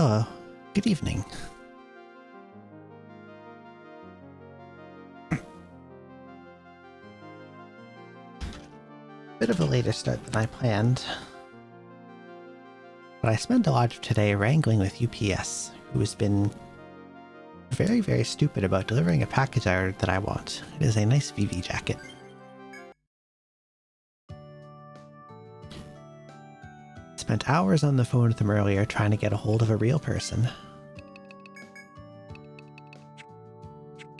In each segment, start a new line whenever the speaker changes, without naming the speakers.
Hello. Good evening. Bit of a later start than I planned. But I spent a lot of today wrangling with UPS, who has been very, very stupid about delivering a package I ordered that I want. It is a nice VV jacket. Spent hours on the phone with them earlier trying to get a hold of a real person.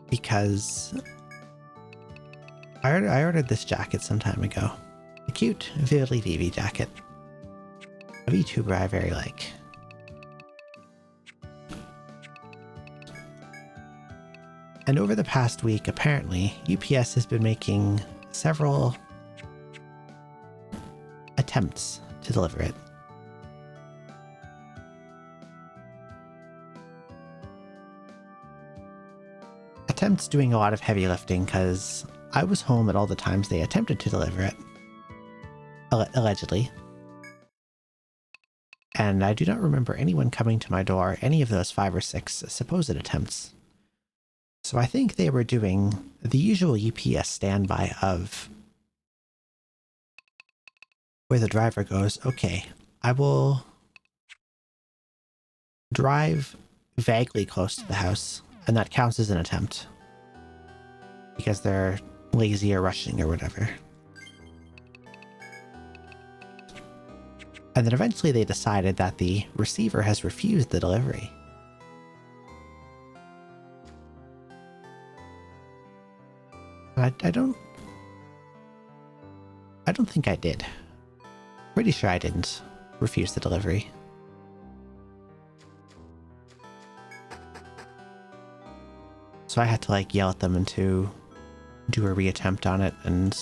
Because I ordered this jacket some time ago. A cute, vividly VV jacket. A VTuber I very like. And over the past week, apparently, UPS has been making several attempts to deliver it. Attempts doing a lot of heavy lifting because I was home at all the times they attempted to deliver it. Allegedly. And I do not remember anyone coming to my door any of those 5 or 6 supposed attempts. So I think they were doing the usual UPS standby of where the driver goes, okay, I will drive vaguely close to the house, and that counts as an attempt. Because they're lazy or rushing or whatever. And then eventually they decided that the receiver has refused the delivery. I don't think I did. Pretty sure I didn't refuse the delivery. So I had to like yell at them and to do a reattempt on it and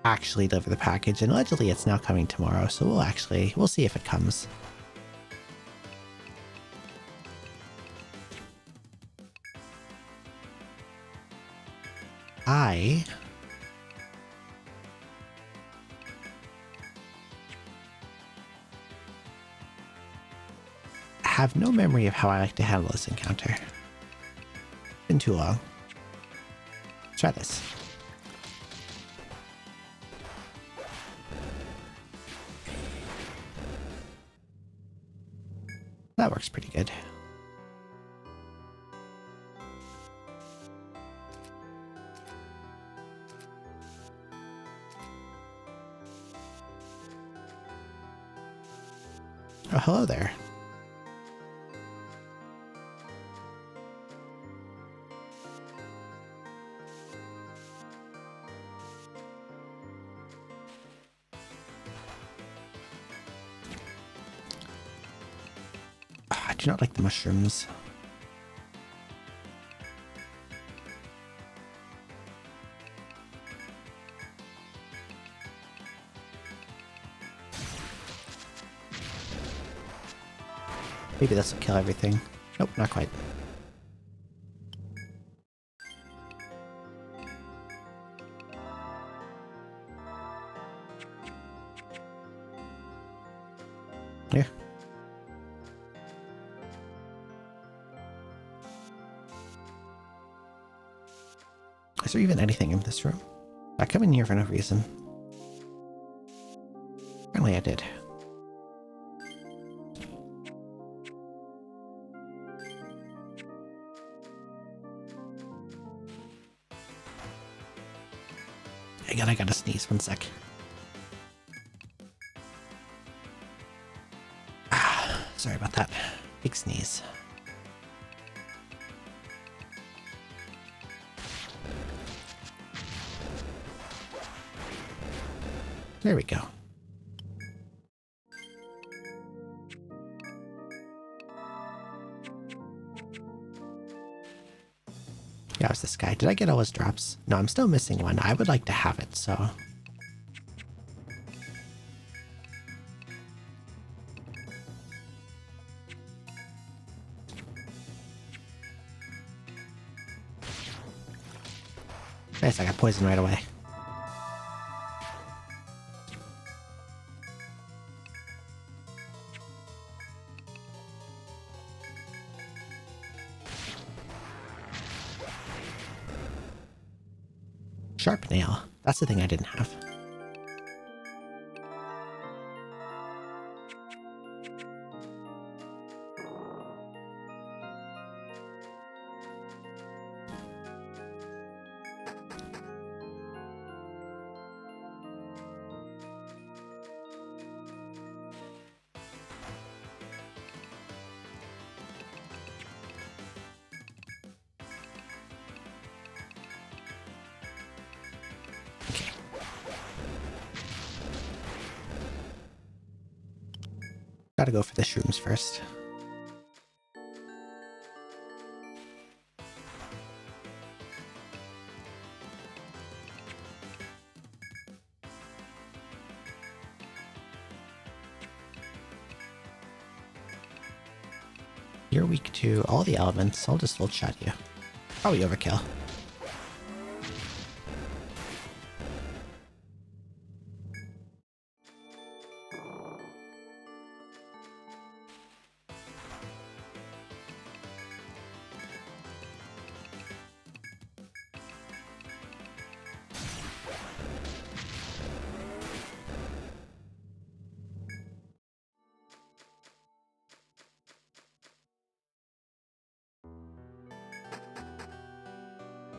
actually deliver the package. And allegedly it's now coming tomorrow, so we'll see if it comes. I have no memory of how I like to handle this encounter. Been too long. Let's try this. That works pretty good. Oh, hello there. I do not like the mushrooms. Maybe this will kill everything. Nope, not quite. Yeah. Is there even anything in this room? I come in here for no reason. Apparently I did. I gotta sneeze, 1 sec. Sorry about that. Big sneeze. There we go. Yeah, it was this guy. Did I get all his drops? No, I'm still missing one. I would like to have it, so... Nice, I got poisoned right away. Sharp nail. That's the thing I didn't have. Gotta go for the shrooms first. You're weak to all the elements. I'll just full shot you. Probably overkill.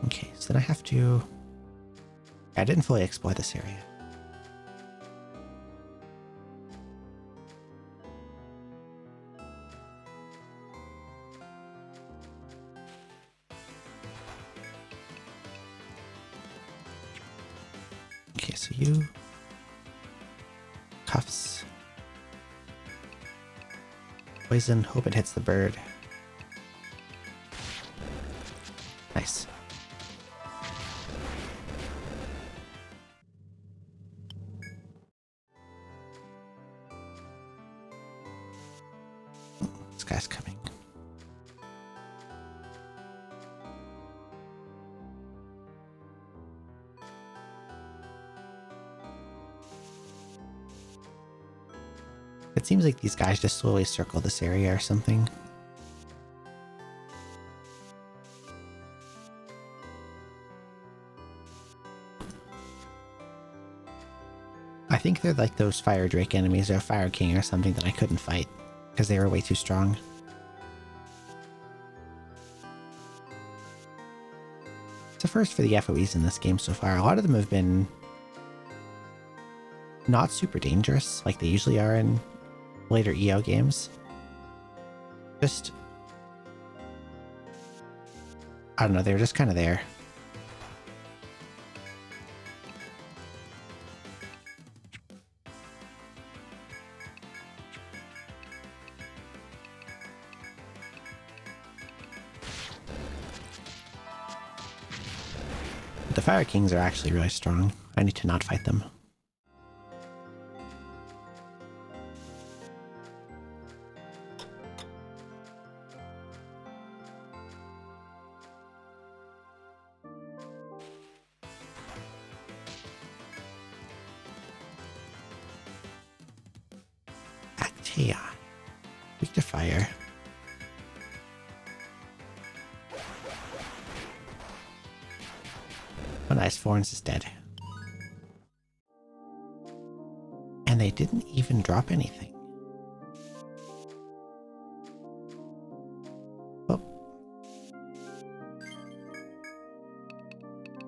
Okay, so then I have to... I didn't fully explore this area. Okay, so you... Cuffs. Poison, hope it hits the bird. Nice. This guy's coming. It seems like these guys just slowly circle this area or something. I think they're like those Fire Drake enemies or Fire King or something that I couldn't fight because they were way too strong. It's a first for the FOEs in this game so far. A lot of them have been not super dangerous like they usually are in later EO games. Just... I don't know, they were just kind of there. The Fire Kings are actually really strong. I need to not fight them. Actea. Weak to fire. Oh nice, Florence is dead. And they didn't even drop anything. Oh.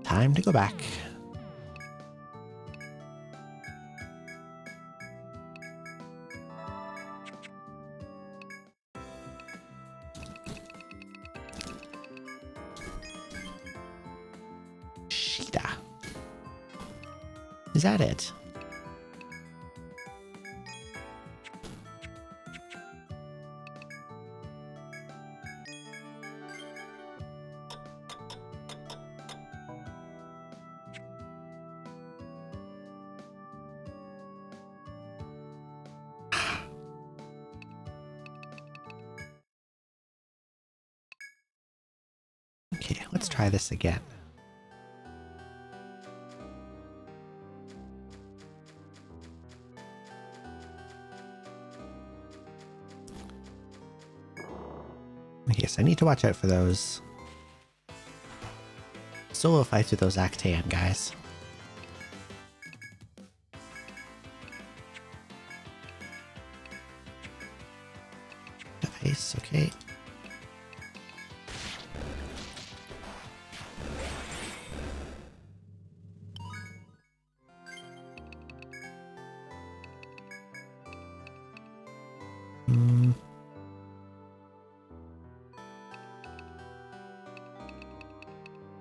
Time to go back. Is that it? Okay, let's try this again. Okay, so I need to watch out for those solo fights with those Actaeon guys. Nice, okay.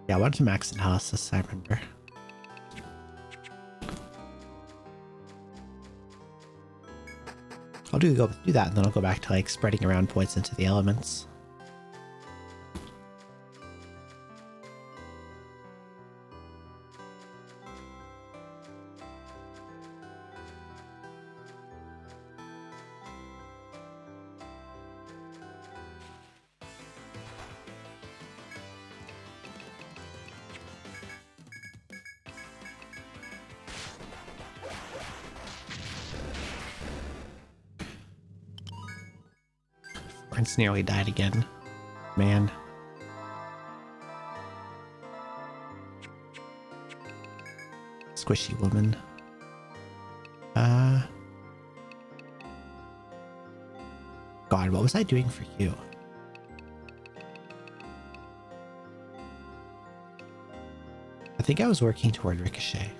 Yeah, I wanted to max analysis, I remember. I'll do that, and then I'll go back to like spreading around points into the elements. Prince nearly died again. Man. Squishy woman. God, what was I doing for you? I think I was working toward Ricochet.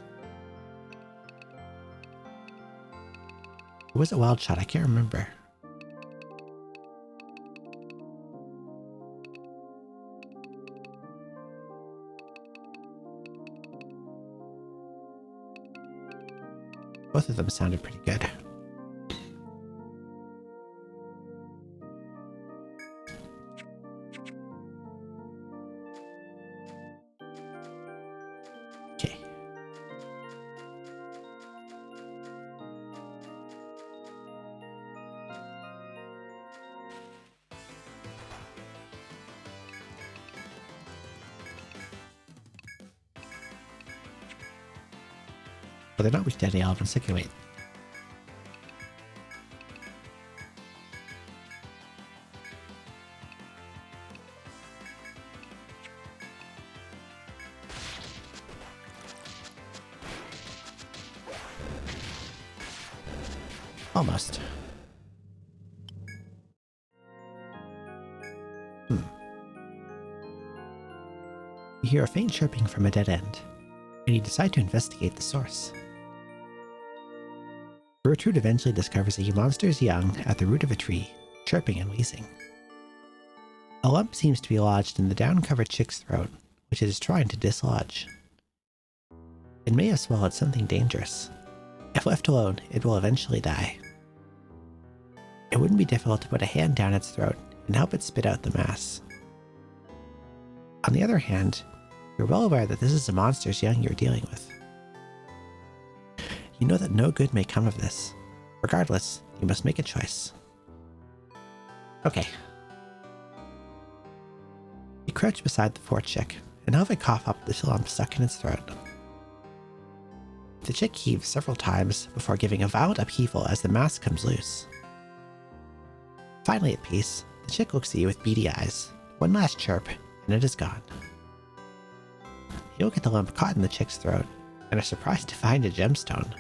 Or was it Wild Shot? I can't remember. Both of them sounded pretty good. Okay. Well, they're not weak to any elements. Okay, wait. Almost. You hear a faint chirping from a dead end, and you decide to investigate the source. Gertrude eventually discovers a monster's young at the root of a tree, chirping and wheezing. A lump seems to be lodged in the down-covered chick's throat, which it is trying to dislodge. It may have swallowed something dangerous. If left alone, it will eventually die. It wouldn't be difficult to put a hand down its throat and help it spit out the mass. On the other hand, you're well aware that this is a monster's young you're dealing with. You know that no good may come of this. Regardless, you must make a choice. Okay. You crouch beside the poor chick and have a cough up the lump stuck in its throat. The chick heaves several times before giving a violent upheaval as the mass comes loose. Finally at peace, the chick looks at you with beady eyes, one last chirp, and it is gone. You look at the lump caught in the chick's throat, and are surprised to find a gemstone.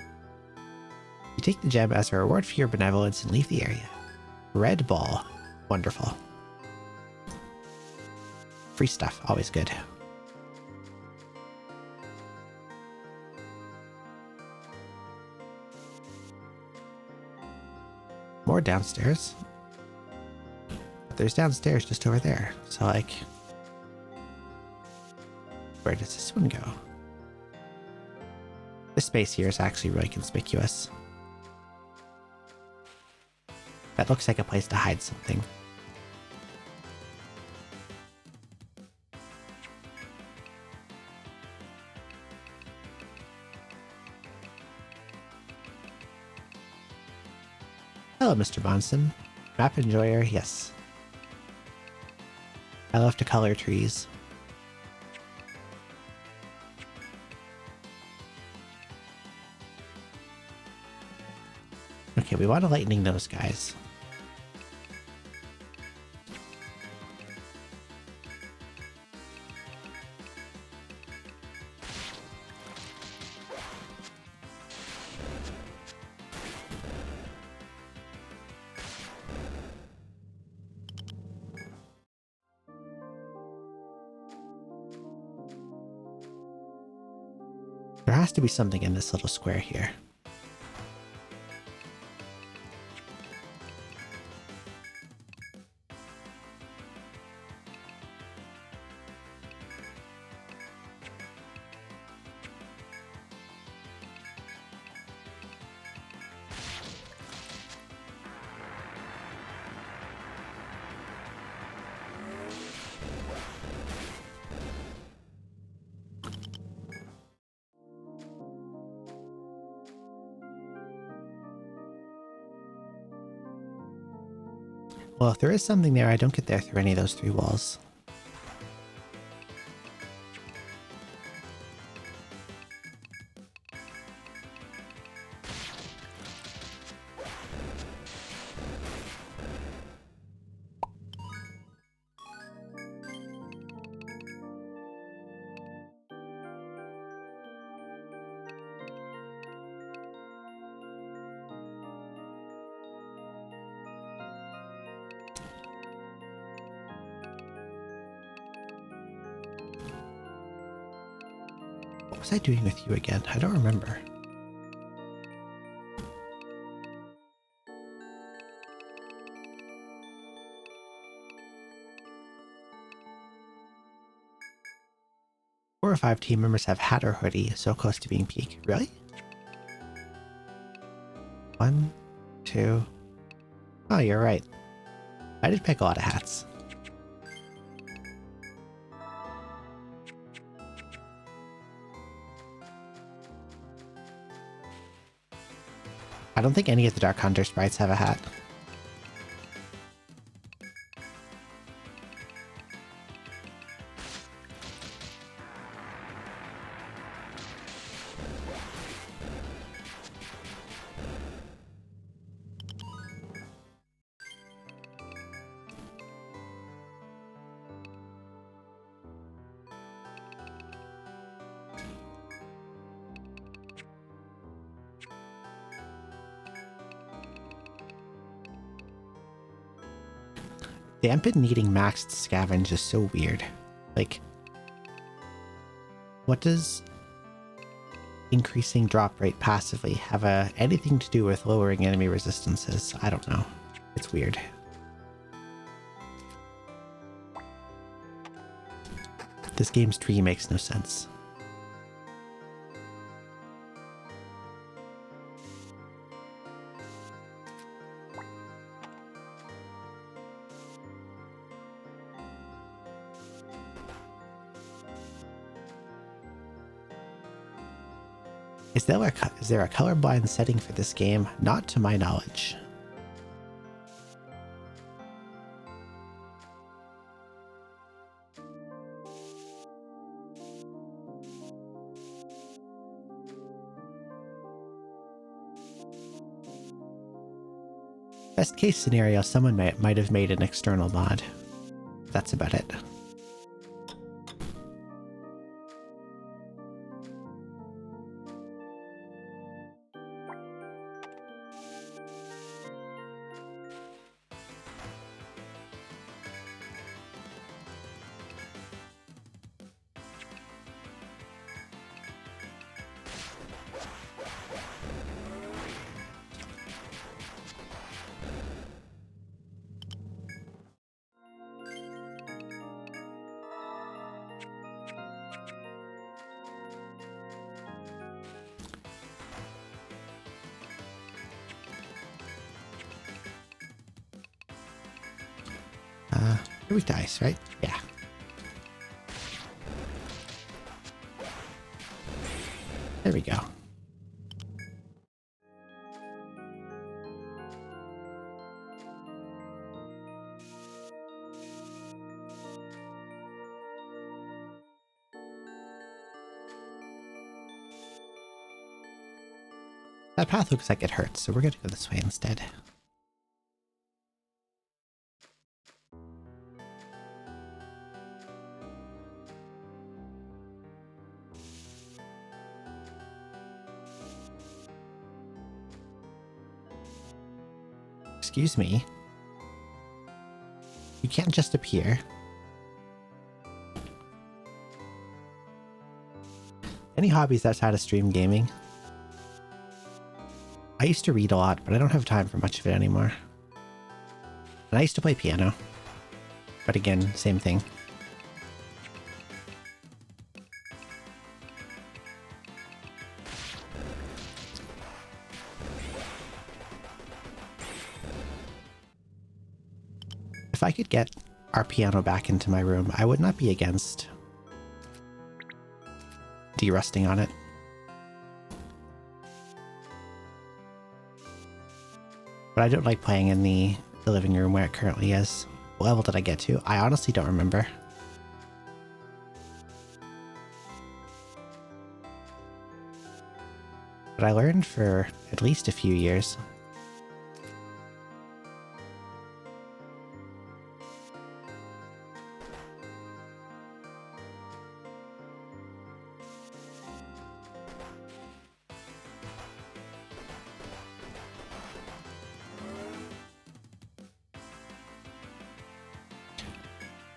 You take the gem as a reward for your benevolence and leave the area. Red ball. Wonderful. Free stuff, always good. More downstairs. But there's downstairs just over there, so like... where does this one go? This space here is actually really conspicuous. That looks like a place to hide something. Hello, Mr. Bonson. Map enjoyer, yes. I love to color trees. Okay, we want to lightning those guys. There has to be something in this little square here. Well, if there is something there, I don't get there through any of those 3 walls. What was I doing with you again? I don't remember. Four or 5 team members have hat or hoodie, so close to being peak. Really? 1, 2. Oh, you're right. I did pick a lot of hats. I don't think any of the Dark Hunter sprites have a hat. The Empid needing maxed scavenge is so weird. Like, what does increasing drop rate passively have anything to do with lowering enemy resistances? I don't know. It's weird. This game's tree makes no sense. Is there a colorblind setting for this game? Not to my knowledge. Best case scenario, someone might have made an external mod. That's about it. With dice, right? Yeah. There we go. That path looks like it hurts, so we're gonna go this way instead. Excuse me. You can't just appear. Any hobbies outside of stream gaming? I used to read a lot, but I don't have time for much of it anymore. And I used to play piano. But again, same thing. If I could get our piano back into my room, I would not be against de-rusting on it. But I don't like playing in the living room where it currently is. What level did I get to? I honestly don't remember. But I learned for at least a few years.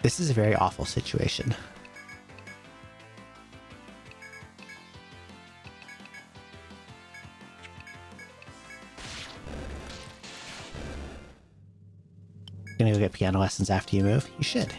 This is a very awful situation. Gonna go get piano lessons after you move? You should.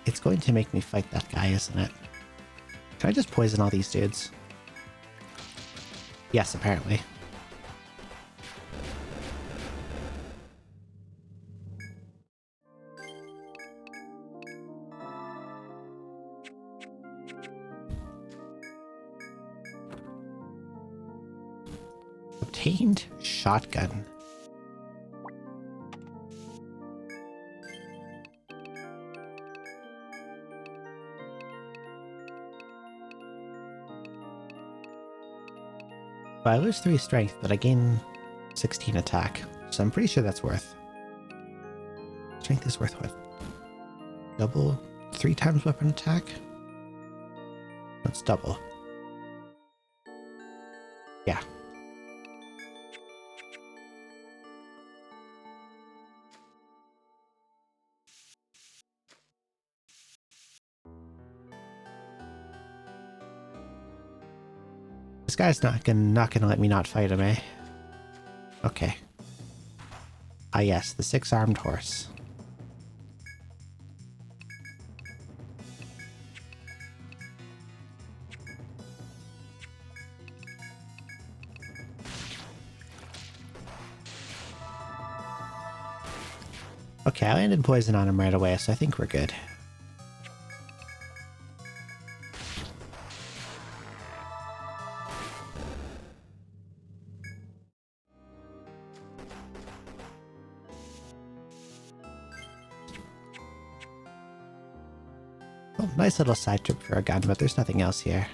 It's going to make me fight that guy, isn't it? Can I just poison all these dudes? Yes, apparently. Obtained shotgun. I lose 3 strength, but I gain 16 attack, so I'm pretty sure that's worth. Strength is worth what? Double? 3 times weapon attack? That's double. Yeah. This guy's not gonna let me not fight him, eh? Okay. Ah yes, the 6-armed horse. Okay, I landed poison on him right away, so I think we're good. Well, nice little side trip for a gun, but there's nothing else here.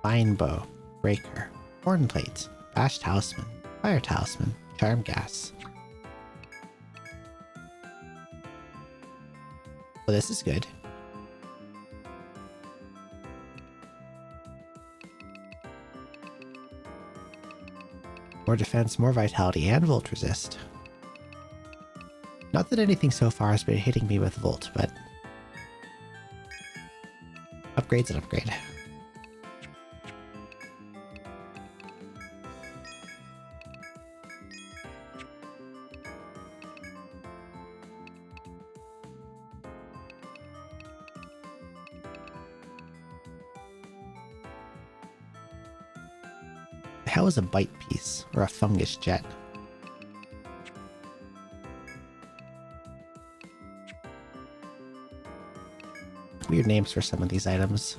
Fine bow, breaker, horn plates, bash talisman, fire talisman, charm gas. Well, this is good. More defense, more vitality, and volt resist. Not that anything so far has been hitting me with volt, but upgrade's an upgrade. The hell is a bite piece, or a fungus jet? Weird names for some of these items.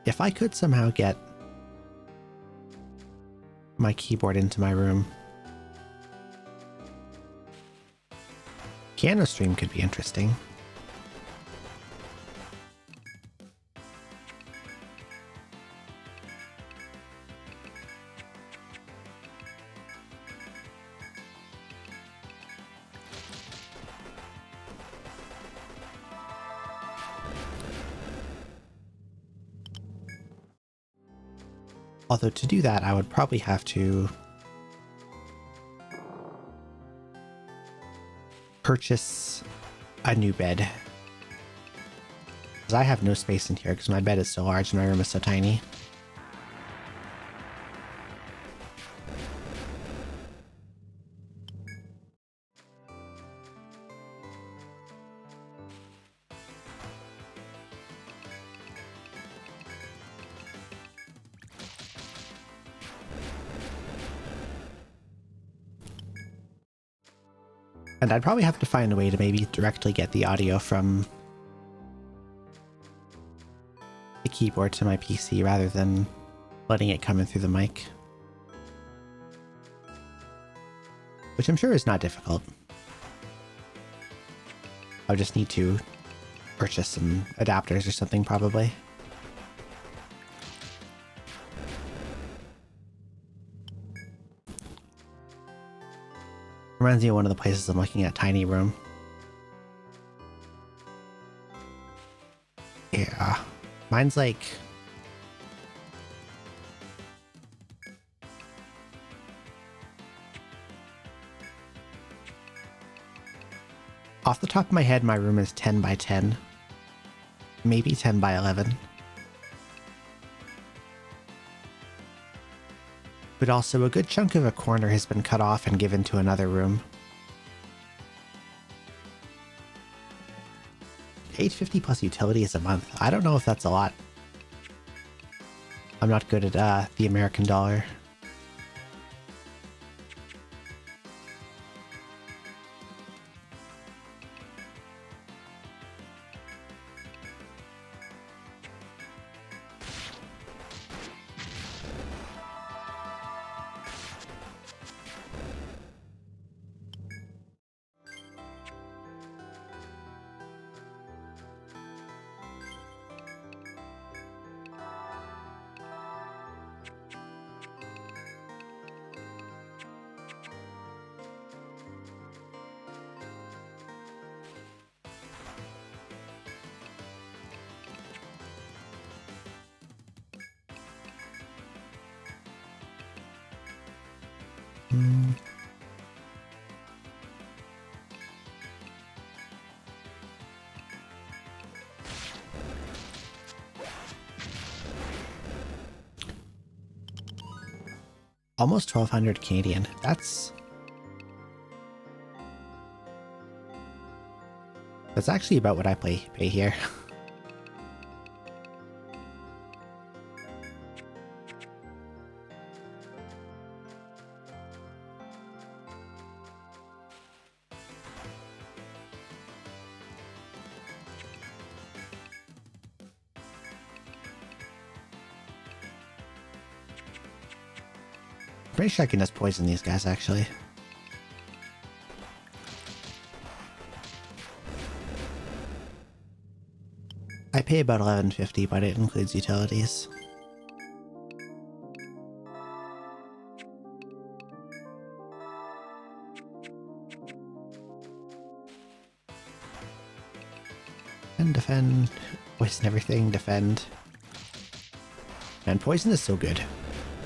If I could somehow get my keyboard into my room, piano stream could be interesting. Although to do that, I would probably have to purchase a new bed. Because I have no space in here because my bed is so large and my room is so tiny. And I'd probably have to find a way to maybe directly get the audio from the keyboard to my PC rather than letting it come in through the mic. Which I'm sure is not difficult. I'll just need to purchase some adapters or something probably. Reminds me of one of the places I'm looking at, Tiny Room. Yeah, mine's like... Off the top of my head, my room is 10 by 10. Maybe 10 by 11. But also a good chunk of a corner has been cut off and given to another room. $8.50 plus utilities a month. I don't know if that's a lot. I'm not good at the American dollar. Almost 1,200 Canadian. That's actually about what I pay here. Pretty sure I can just poison these guys, actually. I pay about $11.50, but it includes utilities. And defend. Poison everything, defend. And poison is so good.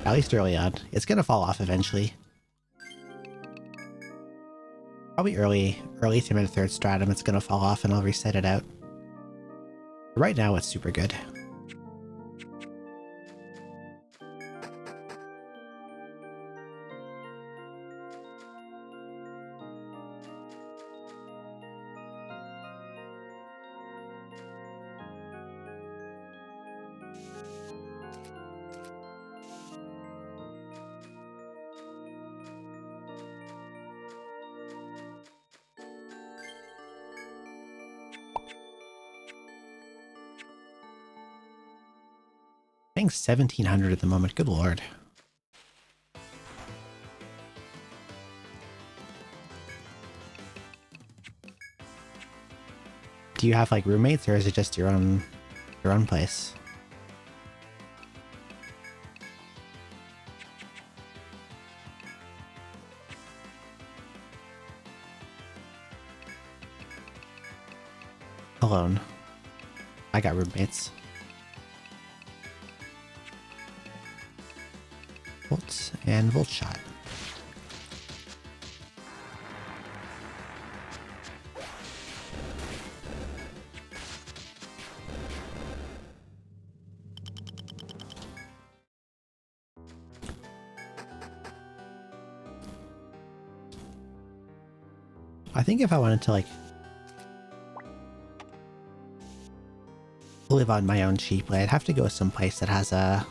At least early on. It's gonna fall off eventually. Probably early to mid third stratum it's gonna fall off and I'll reset it out. But right now it's super good. Paying 1,700 at the moment, good lord. Do you have like roommates, or is it just your own place? Alone. I got roommates. Volt and Volt Shot. I think if I wanted to like live on my own cheaply, I'd have to go someplace that has a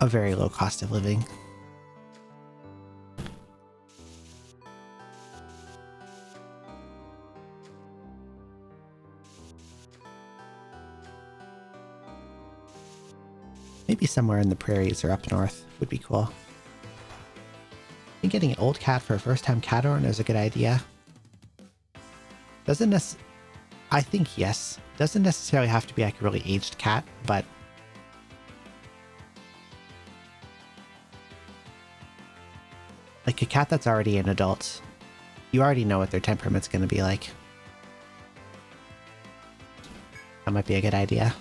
very low cost of living. Maybe somewhere in the prairies or up north would be cool. I think getting an old cat for a first-time cat owner is a good idea. I think yes. Doesn't necessarily have to be like a really aged cat, but like a cat that's already an adult, you already know what their temperament's going to be like. That might be a good idea.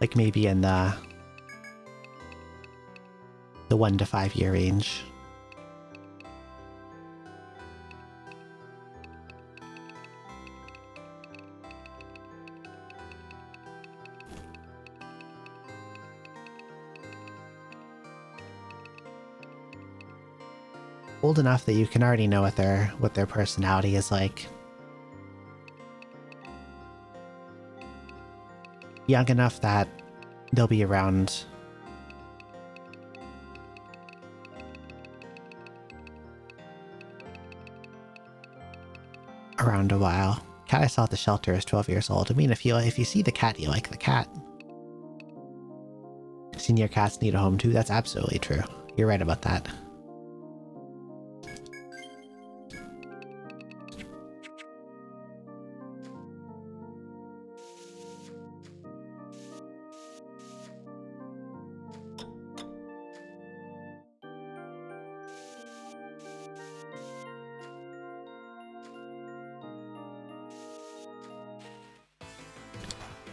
Like maybe in the 1 to 5 year range. Old enough that you can already know what their personality is like. Young enough that they'll be around a while. Cat I saw at the shelter is 12 years old. I mean, if you see the cat, you like the cat. Senior cats need a home too. That's absolutely true. You're right about that.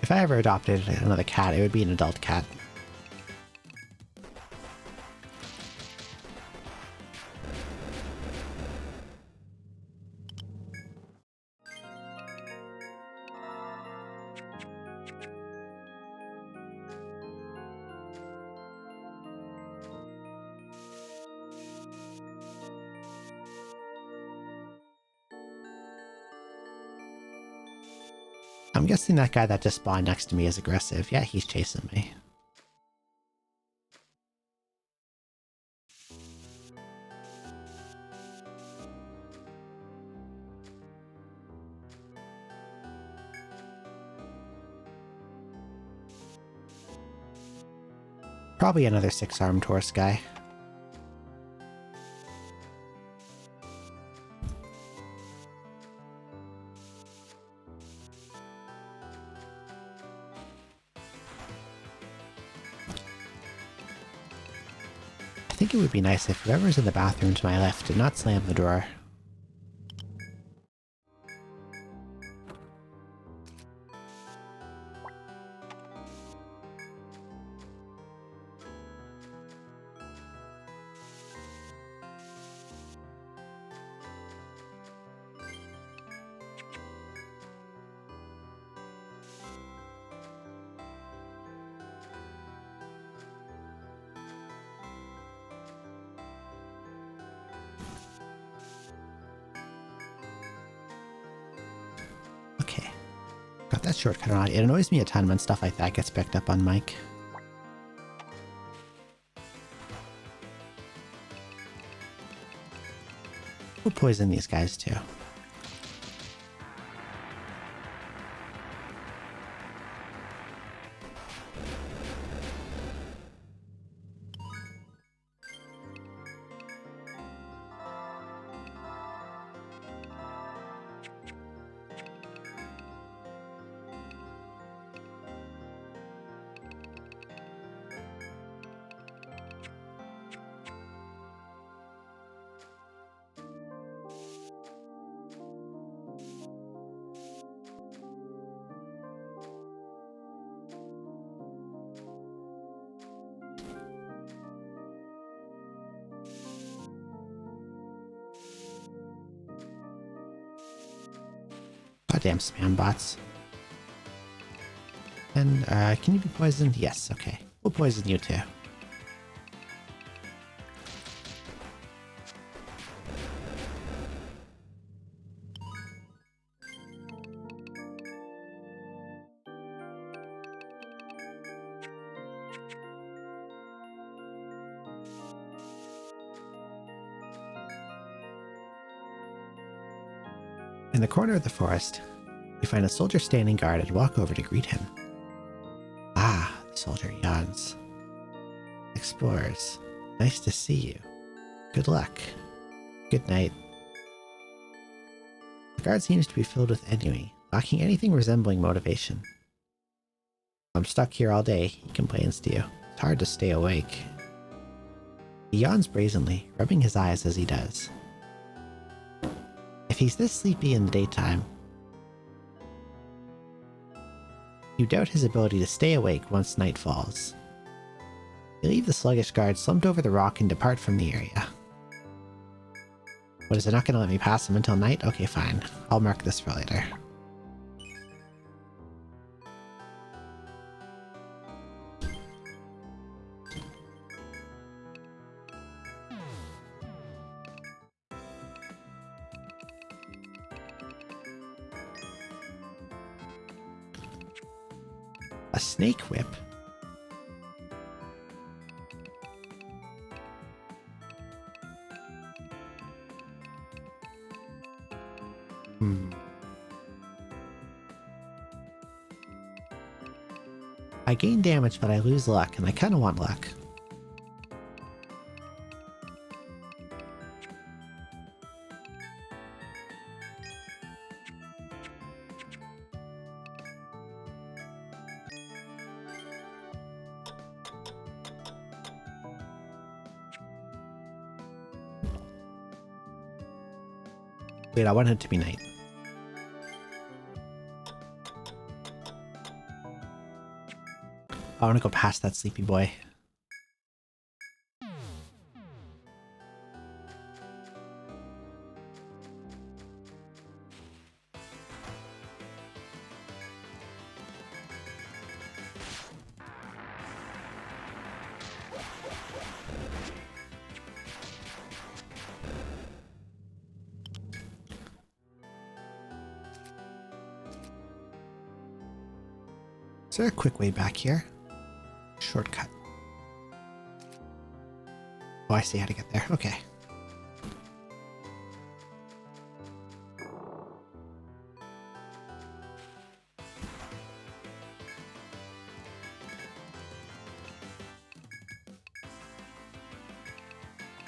If I ever adopted another cat, it would be an adult cat. I'm guessing that guy that just spawned next to me is aggressive. Yeah, he's chasing me. Probably another 6-armed horse guy. I think it would be nice if whoever's in the bathroom to my left did not slam the door. that shortcut or not. It annoys me a ton when stuff like that gets picked up on mic. We'll poison these guys too. Goddamn spam bots. And, can you be poisoned? Yes, okay. We'll poison you too. In the corner of the forest, you find a soldier standing guard and walk over to greet him. Ah, the soldier yawns. Explorers, nice to see you. Good luck. Good night. The guard seems to be filled with ennui, lacking anything resembling motivation. I'm stuck here all day, he complains to you. It's hard to stay awake. He yawns brazenly, rubbing his eyes as he does. If he's this sleepy in the daytime, you doubt his ability to stay awake once night falls. You leave the sluggish guard slumped over the rock and depart from the area. What, is it not going to let me pass him until night? Okay, fine. I'll mark this for later. A snake whip? I gain damage, but I lose luck, and I kind of want luck. Wait, I want it to be night. I want to go past that sleepy boy. Is there a quick way back here? Shortcut. Oh, I see how to get there. Okay.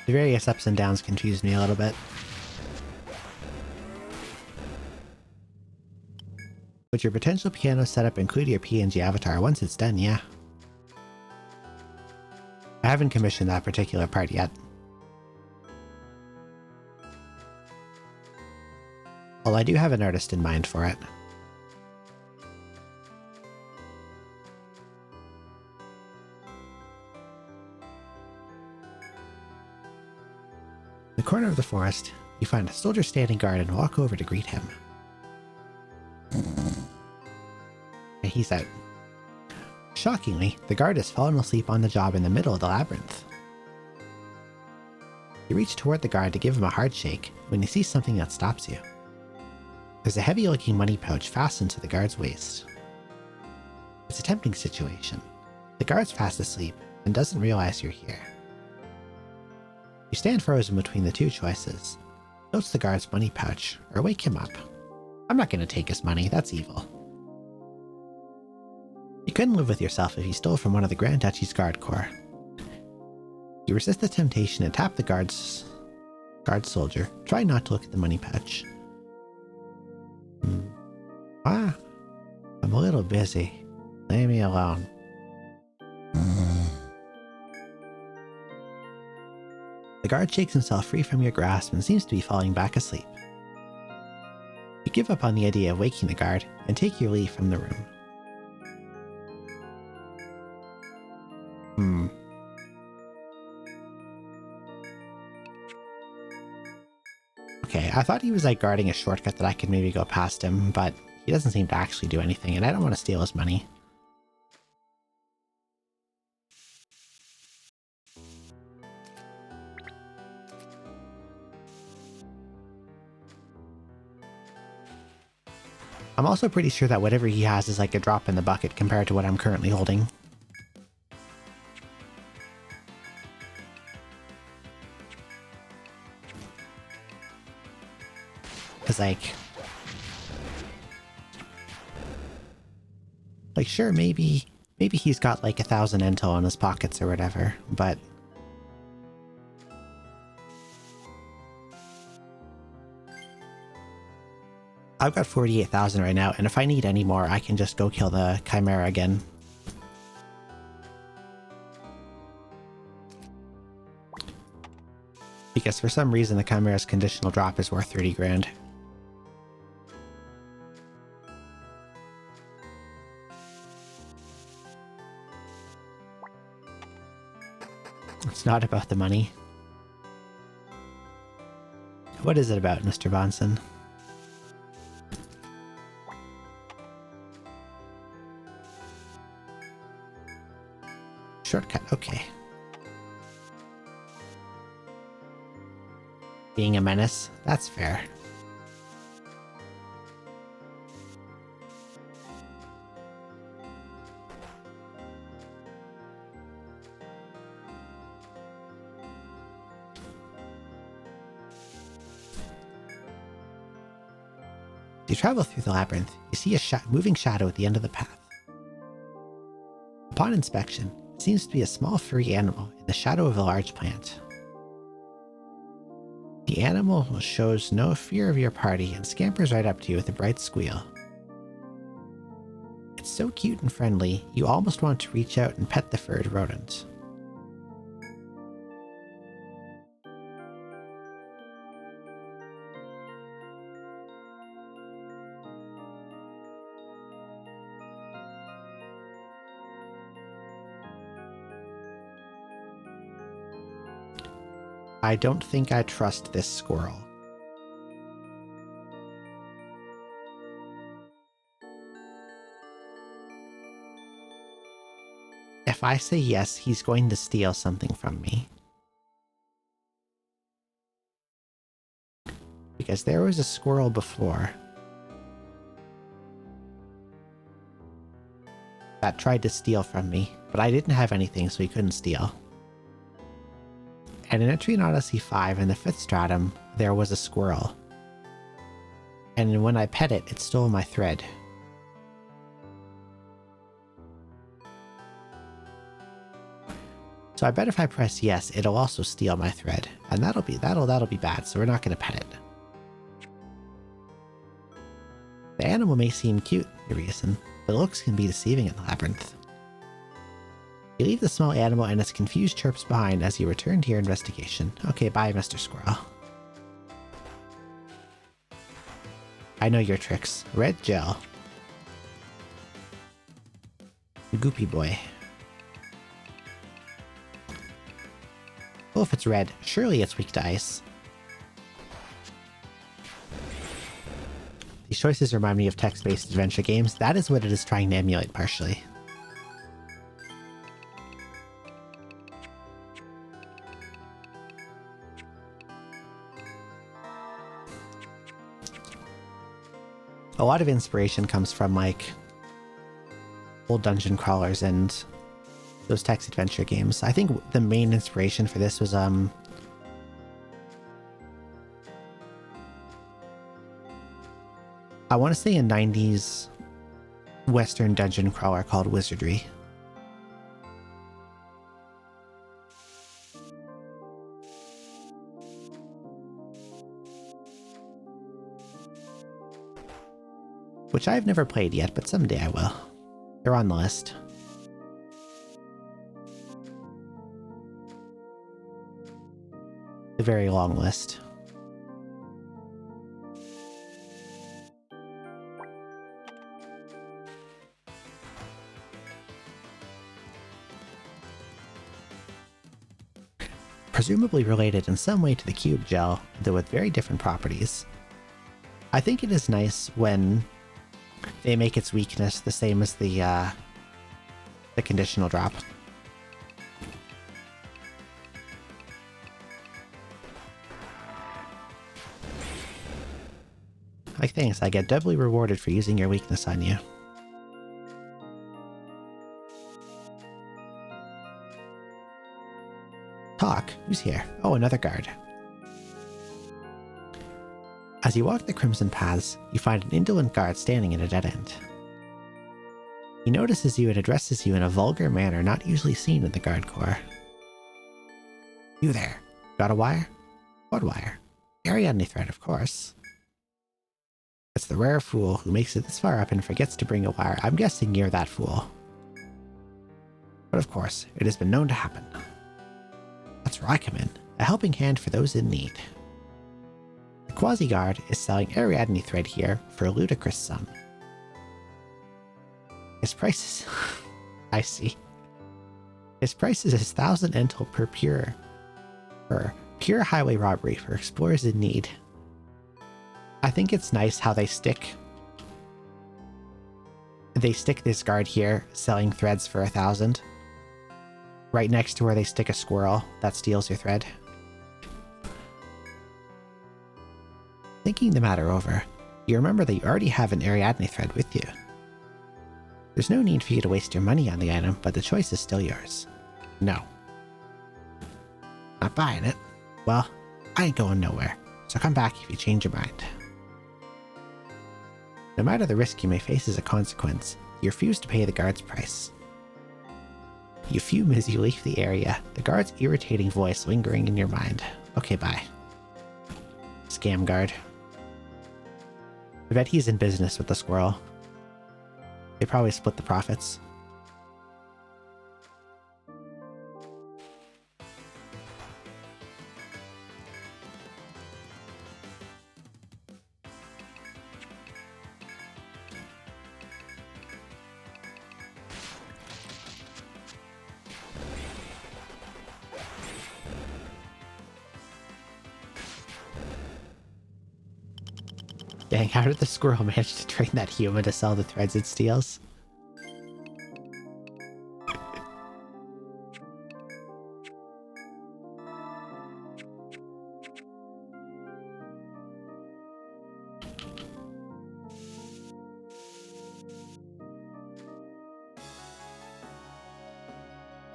The various ups and downs confused me a little bit. Would your potential piano setup include your PNG avatar? Once it's done, yeah. I haven't commissioned that particular part yet. Well, I do have an artist in mind for it. In the corner of the forest, you find a soldier standing guard and walk over to greet him. And he's out. Shockingly, the guard has fallen asleep on the job in the middle of the labyrinth. You reach toward the guard to give him a hard shake when you see something that stops you. There's a heavy-looking money pouch fastened to the guard's waist. It's a tempting situation. The guard's fast asleep and doesn't realize you're here. You stand frozen between the two choices. Notes the guard's money pouch, or wake him up. I'm not going to take his money, that's evil. You couldn't live with yourself if you stole from one of the Grand Duchy's guard corps. You resist the temptation and tap the guard soldier. Try not to look at the money pouch. I'm a little busy. Leave me alone. The guard shakes himself free from your grasp and seems to be falling back asleep. You give up on the idea of waking the guard and take your leave from the room. Okay, I thought he was like guarding a shortcut that I could maybe go past him, but he doesn't seem to actually do anything, and I don't want to steal his money. I'm also pretty sure that whatever he has is like a drop in the bucket compared to what I'm currently holding. Because like sure, maybe he's got like 1,000 intel in his pockets or whatever, but I've got 48,000 right now, and if I need any more, I can just go kill the Chimera again. Because for some reason the Chimera's conditional drop is worth 30 grand. It's not about the money. What is it about, Mr. Bonson? Shortcut, okay. Being a menace, that's fair. As you travel through the labyrinth, you see a moving shadow at the end of the path. Upon inspection, it seems to be a small furry animal in the shadow of a large plant. The animal shows no fear of your party and scampers right up to you with a bright squeal. It's so cute and friendly, you almost want to reach out and pet the furred rodent. I don't think I trust this squirrel. If I say yes, he's going to steal something from me. Because there was a squirrel before that tried to steal from me, but I didn't have anything, so he couldn't steal. And in Etrian Odyssey 5, in the 5th stratum, there was a squirrel. And when I pet it, it stole my thread. So I bet if I press yes, it'll also steal my thread. And that'll be bad, so we're not gonna pet it. The animal may seem cute, Iriasan, but looks can be deceiving in the labyrinth. You leave the small animal and its confused chirps behind as you return to your investigation. Okay, bye, Mr. Squirrel. I know your tricks. Red gel. Goopy boy. Oh, if it's red, surely it's weak to ice. These choices remind me of text-based adventure games. That is what it is trying to emulate partially. A lot of inspiration comes from, like, old dungeon crawlers and those text adventure games. I think the main inspiration for this was I want to say a 90s Western dungeon crawler called Wizardry. Which I've never played yet, but someday I will. They're on the list. A very long list. Presumably related in some way to the cube gel, though with very different properties. I think it is nice when they make its weakness the same as the conditional drop. Like, thanks, I get doubly rewarded for using your weakness on you. Talk, who's here? Oh, another guard. As you walk the Crimson Paths, you find an indolent guard standing at a dead end. He notices you and addresses you in a vulgar manner not usually seen in the Guard Corps. You there. Got a wire? What wire? Ariadne thread, of course. It's the rare fool who makes it this far up and forgets to bring a wire. I'm guessing you're that fool. But of course, it has been known to happen. That's where I come in, a helping hand for those in need. The Quasi-Guard is selling Ariadne thread here for a ludicrous sum. His price is... I see. His price is 1,000 entel per pure highway robbery for explorers in need. I think it's nice how they stick this guard here selling threads for 1,000. Right next to where they stick a squirrel that steals your thread. Thinking the matter over, you remember that you already have an Ariadne thread with you. There's no need for you to waste your money on the item, but the choice is still yours. No. Not buying it? Well, I ain't going nowhere, so come back if you change your mind. No matter the risk you may face as a consequence, you refuse to pay the guard's price. You fume as you leave the area, the guard's irritating voice lingering in your mind. Okay, bye. Scam guard. I bet he's in business with the squirrel. They probably split the profits. Dang, how did the squirrel manage to train that human to sell the threads it steals?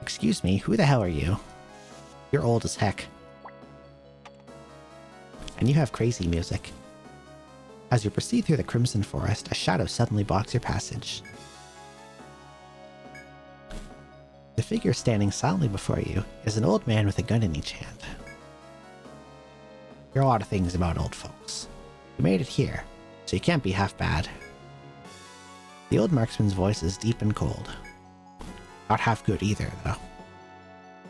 Excuse me, who the hell are you? You're old as heck. And you have crazy music. As you proceed through the Crimson Forest, a shadow suddenly blocks your passage. The figure standing silently before you is an old man with a gun in each hand. There are a lot of things about old folks. You made it here, so you can't be half bad. The old marksman's voice is deep and cold. Not half good either, though.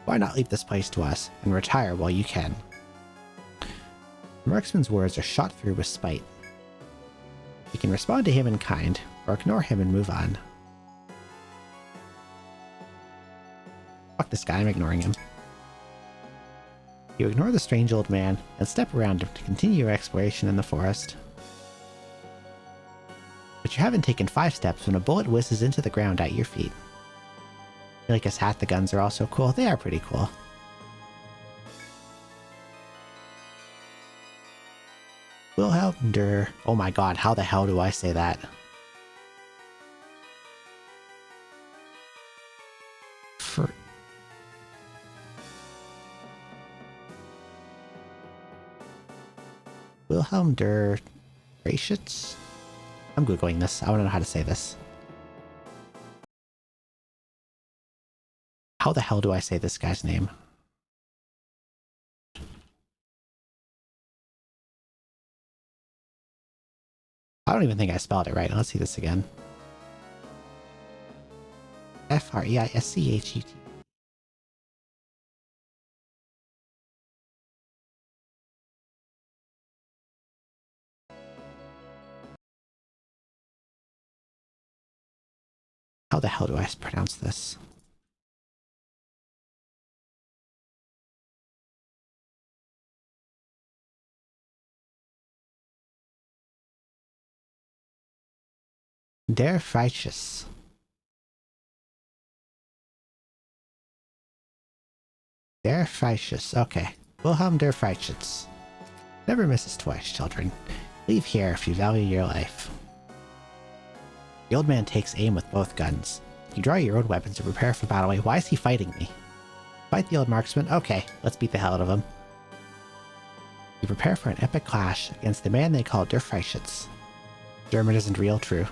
Why not leave this place to us and retire while you can? The marksman's words are shot through with spite. You can respond to him in kind, or ignore him and move on. Fuck this guy, I'm ignoring him. You ignore the strange old man and step around him to continue your exploration in the forest. But you haven't taken 5 steps when a bullet whizzes into the ground at your feet. You like his hat, the guns are also cool. They are pretty cool. Wilhelmder. Oh my god, how the hell do I say that? Wilhelm der Reichitz? I'm Googling this. I want to know how to say this. How the hell do I say this guy's name? I don't even think I spelled it right. Let's see this again. F-R-E-I-S-C-H-E-T. How the hell do I pronounce this? Der Freischütz. Der Freischütz. Okay. Wilhelm der Freischütz. Never misses twice, children. Leave here if you value your life. The old man takes aim with both guns. You draw your own weapons to prepare for battle. Wait, why is he fighting me? Fight the old marksman? Okay, let's beat the hell out of him. You prepare for an epic clash against the man they call Der Freischütz. German isn't real, true.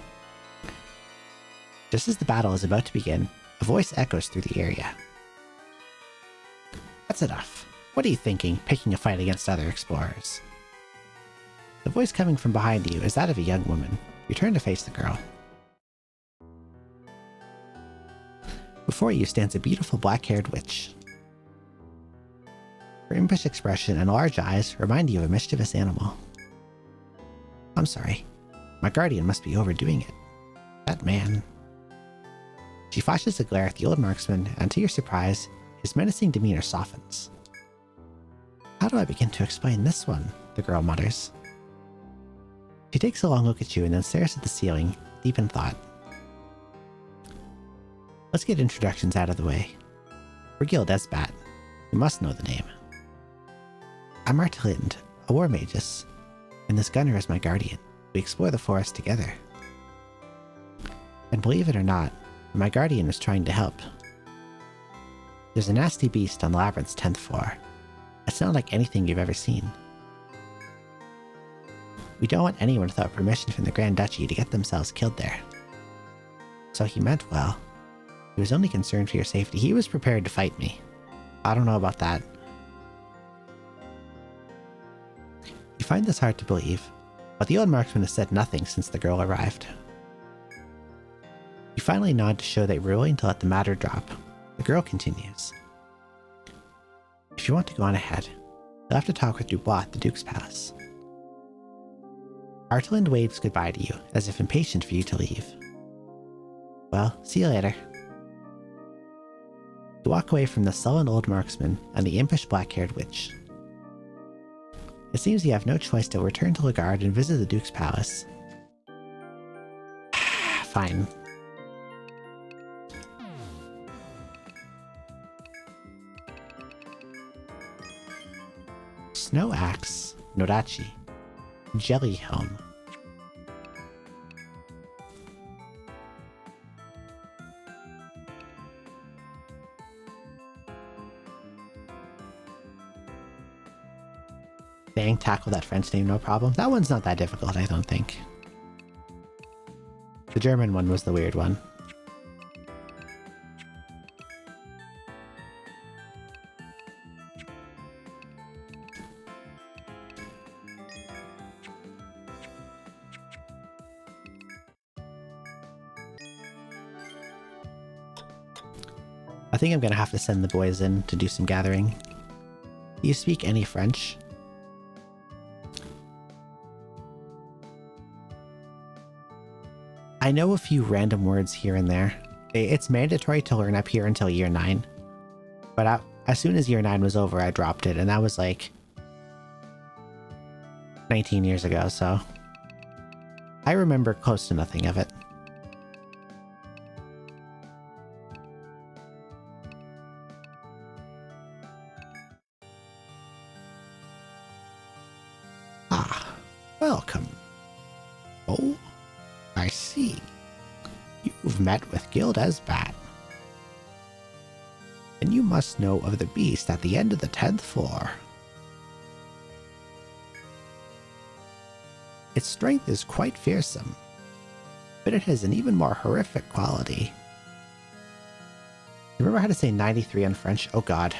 Just as the battle is about to begin, a voice echoes through the area. That's enough. What are you thinking, picking a fight against other explorers? The voice coming from behind you is that of a young woman. You turn to face the girl. Before you stands a beautiful black-haired witch. Her impish expression and large eyes remind you of a mischievous animal. I'm sorry. My guardian must be overdoing it. That man. She flashes a glare at the old marksman, and to your surprise, his menacing demeanor softens. How do I begin to explain this one? The girl mutters. She takes a long look at you and then stares at the ceiling, deep in thought. Let's get introductions out of the way. We're Guild Esbat. You must know the name. I'm Artelind, a war magus, and this gunner is my guardian. We explore the forest together. And believe it or not, my guardian is trying to help. There's a nasty beast on the labyrinth's 10th floor. It's not like anything you've ever seen. We don't want anyone without permission from the Grand Duchy to get themselves killed there. So he meant well. He was only concerned for your safety. He was prepared to fight me. I don't know about that. You find this hard to believe, but the old marksman has said nothing since the girl arrived. You finally nod to show that you're willing to let the matter drop. The girl continues. If you want to go on ahead, you'll have to talk with Dubois at the Duke's Palace. Artelind waves goodbye to you, as if impatient for you to leave. Well, see you later. You walk away from the sullen old marksman and the impish black-haired witch. It seems you have no choice to return to Lagard and visit the Duke's Palace. Fine. Snow Axe, Nodachi, Jelly Helm. Dang, tackle that French name, no problem. That one's not that difficult, I don't think. The German one was the weird one. I think I'm gonna have to send the boys in to do some gathering. Do you speak any French? I know a few random words here and there. It's mandatory to learn up here until year 9. But as soon as year 9 was over, I dropped it, and that was like 19 years ago, so I remember close to nothing of it. Ah, welcome. Oh, I see. You've met with Guild Esbat. And you must know of the beast at the end of the 10th floor. Its strength is quite fearsome, but it has an even more horrific quality. You remember how to say 93 in French? Oh god.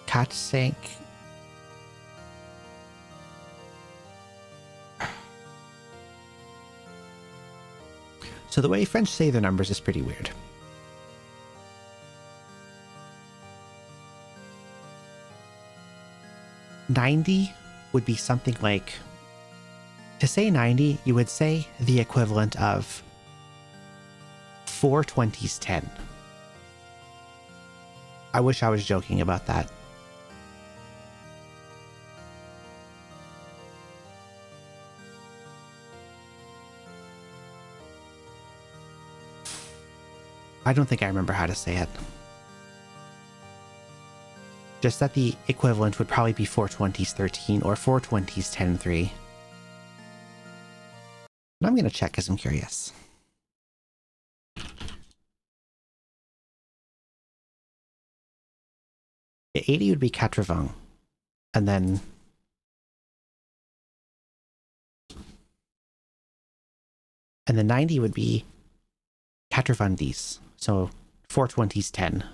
Cat sank. So the way French say their numbers is pretty weird. $90 would be something like, to say 90, you would say the equivalent of 4 20s 10. I wish I was joking about that. I don't think I remember how to say it. Just that the equivalent would probably be 4 20s 13 or 4 20s 10 3. And I'm going to check because I'm curious. The 80 would be 80, and then the 90 would be 90s, so 4 20s 10.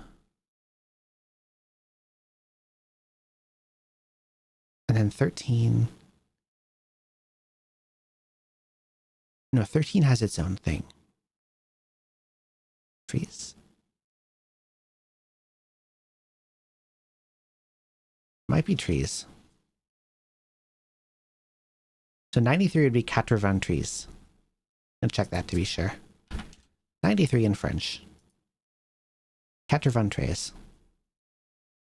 And then 13... No, 13 has its own thing. Trees. Might be trees. So 93 would be 80 trees. I'll check that to be sure. 93 in French. 80 trees.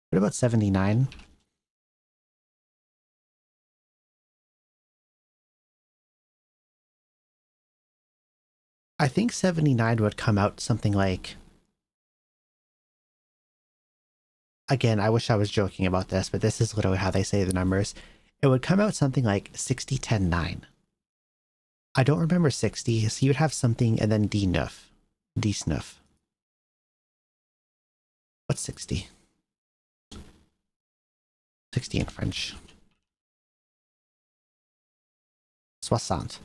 What about 79? I think 79 would come out something like... Again, I wish I was joking about this, but this is literally how they say the numbers. It would come out something like 60 10 9. I don't remember 60, so you would have something and then D9. D9. What's 60? 60 in French. 60.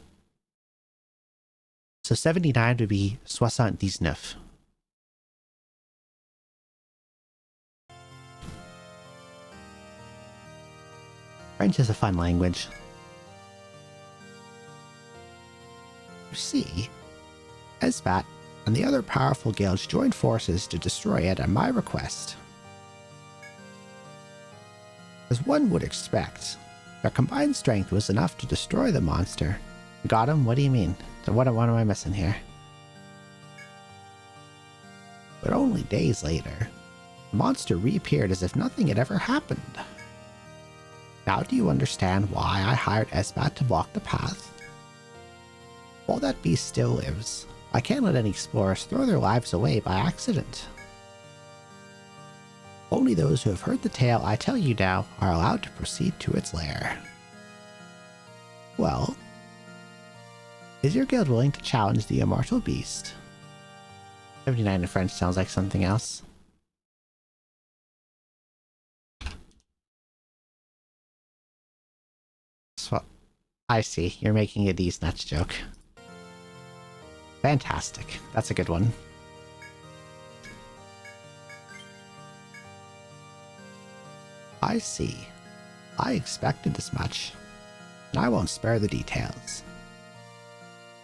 So 79 would be 79. French is a fun language. You see, Esbat and the other powerful guilds joined forces to destroy it at my request. As one would expect, their combined strength was enough to destroy the monster. Got him? What do you mean? What am I missing here? But only days later, the monster reappeared as if nothing had ever happened. Now do you understand why I hired Esbat to block the path? While that beast still lives, I can't let any explorers throw their lives away by accident. Only those who have heard the tale I tell you now are allowed to proceed to its lair. Well, is your guild willing to challenge the immortal beast? 79 in French sounds like something else. So, I see, you're making a D's nuts joke. Fantastic, that's a good one. I see. I expected as much, and I won't spare the details.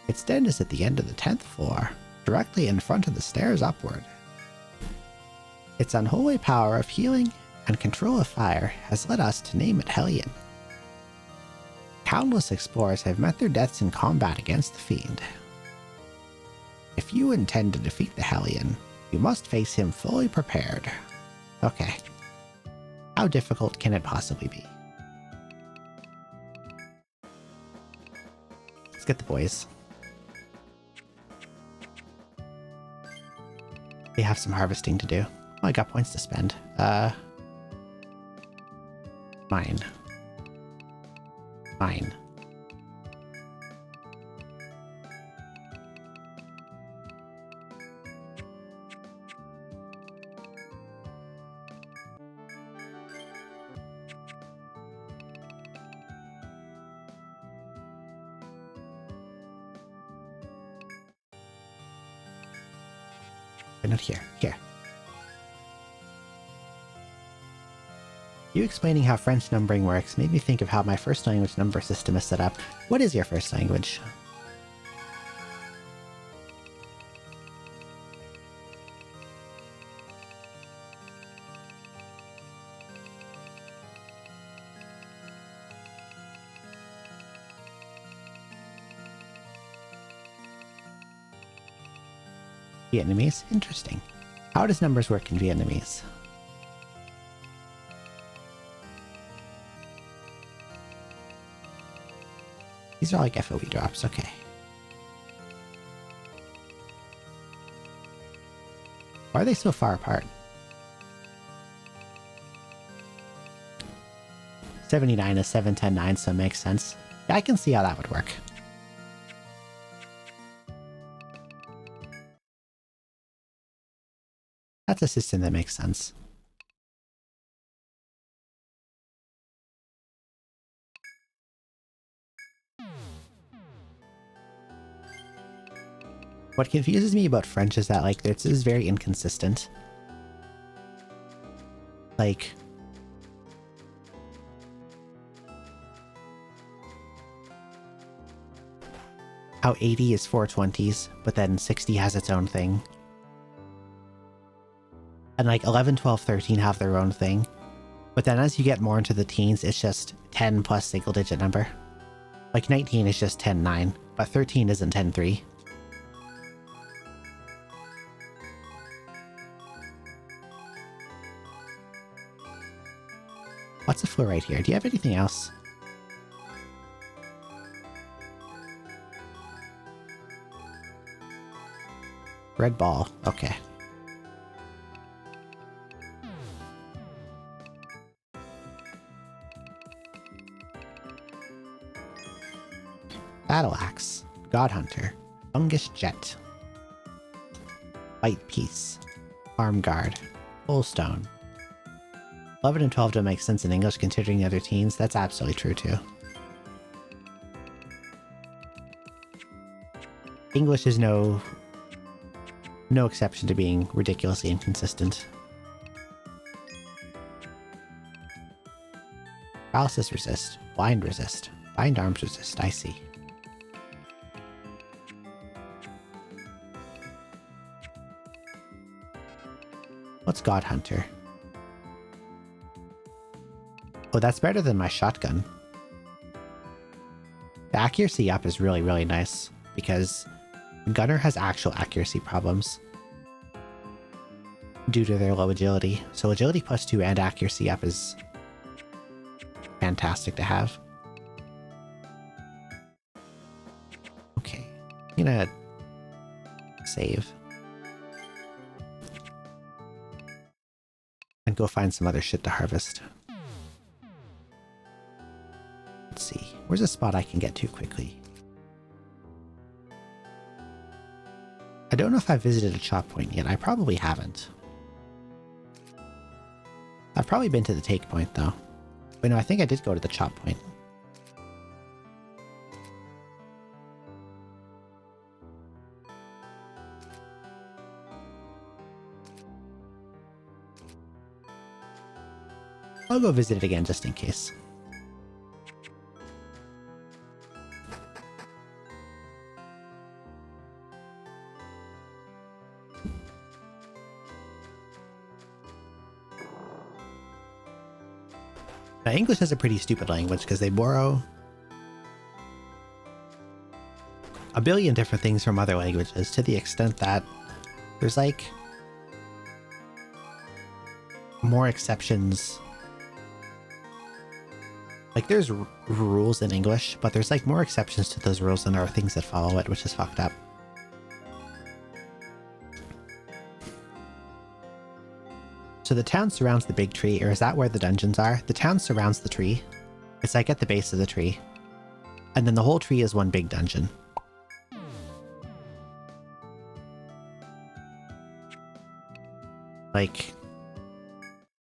Its den is at the end of the 10th floor, directly in front of the stairs upward. Its unholy power of healing and control of fire has led us to name it Hellion. Countless explorers have met their deaths in combat against the fiend. If you intend to defeat the Hellion, you must face him fully prepared. Okay. How difficult can it possibly be? Let's get the boys. They have some harvesting to do. Oh, I got points to spend. Mine. Mine. But not here. Here. You explaining how French numbering works made me think of how my first language number system is set up. What is your first language? Vietnamese? Interesting. How does numbers work in Vietnamese? These are like FOE drops, okay. Why are they so far apart? 79 is 710-9, so it makes sense. Yeah, I can see how that would work. That's a system that makes sense. What confuses me about French is that, like, this is very inconsistent. Like, how 80 is 420s, but then 60 has its own thing. And like 11, 12, 13 have their own thing. But then as you get more into the teens, it's just 10 plus single digit number. Like 19 is just 10-9, but 13 isn't 10-3. What's the floor right here? Do you have anything else? Red ball. Okay. Battle Axe. God Hunter. Fungus Jet. White Piece. Arm Guard. Full Stone. 11 and 12 don't make sense in English considering the other teens. That's absolutely true too. English is no exception to being ridiculously inconsistent. Paralysis resist. Blind resist. Bind arms resist. I see. What's God Hunter? Oh, that's better than my shotgun. The accuracy up is really, really nice because Gunner has actual accuracy problems due to their low agility. So agility +2 and accuracy up is fantastic to have. Okay, I'm gonna save and go find some other shit to harvest. Let's see, where's a spot I can get to quickly? I don't know if I've visited a chop point yet. I probably haven't. I've probably been to the take point though. Wait, no, I think I did go to the chop point. I'll go visit it again just in case. Now, English is a pretty stupid language because they borrow a billion different things from other languages to the extent that there's like more exceptions. Like there's rules in English, but there's like more exceptions to those rules than there are things that follow it, which is fucked up. So the town surrounds the big tree, or is that where the dungeons are? The town surrounds the tree. It's like at the base of the tree. And then the whole tree is one big dungeon. Like,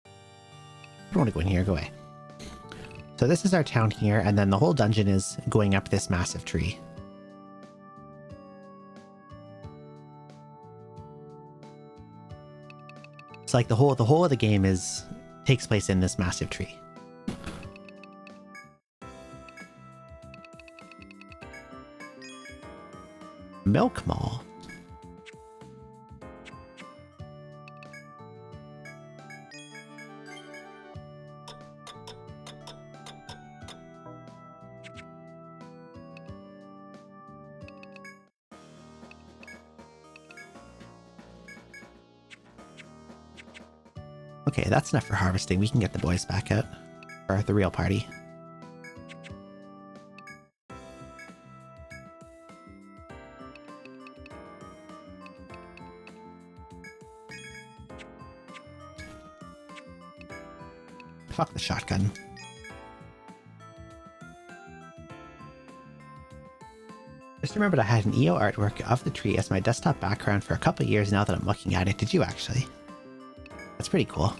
I don't want to go in here, go away. So this is our town here, and then the whole dungeon is going up this massive tree. It's like the whole of the game takes place in this massive tree. Milk Mall. Okay, that's enough for harvesting. We can get the boys back out. Or the real party. Fuck the shotgun. Just remembered I had an EO artwork of the tree as my desktop background for a couple of years now that I'm looking at it. Did you actually? That's pretty cool.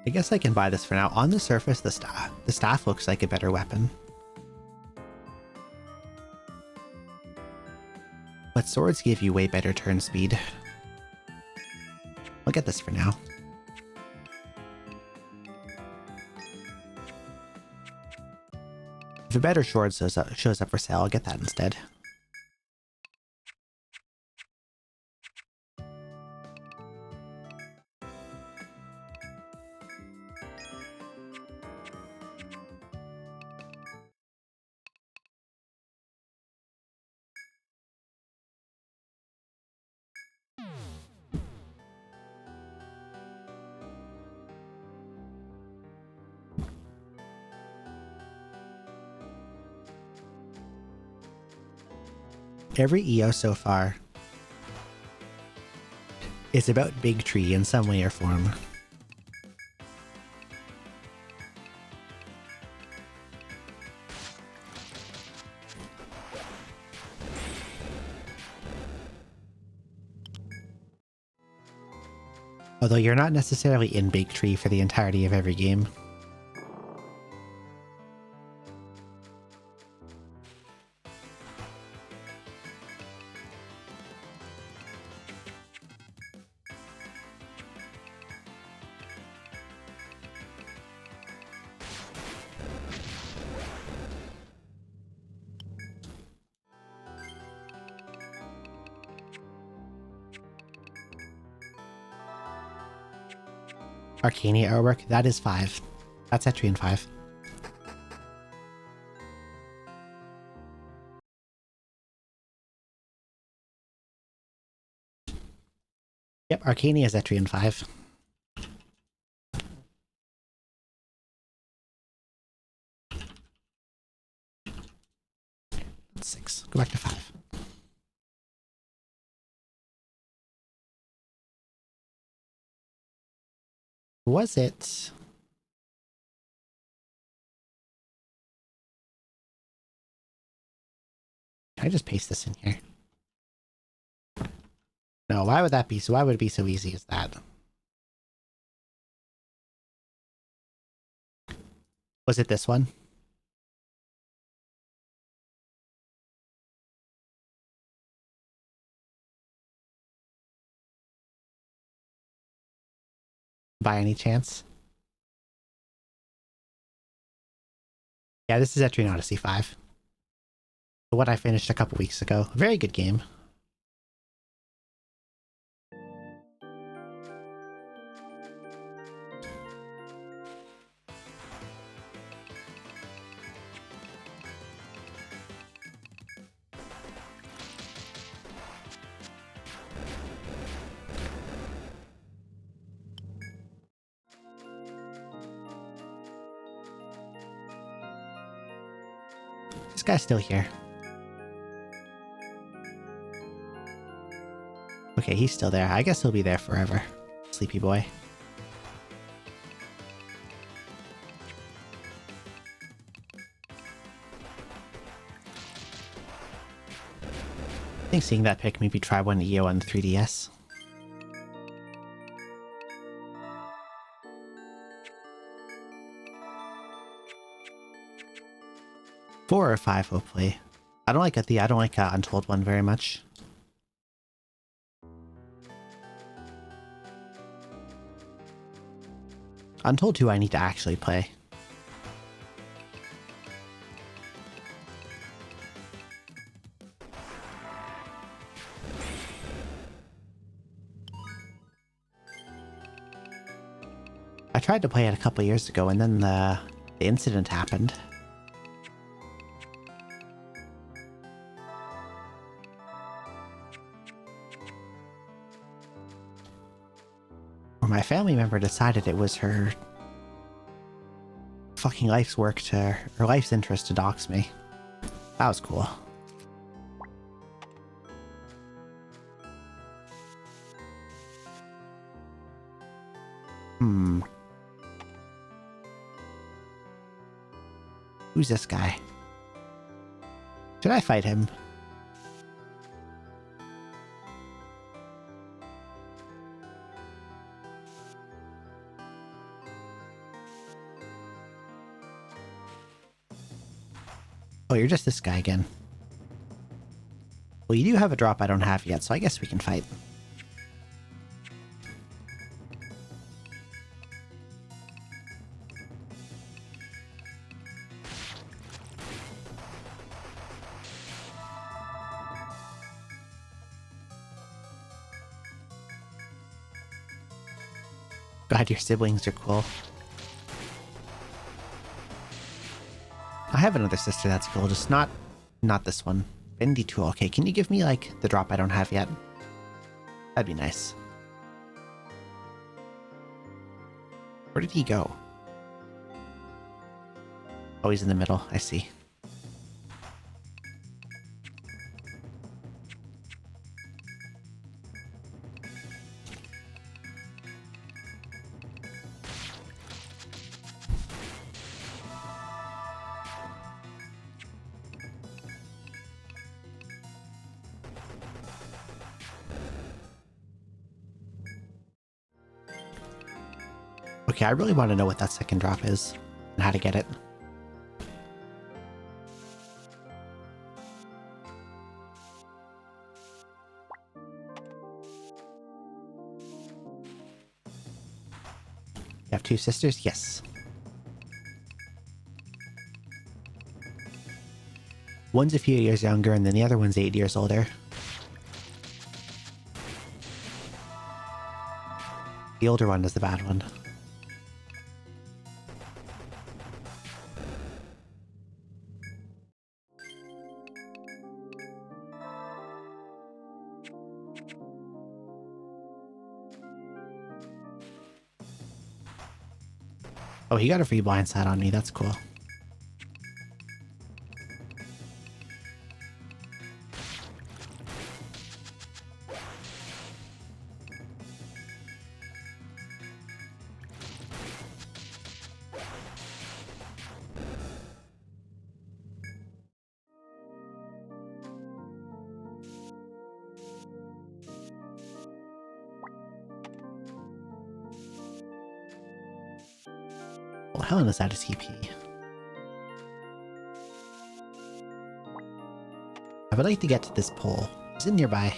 I guess I can buy this for now. On the surface, the staff looks like a better weapon. But swords give you way better turn speed. I'll get this for now. If a better sword shows up for sale, I'll get that instead. Every EO so far is about Big Tree in some way or form. Although you're not necessarily in Big Tree for the entirety of every game. Arcania artwork, that is 5. That's Etrian 5. Yep, Arcania is Etrian 5. That's 6. Go back to 5. Was it? Can I just paste this in here? No, why would that be so? Why would it be so easy as that? Was it this one? By any chance? Yeah, this is Etrian Odyssey 5. The one I finished a couple weeks ago. Very good game. This guy's still here. Okay, he's still there. I guess he'll be there forever. Sleepy boy. I think seeing that pick maybe try one EO on the 3DS. Four or five, hopefully. I don't like Untold one very much. Untold 2 I need to actually play. I tried to play it a couple years ago and then the incident happened. Or my family member decided it was her fucking life's work to, or life's interest to dox me. That was cool. Who's this guy? Should I fight him? Oh, you're just this guy again. Well, you do have a drop I don't have yet, so I guess we can fight. God, your siblings are cool. I have another sister that's cool, just not this one. Bendy Tool. Okay, can you give me, like, the drop I don't have yet? That'd be nice. Where did he go? Oh, he's in the middle. I see. Okay, I really want to know what that second drop is and how to get it. You have two sisters? Yes. One's a few years younger and then the other one's 8 years older. The older one is the bad one. Oh, he got a free blindside on me. That's cool. Well, Helen is out of TP. I would like to get to this pole. Is it nearby?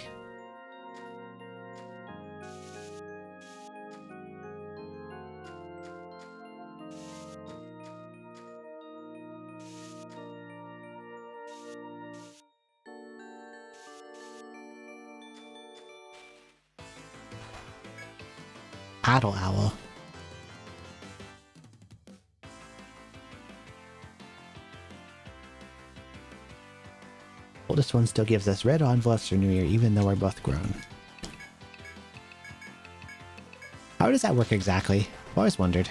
Paddle Owl. Oldest one still gives us red envelopes for New Year, even though we're both grown. How does that work exactly? I've always wondered.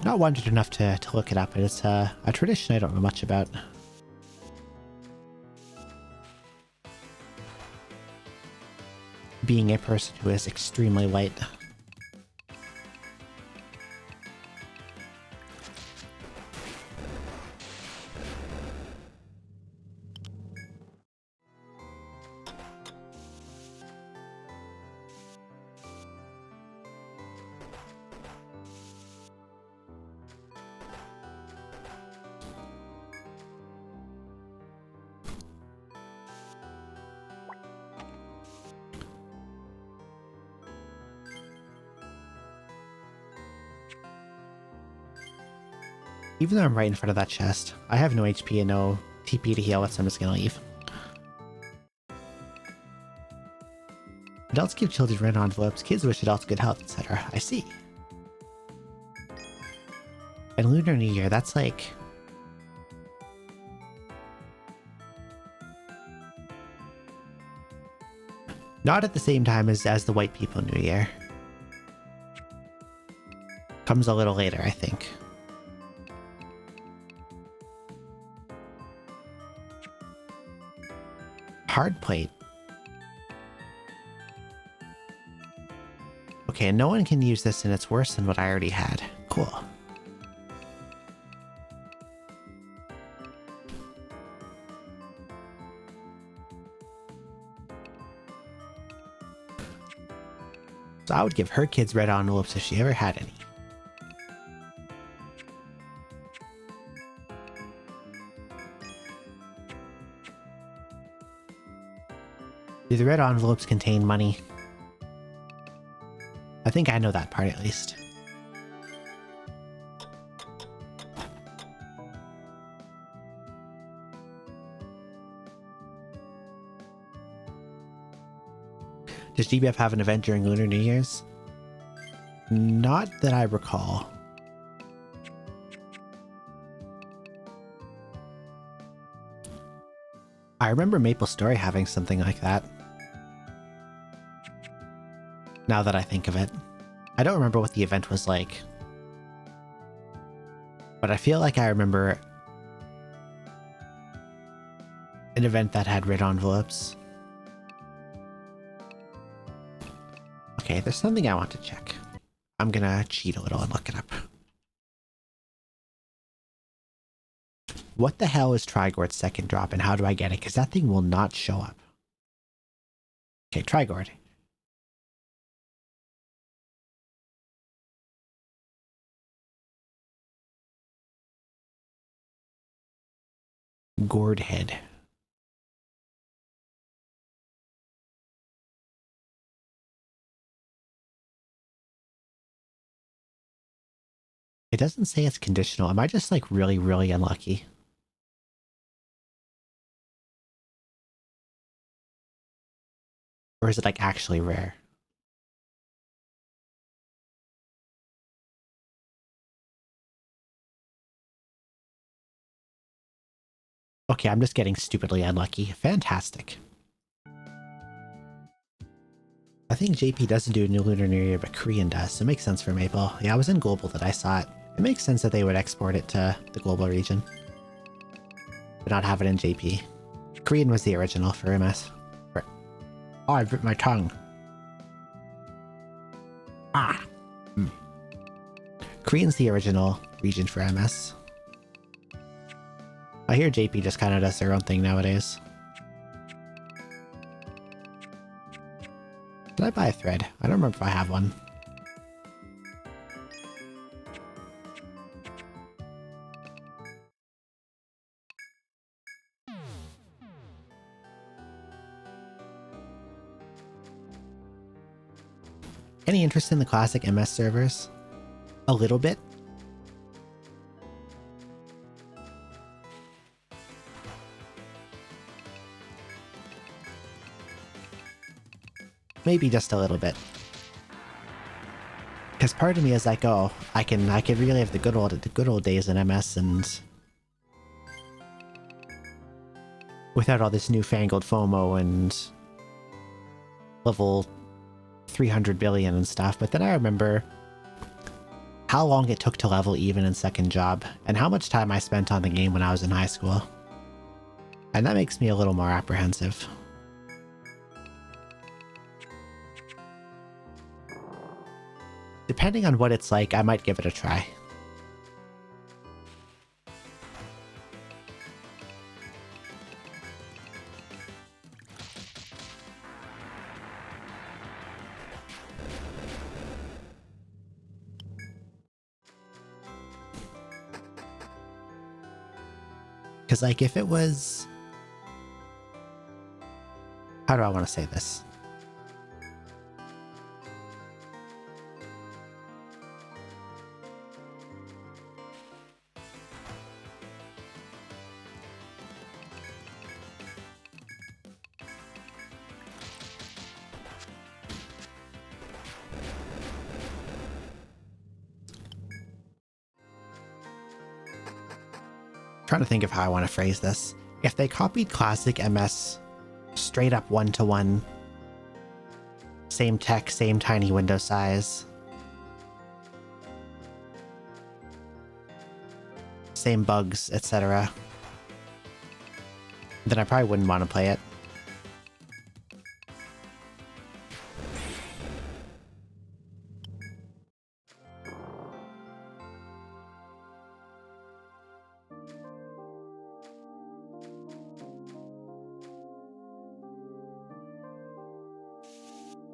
Not wandered enough to look it up, but it's a tradition I don't know much about. Being a person who is extremely light. Even though I'm right in front of that chest, I have no HP and no TP to heal it, so I'm just gonna leave. Adults give children red envelopes, kids wish adults good health, etc. I see. And Lunar New Year, that's like... not at the same time as the white people New Year. Comes a little later, I think. Hard plate. Okay, no one can use this and it's worse than what I already had. Cool. So I would give her kids red envelopes if she ever had any. Do the red envelopes contain money? I think I know that part at least. Does GBF have an event during Lunar New Year's? Not that I recall. I remember Maple Story having something like that. Now that I think of it. I don't remember what the event was like. But I feel like I remember an event that had red envelopes. Okay, there's something I want to check. I'm gonna cheat a little and look it up. What the hell is Trigord's second drop and how do I get it? Because that thing will not show up. Okay, Trigord. Gourd head. It doesn't say it's conditional. Am I just like really, really unlucky? Or is it like actually rare? Okay, I'm just getting stupidly unlucky. Fantastic. I think JP doesn't do New Lunar New Year, but Korean does, so it makes sense for Maple. Yeah, I was in Global that I saw it. It makes sense that they would export it to the Global region. But not have it in JP. Korean was the original for MS. Oh, I bit my tongue. Ah! Korean's the original region for MS. I hear JP just kind of does their own thing nowadays. Did I buy a thread? I don't remember if I have one. Any interest in the classic MS servers? A little bit. Maybe just a little bit. Because part of me is like, oh, I can relive the good old days in MS and without all this newfangled FOMO and level 300 billion and stuff. But then I remember how long it took to level even in second job, and how much time I spent on the game when I was in high school. And that makes me a little more apprehensive. Depending on what it's like, I might give it a try. Because, like, if it was... How do I want to say this? Trying to think of how I want to phrase this. If they copied classic MS straight up one-to-one, same tech, same tiny window size, same bugs, etc., then I probably wouldn't want to play it.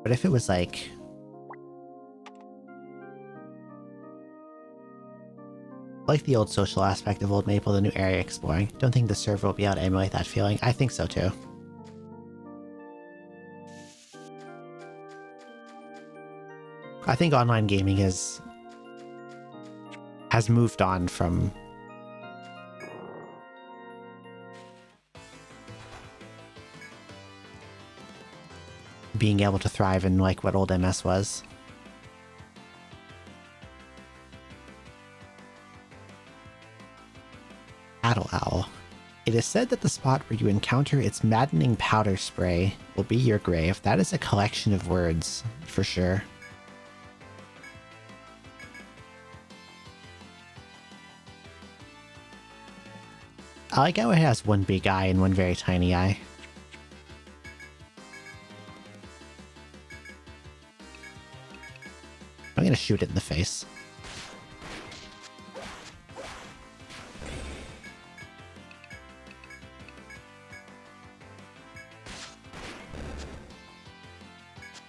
But if it was like... like the old social aspect of Old Maple, the new area exploring, don't think the server will be able to emulate that feeling. I think so too. I think online gaming has moved on from being able to thrive in like what old MS was. Battle Owl. It is said that the spot where you encounter its maddening powder spray will be your grave. That is a collection of words, for sure. I like how it has one big eye and one very tiny eye. I'm gonna shoot it in the face.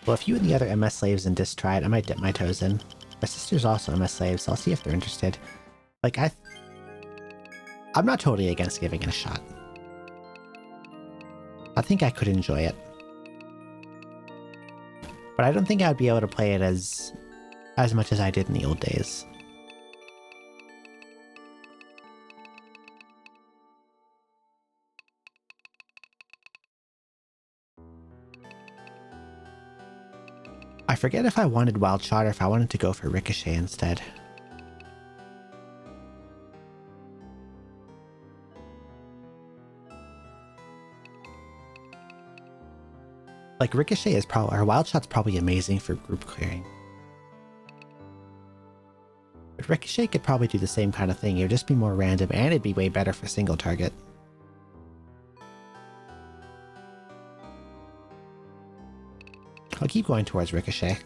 Well, if you and the other MS slaves in Dis try it, I might dip my toes in. My sister's also MS slave, so I'll see if they're interested. Like, I'm not totally against giving it a shot. I think I could enjoy it. But I don't think I would be able to play it as much as I did in the old days. I forget if I wanted Wild Shot or if I wanted to go for Ricochet instead. Like, Ricochet is probably, or Wild Shot's probably amazing for group clearing. But Ricochet could probably do the same kind of thing. It would just be more random, and it'd be way better for single target. I'll keep going towards Ricochet.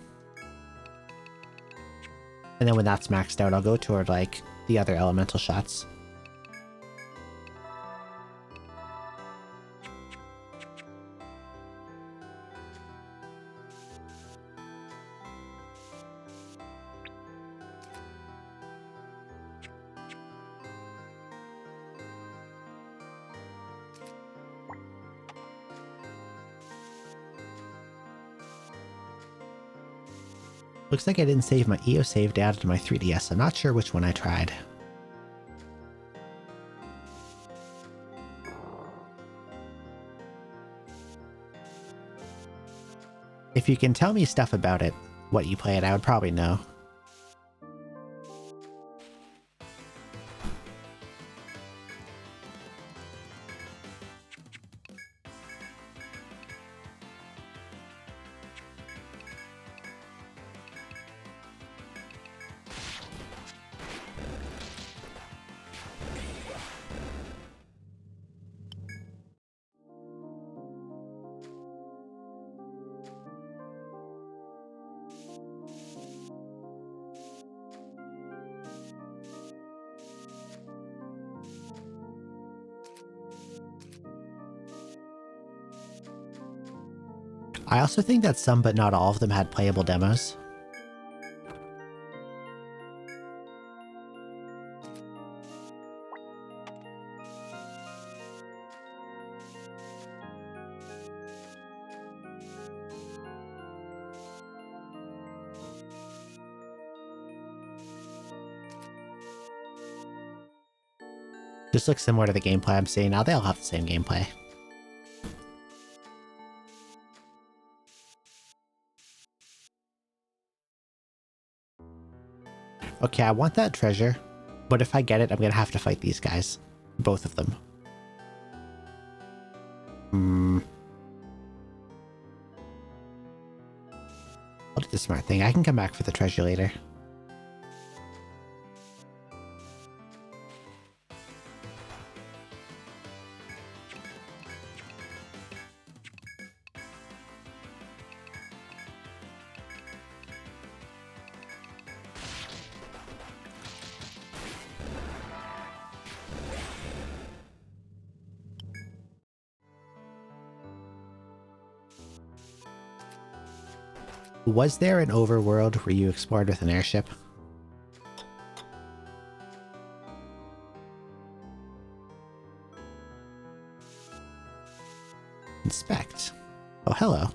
And then when that's maxed out, I'll go toward, like, the other elemental shots. Looks like I didn't save my EO save data to my 3DS. I'm not sure which one I tried. If you can tell me stuff about it, what you play it, I would probably know. I also think that some but not all of them had playable demos. Just looks similar to the gameplay I'm seeing now. They all have the same gameplay. Okay, I want that treasure, but if I get it, I'm gonna have to fight these guys. Both of them. I'll do the smart thing. I can come back for the treasure later. Was there an overworld where you explored with an airship? Inspect. Oh, hello.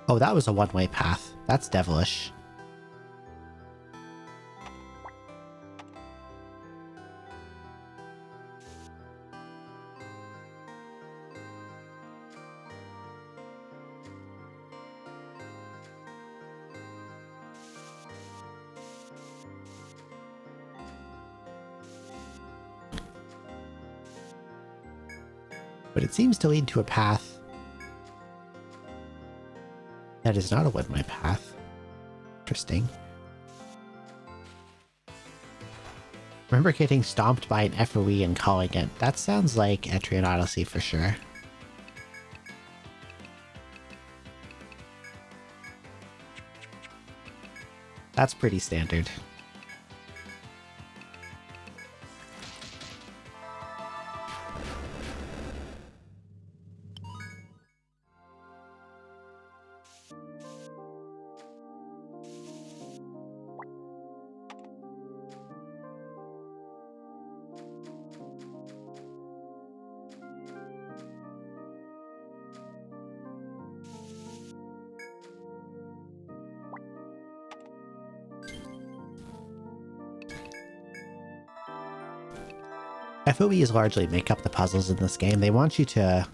Oh, that was a one-way path. That's devilish. But it seems to lead to a path that is not a one-way path. Interesting. Remember getting stomped by an FOE and calling it. That sounds like Etrian Odyssey for sure. That's pretty standard. FOEs largely make up the puzzles in this game. They want you to...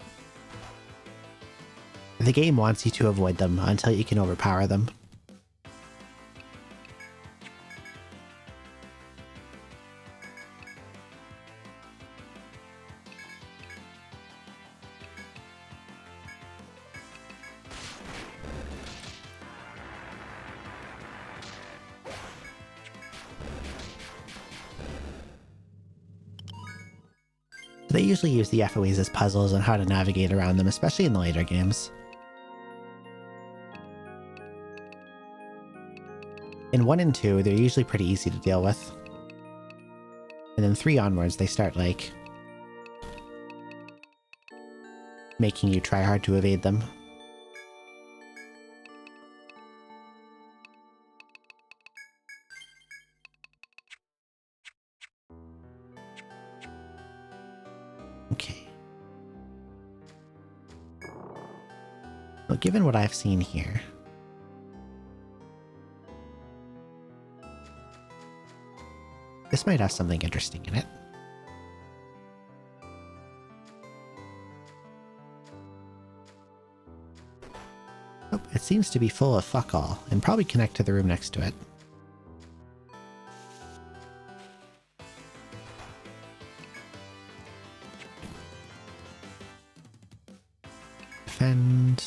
The game wants you to avoid them until you can overpower them. They usually use the FOEs as puzzles on how to navigate around them, especially in the later games. In 1 and 2, they're usually pretty easy to deal with. And then 3 onwards, they start, like, making you try hard to evade them. Okay. Well, given what I've seen here, this might have something interesting in it. Oh, it seems to be full of fuck all, and probably connect to the room next to it. Defend.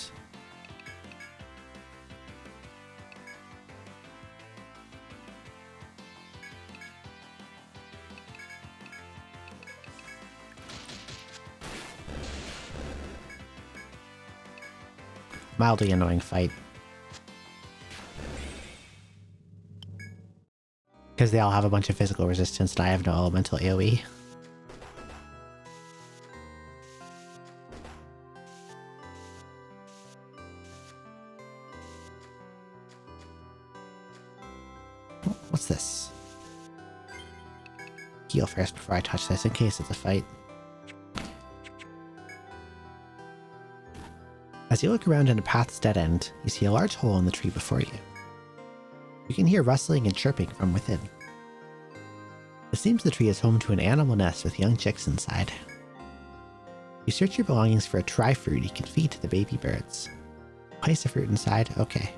Mildly annoying fight. Because they all have a bunch of physical resistance and I have no elemental AoE. Oh, what's this? Heal first before I touch this in case it's a fight. As you look around in a path's dead end, you see a large hole in the tree before you. You can hear rustling and chirping from within. It seems the tree is home to an animal nest with young chicks inside. You search your belongings for a tri-fruit you can feed to the baby birds. Place a fruit inside, okay.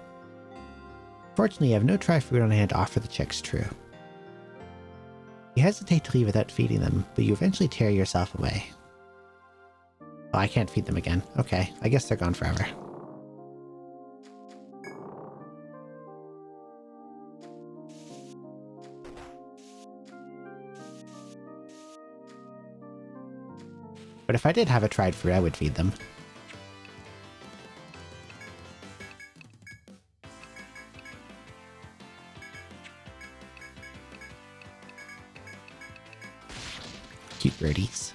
Fortunately, you have no tri-fruit on hand to offer the chicks, true. You hesitate to leave without feeding them, but you eventually tear yourself away. Oh, I can't feed them again. Okay, I guess they're gone forever. But if I did have a tried fruit, I would feed them. Cute birdies.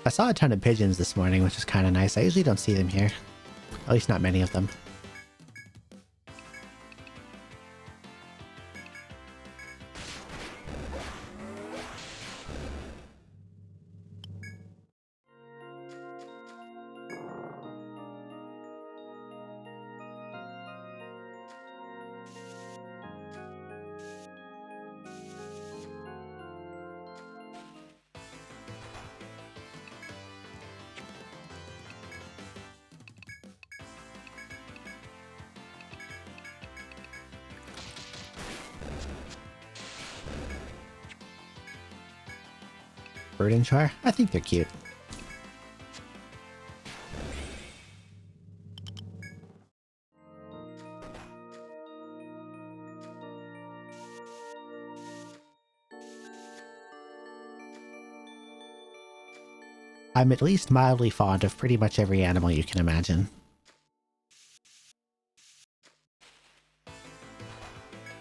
I saw a ton of pigeons this morning, which is kind of nice. I usually don't see them here. At least not many of them. Bird and char? I think they're cute. I'm at least mildly fond of pretty much every animal you can imagine.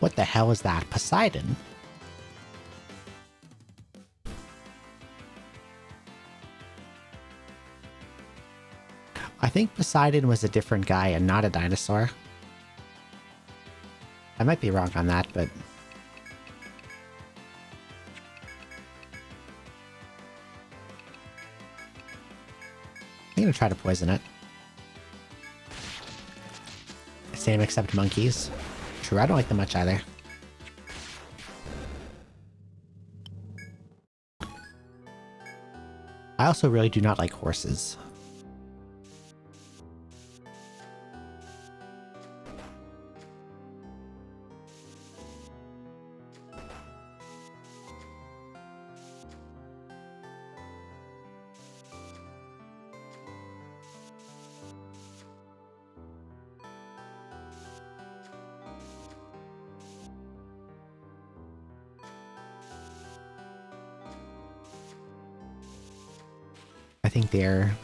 What the hell is that? Poseidon? I think Poseidon was a different guy and not a dinosaur. I might be wrong on that, but... I'm gonna try to poison it. Same except monkeys. True, I don't like them much either. I also really do not like horses. I think they're...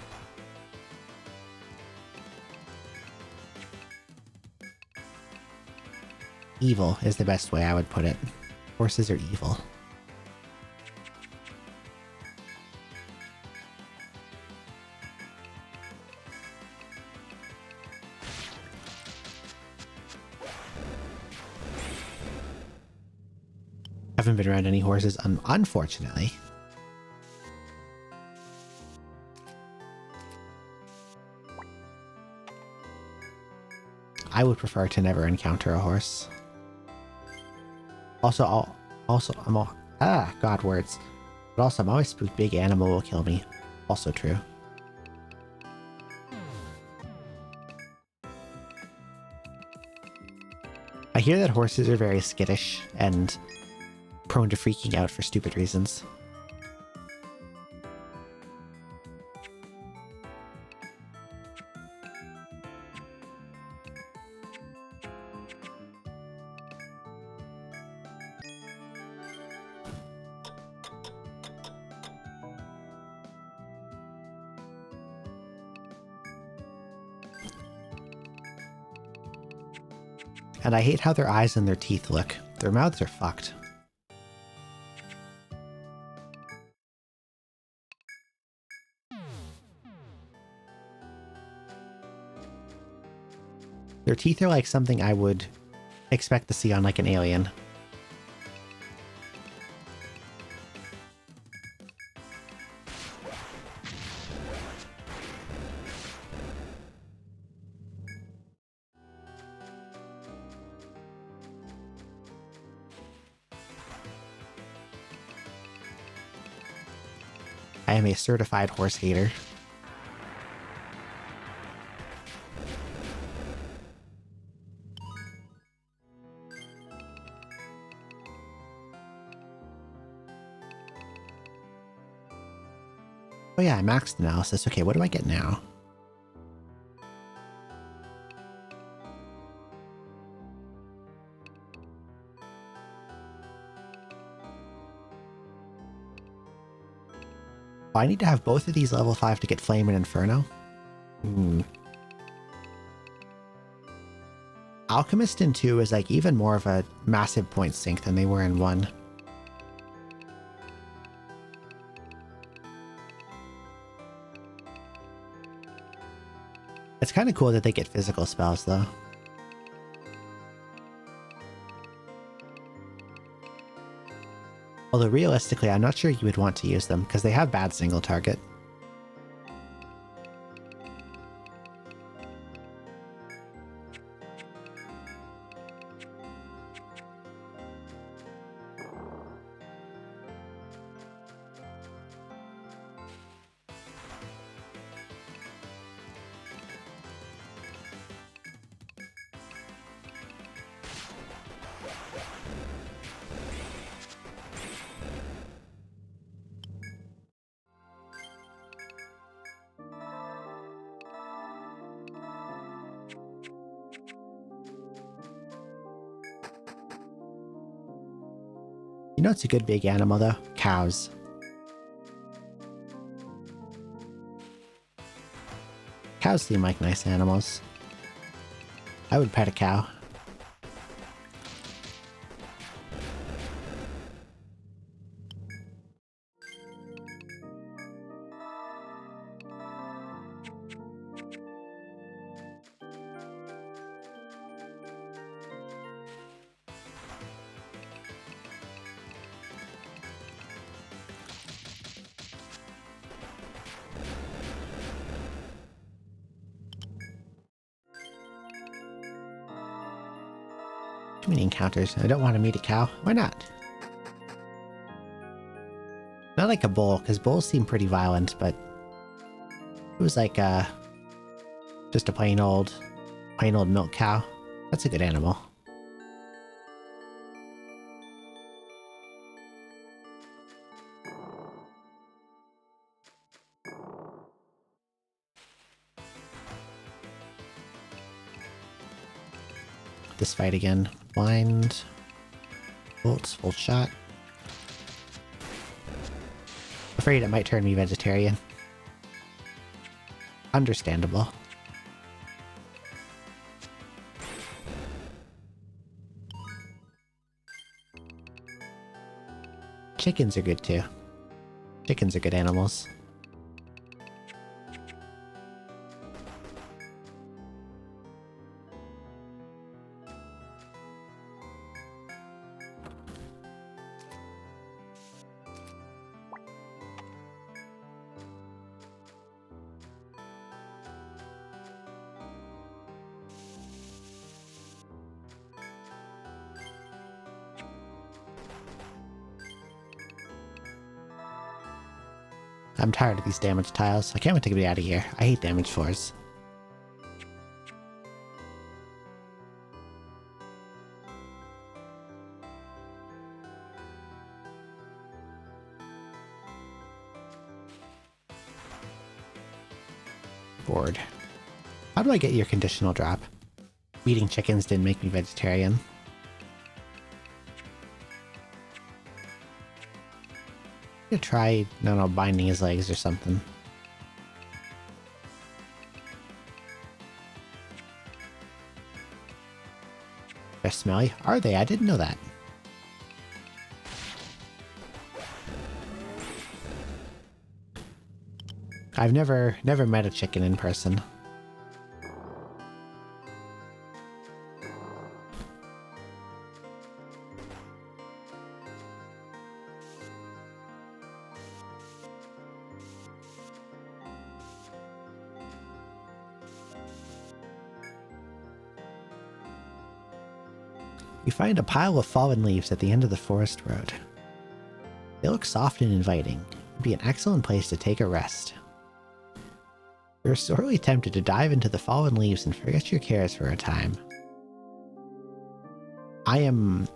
evil is the best way I would put it. Horses are evil. Haven't been around any horses, unfortunately. I would prefer to never encounter a horse. Also, I'm all, God words. But also, I'm always spooked big animal will kill me. Also true. I hear that horses are very skittish and prone to freaking out for stupid reasons. And I hate how their eyes and their teeth look. Their mouths are fucked. Their teeth are like something I would expect to see on like an alien. I am a certified horse hater. Oh yeah, I maxed analysis. Okay, what do I get now? Oh, I need to have both of these level 5 to get Flame and Inferno? Alchemist in 2 is like even more of a massive point sink than they were in 1. It's kind of cool that they get physical spells though. Although realistically, I'm not sure you would want to use them because they have bad single target. You know it's a good big animal though? Cows. Cows seem like nice animals. I would pet a cow. Too many encounters. I don't want to meet a cow. Why not? Not like a bull, because bulls seem pretty violent, but it was like just a plain old milk cow. That's a good animal. This fight again. Blind. Bolts, full shot. Afraid it might turn me vegetarian. Understandable. Chickens are good too. Chickens are good animals. I'm tired of these damage tiles. I can't wait to get out of here. I hate damage 4s. Bored. How do I get your conditional drop? Eating chickens didn't make me vegetarian. I'm gonna try, I don't know, binding his legs or something. They're smelly. Are they? I didn't know that. I've never met a chicken in person. You find a pile of fallen leaves at the end of the forest road. They look soft and inviting. It would be an excellent place to take a rest. You're sorely tempted to dive into the fallen leaves and forget your cares for a time. I am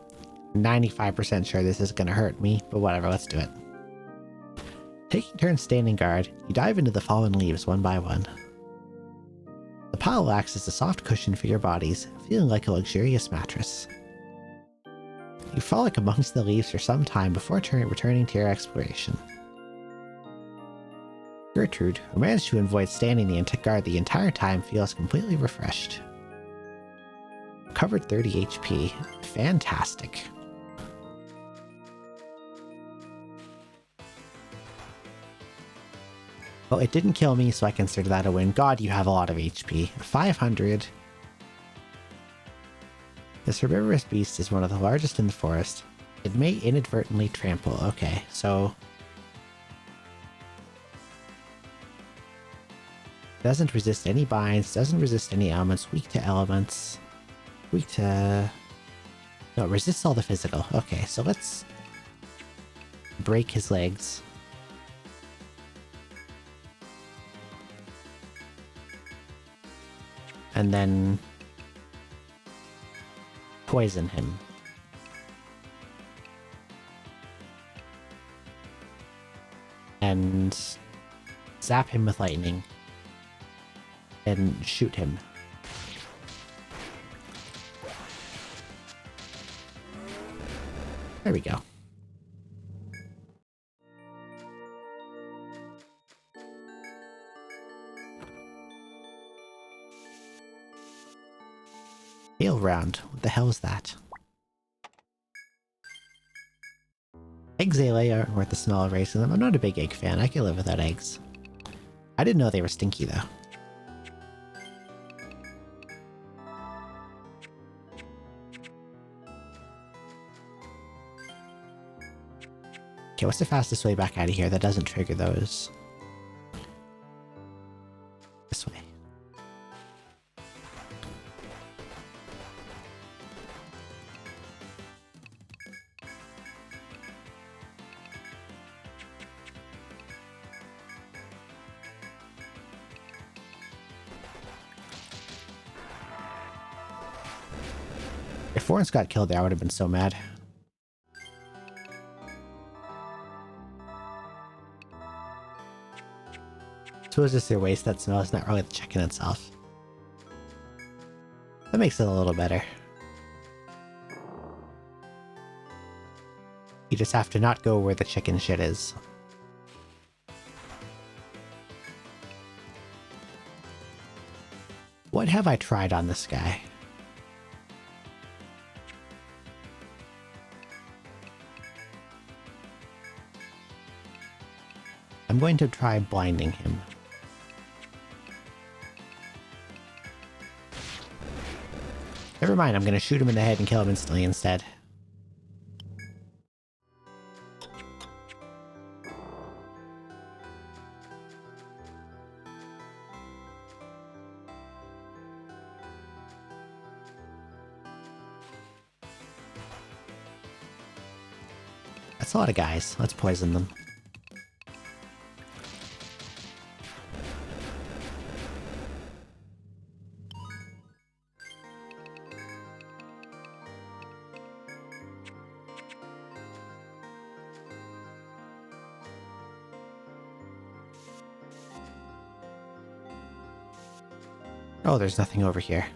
95% sure this is going to hurt me, but whatever, let's do it. Taking turns standing guard, you dive into the fallen leaves one by one. The pile acts as a soft cushion for your bodies, feeling like a luxurious mattress. You frolic amongst the leaves for some time before returning to your exploration. Gertrude, who managed to avoid standing guard the entire time, feels completely refreshed. Covered 30 HP. Fantastic. Well, it didn't kill me, so I consider that a win. God, you have a lot of HP. 500. This herbivorous beast is one of the largest in the forest. It may inadvertently trample. Okay, so... doesn't resist any binds, doesn't resist any elements, weak to elements. Weak to... no, resists all the physical. Okay, so let's... break his legs. And then... poison him. And... zap him with lightning. And shoot him. There we go. Tail round. What the hell is that? Eggs they lay aren't worth the smell of raising them. I'm not a big egg fan. I can live without eggs. I didn't know they were stinky though. Okay, what's the fastest way back out of here that doesn't trigger those? This way. If Florence got killed there, I would have been so mad. So it's just their waste that smells, not really the chicken itself. That makes it a little better. You just have to not go where the chicken shit is. What have I tried on this guy? I'm going to try blinding him. Never mind, I'm going to shoot him in the head and kill him instantly instead. That's a lot of guys. Let's poison them. Oh, there's nothing over here.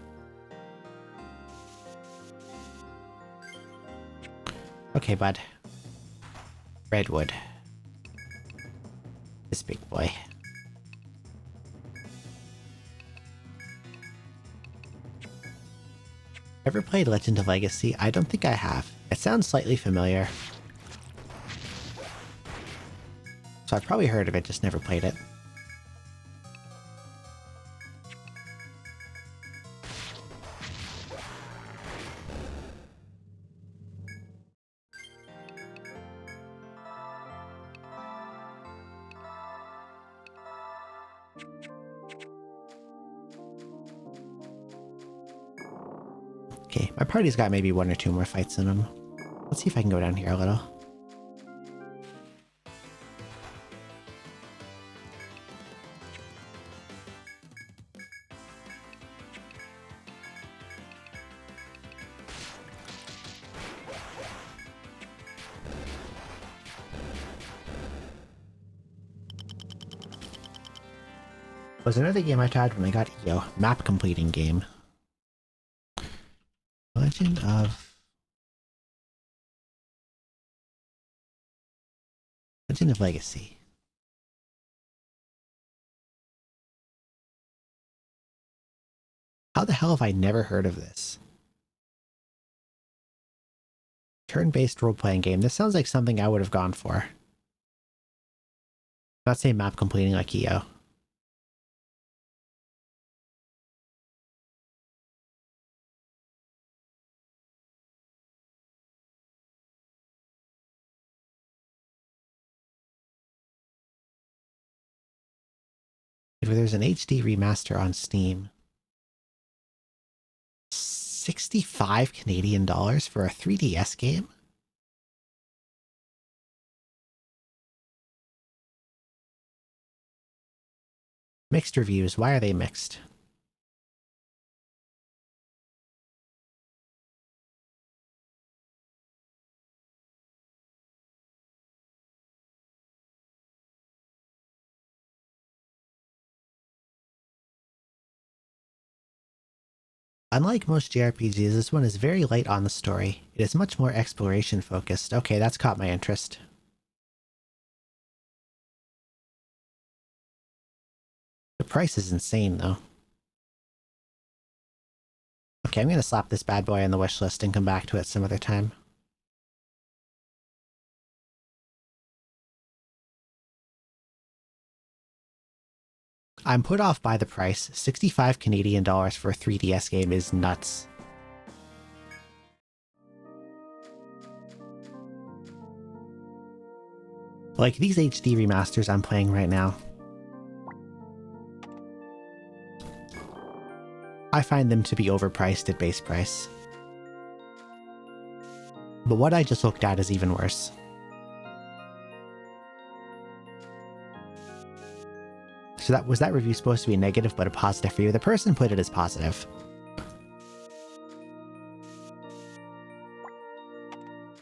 Okay, bud. Redwood. This big boy. Ever played Legend of Legacy? I don't think I have. It sounds slightly familiar. So I've probably heard of it, just never played it. Okay, my party's got maybe 1 or 2 more fights in them. Let's see if I can go down here a little. Was another game I tried when I got EO, map completing game. Legend of Legacy. How the hell have I never heard of this? Turn-based role-playing game. This sounds like something I would have gone for. Not saying map completing like EO. If there's an HD remaster on Steam. 65 Canadian dollars for a 3DS game? Mixed reviews. Why are they mixed? Unlike most JRPGs, this one is very light on the story. It is much more exploration focused. Okay, that's caught my interest. The price is insane, though. Okay, I'm gonna slap this bad boy on the wish list and come back to it some other time. I'm put off by the price. 65 Canadian dollars for a 3DS game is nuts. Like these HD remasters I'm playing right now, I find them to be overpriced at base price. But what I just looked at is even worse. So was that review supposed to be negative but a positive for you? The person put it as positive.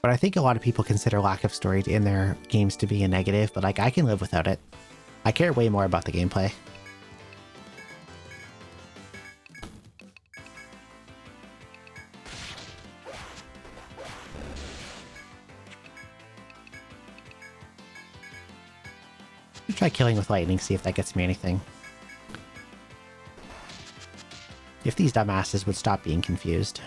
But I think a lot of people consider lack of story in their games to be a negative, but like I can live without it. I care way more about the gameplay. Try killing with lightning, see if that gets me anything. If these dumbasses would stop being confused.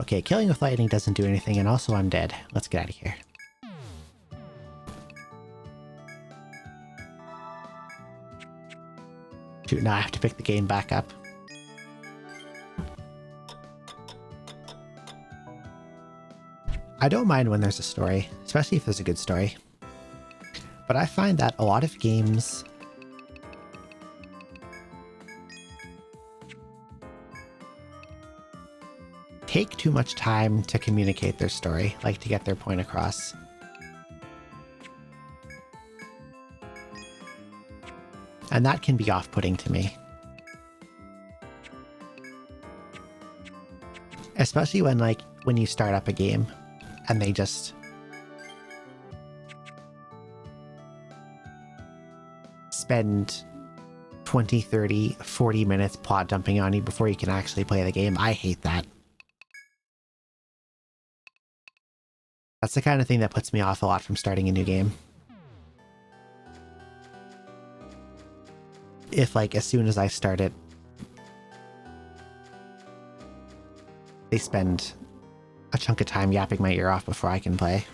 Okay, killing with lightning doesn't do anything, and also I'm dead. Let's get out of here. Shoot, now I have to pick the game back up. I don't mind when there's a story, especially if there's a good story. But I find that a lot of games take too much time to communicate their story, like to get their point across. And that can be off-putting to me. Especially when you start up a game and they just spend 20, 30, 40 minutes plot dumping on you before you can actually play the game. I hate that. That's the kind of thing that puts me off a lot from starting a new game. if, like, as soon as I start it, they spend a chunk of time yapping my ear off before I can play.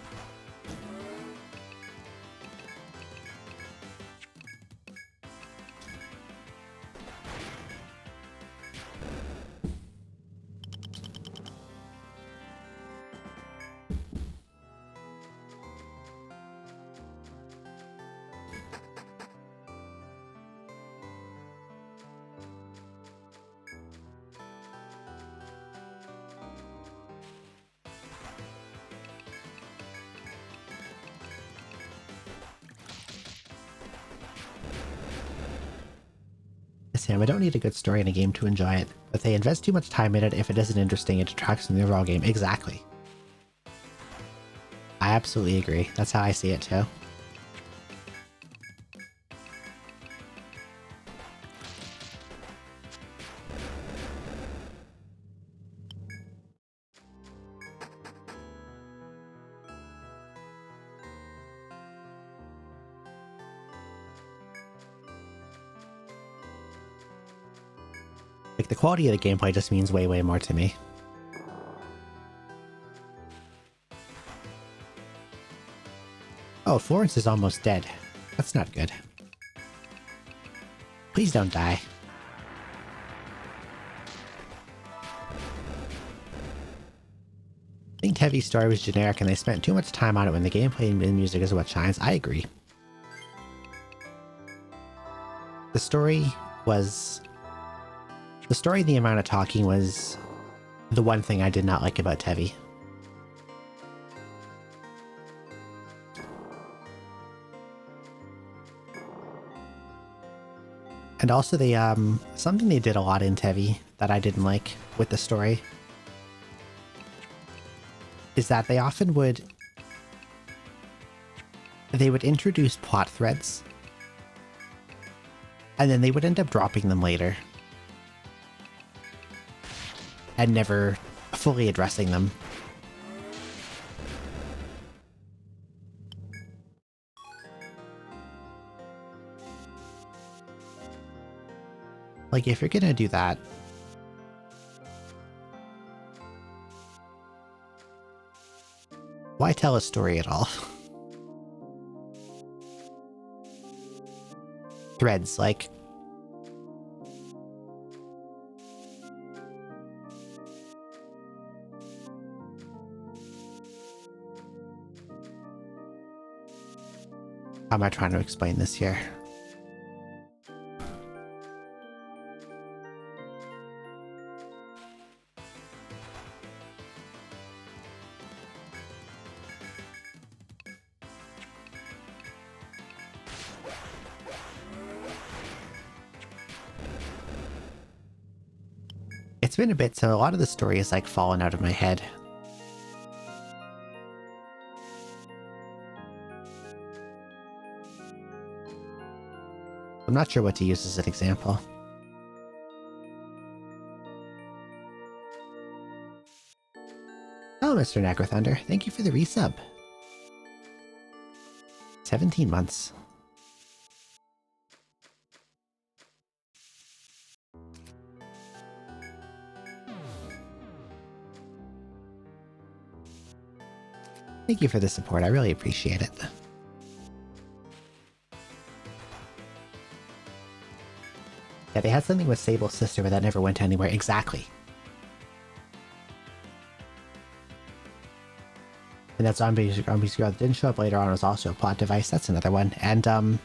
Sam, I don't need a good story in a game to enjoy it, but they invest too much time in it. If it isn't interesting, it detracts from the overall game. Exactly. I absolutely agree. That's how I see it too. Like, the quality of the gameplay just means way, way more to me. Oh, Florence is almost dead. That's not good. Please don't die. I think Tevi's story was generic and they spent too much time on it when the gameplay and music is what shines. I agree. The story and the amount of talking was the one thing I did not like about Tevi. And also they, something they did a lot in Tevi that I didn't like with the story is that they often would introduce plot threads and then they would end up dropping them later and never fully addressing them. Like, if you're gonna do that, why tell a story at all? Threads, like... How am I trying to explain this here? It's been a bit, so a lot of the story is like fallen out of my head. I'm not sure what to use as an example. Hello, Mr. Necrothunder. Thank you for the resub. 17 months. Thank you for the support. I really appreciate it. Yeah, they had something with Sable's sister, but that never went anywhere. Exactly. And that Zombies Girl that didn't show up later on was also a plot device. That's another one. And, oh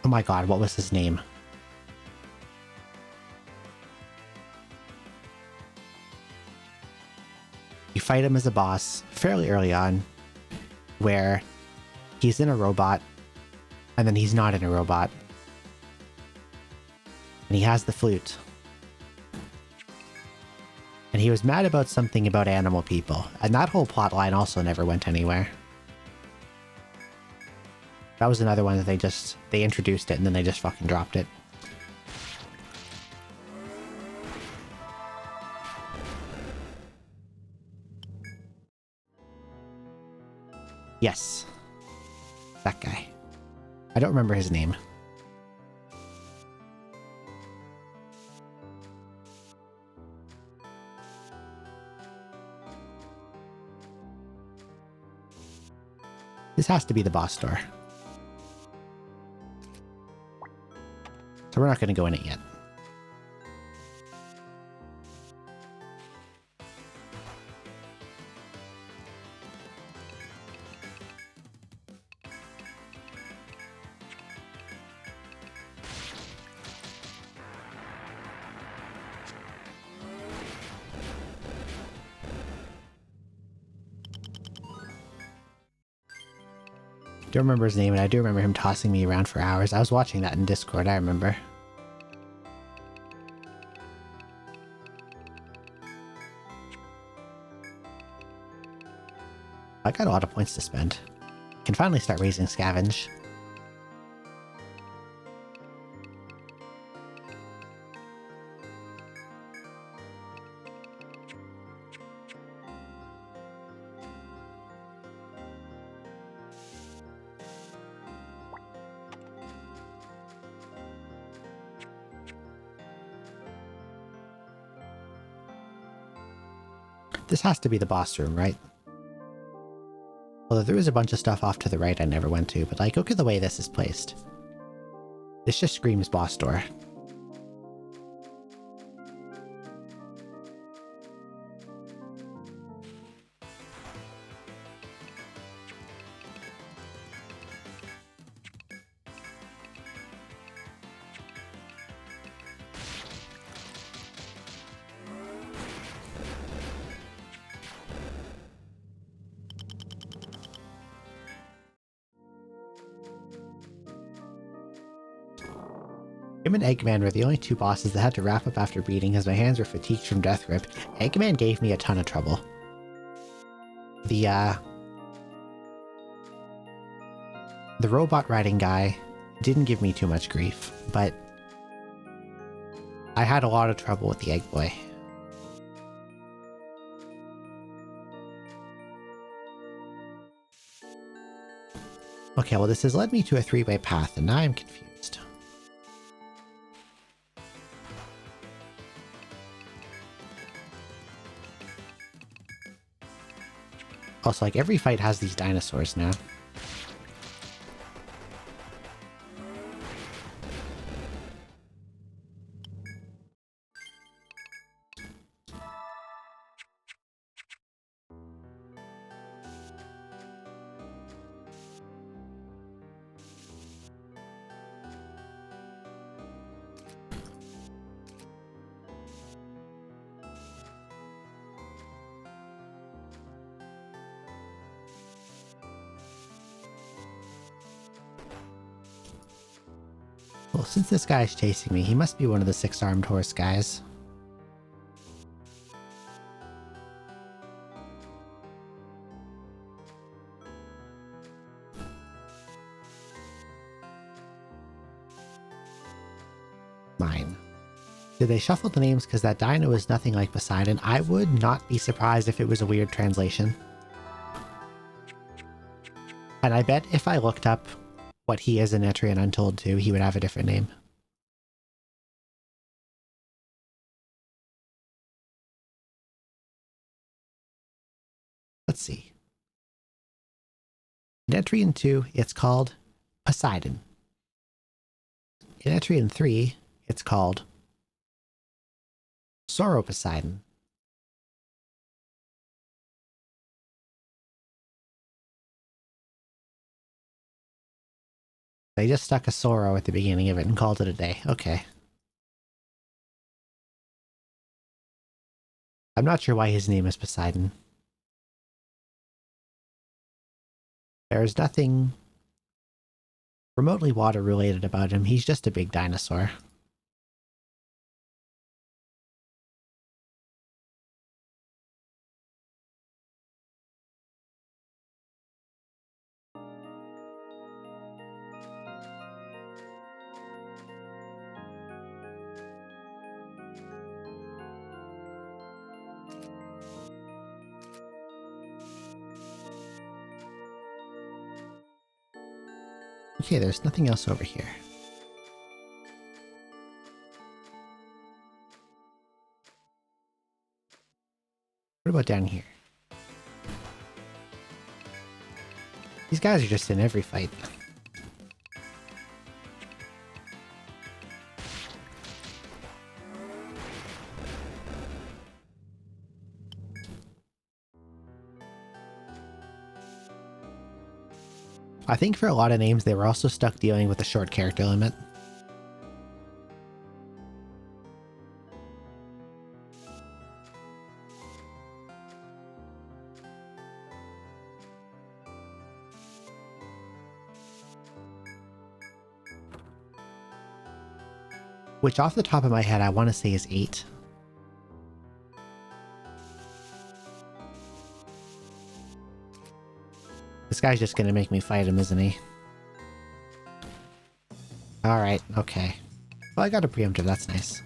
my god, what was his name? You fight him as a boss fairly early on, where he's in a robot, and then he's not in a robot. And he has the flute. And he was mad about something about animal people, and that whole plot line also never went anywhere. That was another one that they introduced it and then they just fucking dropped it. Yes. That guy. I don't remember his name. This has to be the boss door. So we're not going to go in it yet. I don't remember his name, and I do remember him tossing me around for hours. I was watching that in Discord, I remember. I got a lot of points to spend. Can finally start raising scavenge. This has to be the boss room, right? Although there is a bunch of stuff off to the right I never went to, but like, look at the way this is placed. This just screams boss door. Him and Eggman were the only two bosses that had to wrap up after beating as my hands were fatigued from Death Grip. Eggman gave me a ton of trouble. The robot riding guy didn't give me too much grief, but I had a lot of trouble with the Egg Boy. Okay, well this has led me to a three-way path, and now I'm confused. Also, like, every fight has these dinosaurs now. Well, since this guy is chasing me, he must be one of the six-armed horse guys. Mine. Did they shuffle the names because that dino is nothing like Poseidon? I would not be surprised if it was a weird translation. And I bet if I looked up what he is in Etrian Untold 2, he would have a different name. Let's see. In Etrian 2, it's called Poseidon. In Etrian 3, it's called Sorrow Poseidon. They just stuck a sorrow at the beginning of it and called it a day. Okay. I'm not sure why his name is Poseidon. There's nothing remotely water-related about him. He's just a big dinosaur. Okay, there's nothing else over here. What about down here? These guys are just in every fight. I think for a lot of names, they were also stuck dealing with a short character limit. Which off the top of my head, I want to say is 8. This guy's just gonna make me fight him, isn't he? Alright, okay. Well, I got a preemptive, that's nice.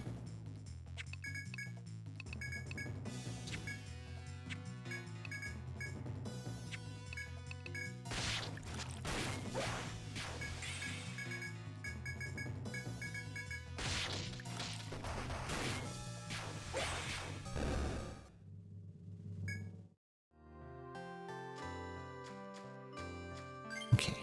Okay.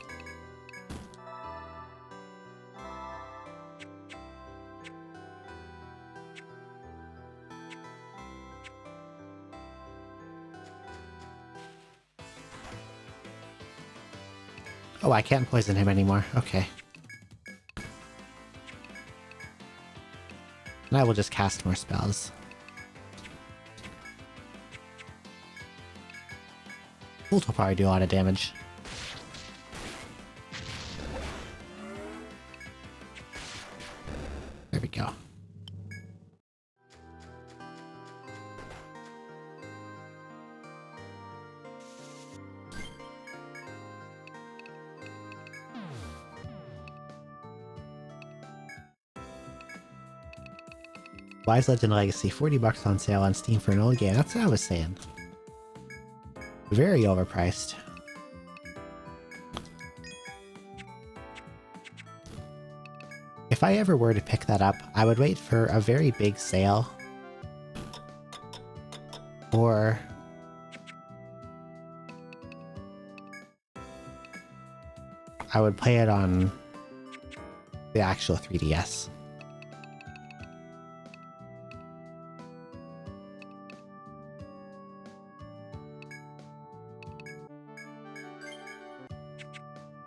Oh, I can't poison him anymore. Okay. And I will just cast more spells. Ult will probably do a lot of damage. There we go. Wise Legend Legacy, $40 on sale on Steam for an old game. That's what I was saying. Very overpriced. If I ever were to pick that up, I would wait for a very big sale. Or I would play it on the actual 3DS.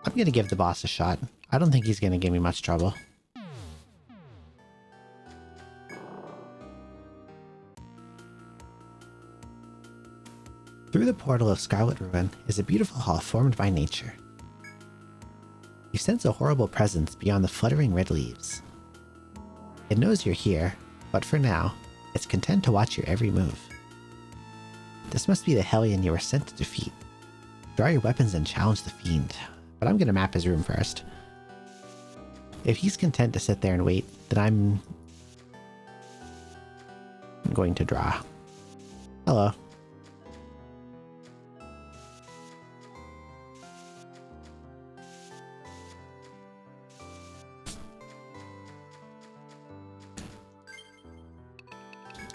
I'm gonna give the boss a shot. I don't think he's gonna give me much trouble. Through the portal of Scarlet Ruin is a beautiful hall formed by nature. You sense a horrible presence beyond the fluttering red leaves. It knows you're here, but for now, it's content to watch your every move. This must be the Hellion you were sent to defeat. Draw your weapons and challenge the fiend. But I'm gonna map his room first. If he's content to sit there and wait, then I'm going to draw. Hello.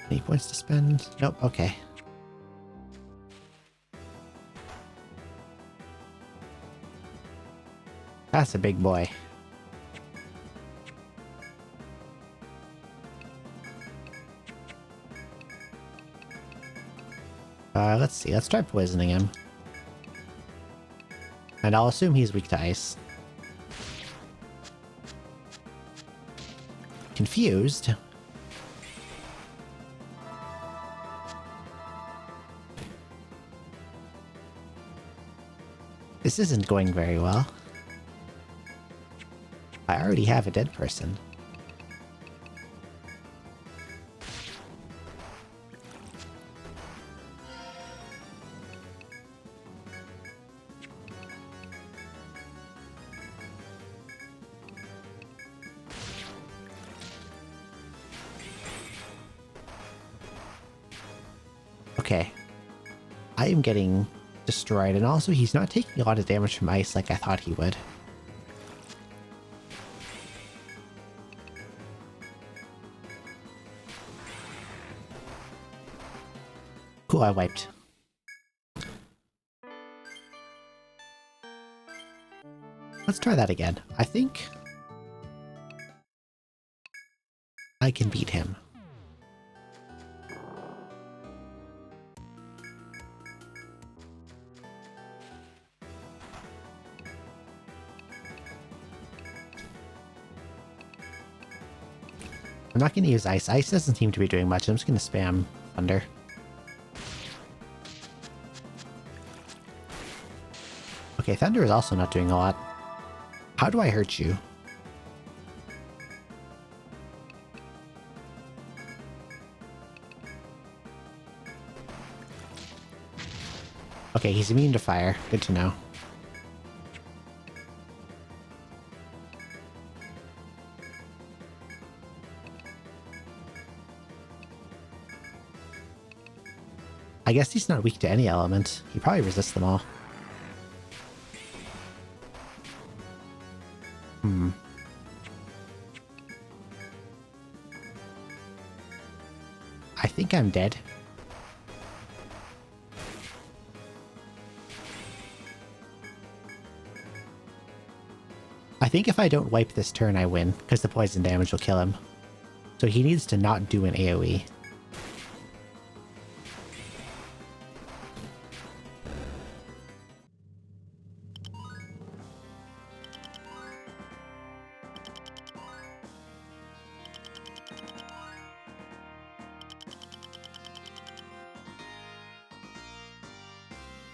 Any points to spend? Nope, okay. That's a big boy. Let's see. Let's try poisoning him. And I'll assume he's weak to ice. Confused. This isn't going very well. I already have a dead person. Okay. I am getting destroyed, and also he's not taking a lot of damage from ice like I thought he would. Cool, I wiped. Let's try that again. I think I can beat him. I'm not going to use ice. Ice doesn't seem to be doing much. I'm just going to spam thunder. Okay, thunder is also not doing a lot. How do I hurt you? Okay, he's immune to fire. Good to know. I guess he's not weak to any element. He probably resists them all. I think I'm dead. I think if I don't wipe this turn, I win, because the poison damage will kill him. So he needs to not do an AoE.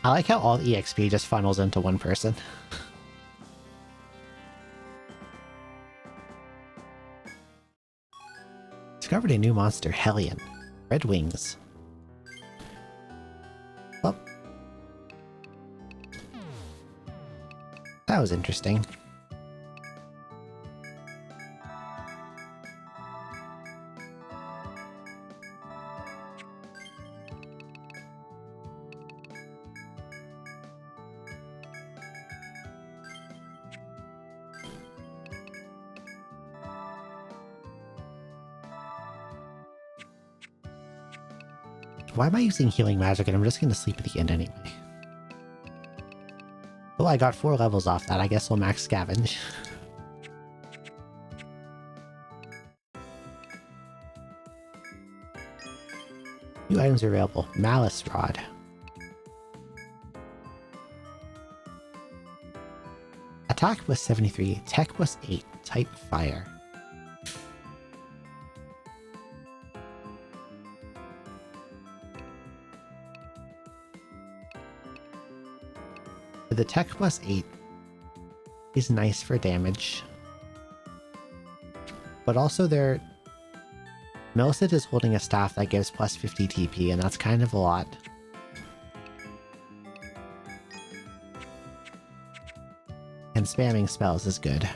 I like how all the EXP just funnels into one person. Discovered a new monster, Hellion. Red wings. Well, that was interesting. Why am I using healing magic and I'm just going to sleep at the end anyway? Well, I got 4 levels off that. I guess we'll max scavenge. New items are available. Malice Rod. Attack was 73. Tech was 8. Type Fire. The tech plus 8 is nice for damage. But also Millicent is holding a staff that gives plus 50 TP, and that's kind of a lot. And spamming spells is good.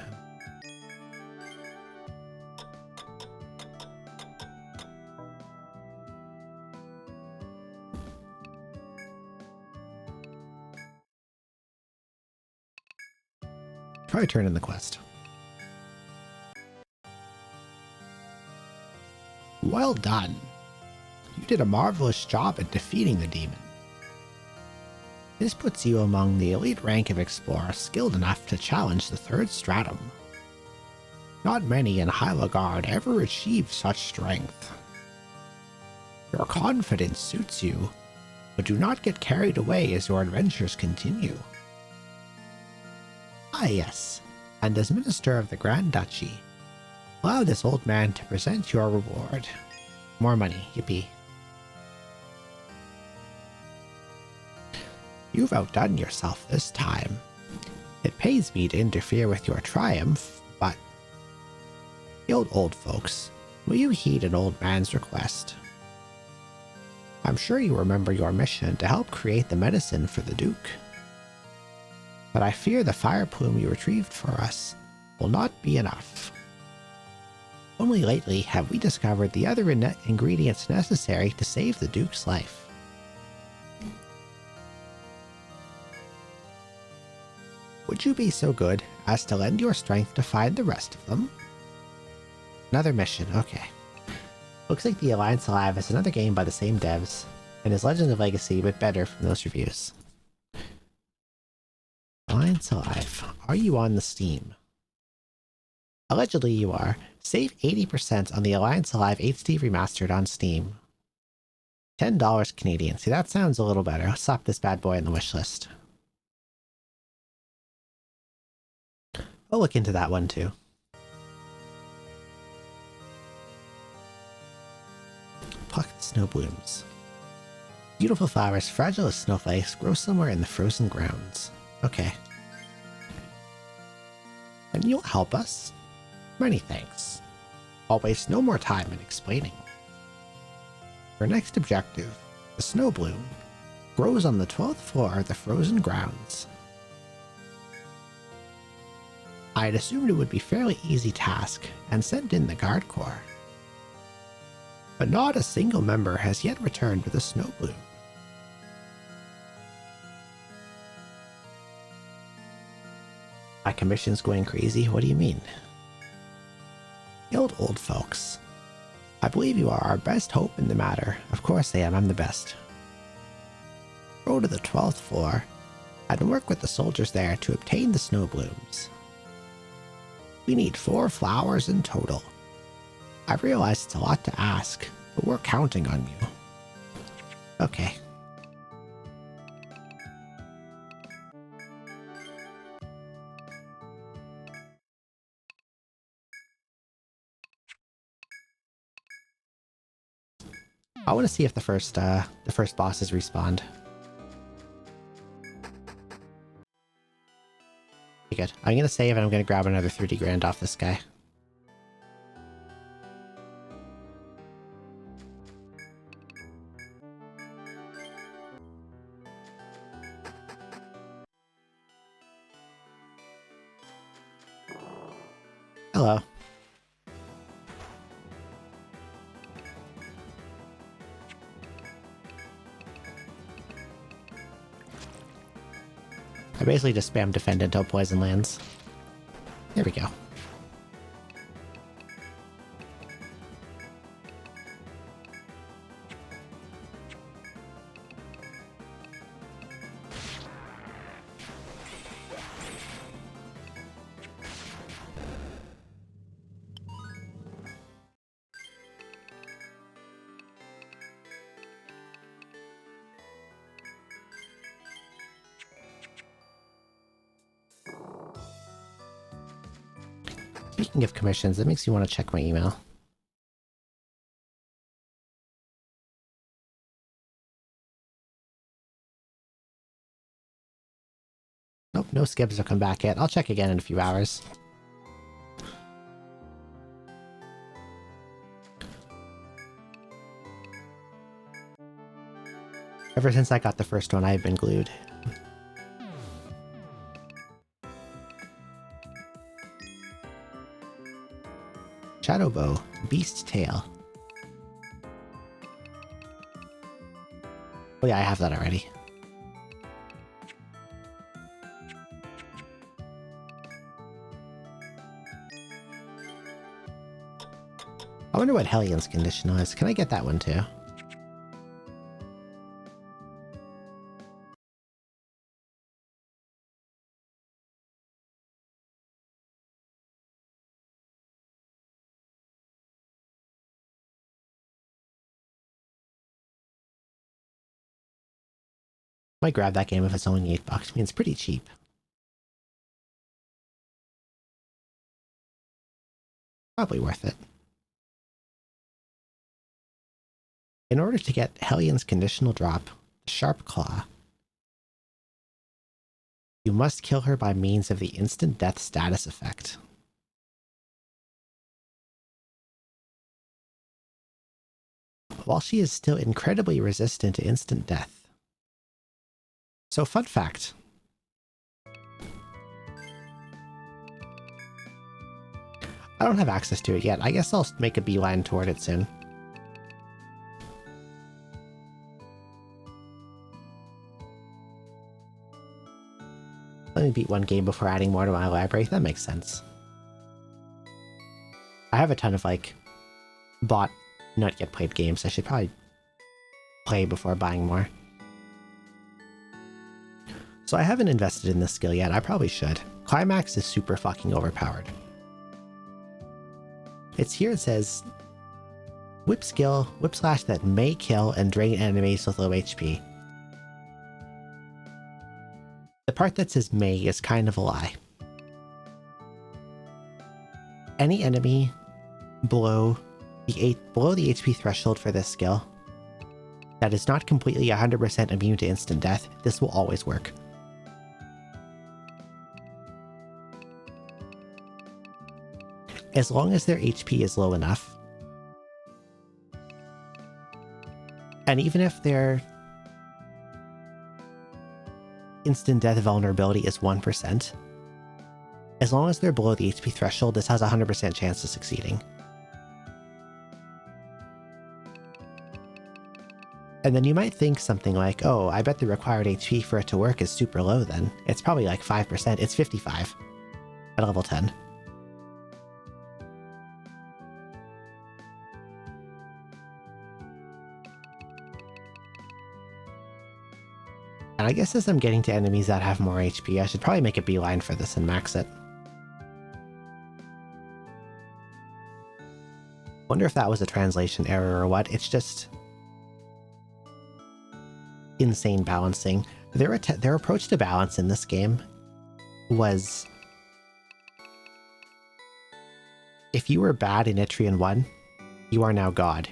Probably turn in the quest. Well done. You did a marvelous job at defeating the demon. This puts you among the elite rank of explorers skilled enough to challenge the third stratum. Not many in Hyligard ever achieve such strength. Your confidence suits you, but do not get carried away as your adventures continue. Ah yes, and as Minister of the Grand Duchy, allow this old man to present your reward. More money, yippee. You've outdone yourself this time. It pains me to interfere with your triumph, but... old folks, will you heed an old man's request? I'm sure you remember your mission to help create the medicine for the Duke. But I fear the fire plume you retrieved for us will not be enough. Only lately have we discovered the other ingredients necessary to save the Duke's life. Would you be so good as to lend your strength to find the rest of them? Another mission, okay. Looks like the Alliance Alive is another game by the same devs. And is Legends of Legacy, but better from those reviews. Alliance Alive. Are you on the Steam? Allegedly you are. Save 80% on the Alliance Alive HD Remastered on Steam. $10 Canadian. See, that sounds a little better. I'll slap this bad boy on the wish list. I'll look into that one too. Pluck the snow blooms. Beautiful flowers, fragile as snowflakes, grow somewhere in the frozen grounds. Okay. And you'll help us? Many thanks. I'll waste no more time in explaining. Your next objective, the snow bloom, grows on the 12th floor of the frozen grounds. I had assumed it would be a fairly easy task and sent in the guard corps. But not a single member has yet returned with a snow bloom. My commission's going crazy? What do you mean? Guild old folks. I believe you are our best hope in the matter. Of course I am, I'm the best. Go to the 12th floor and work with the soldiers there to obtain the snow blooms. We need 4 flowers in total. I realize it's a lot to ask, but we're counting on you. Okay. I want to see if the first bosses respawned. Okay, good. I'm gonna save and I'm gonna grab another 30 grand off this guy. Hello. I basically just spam defend until poison lands. There we go. Speaking of commissions, that makes you want to check my email. Nope, no skips have come back yet. I'll check again in a few hours. Ever since I got the first one, I've been glued. Shadow Bow, Beast Tail. Oh yeah, I have that already. I wonder what Helion's conditional is. Can I get that one too? Might grab that game if it's only $8. I mean, it's pretty cheap. Probably worth it. In order to get Helion's conditional drop, Sharp Claw, you must kill her by means of the instant death status effect. While she is still incredibly resistant to instant death. So, fun fact. I don't have access to it yet. I guess I'll make a beeline toward it soon. Let me beat one game before adding more to my library. That makes sense. I have a ton of, like, bought, not yet played games. I should probably play before buying more. So I haven't invested in this skill yet. I probably should. Climax is super fucking overpowered. It's here, it says whip skill, whip slash that may kill and drain enemies with low HP. The part that says may is kind of a lie. Any enemy below the HP threshold for this skill that is not completely 100% immune to instant death, this will always work. As long as their HP is low enough, and even if their instant death vulnerability is 1%, as long as they're below the HP threshold, this has a 100% chance of succeeding. And then you might think something like, oh, I bet the required HP for it to work is super low then. It's probably like 5%. It's 55 at level 10. And I guess as I'm getting to enemies that have more HP, I should probably make a beeline for this and max it. Wonder if that was a translation error or what. It's just insane balancing. Their approach to balance in this game was, if you were bad in Etrian 1, you are now God.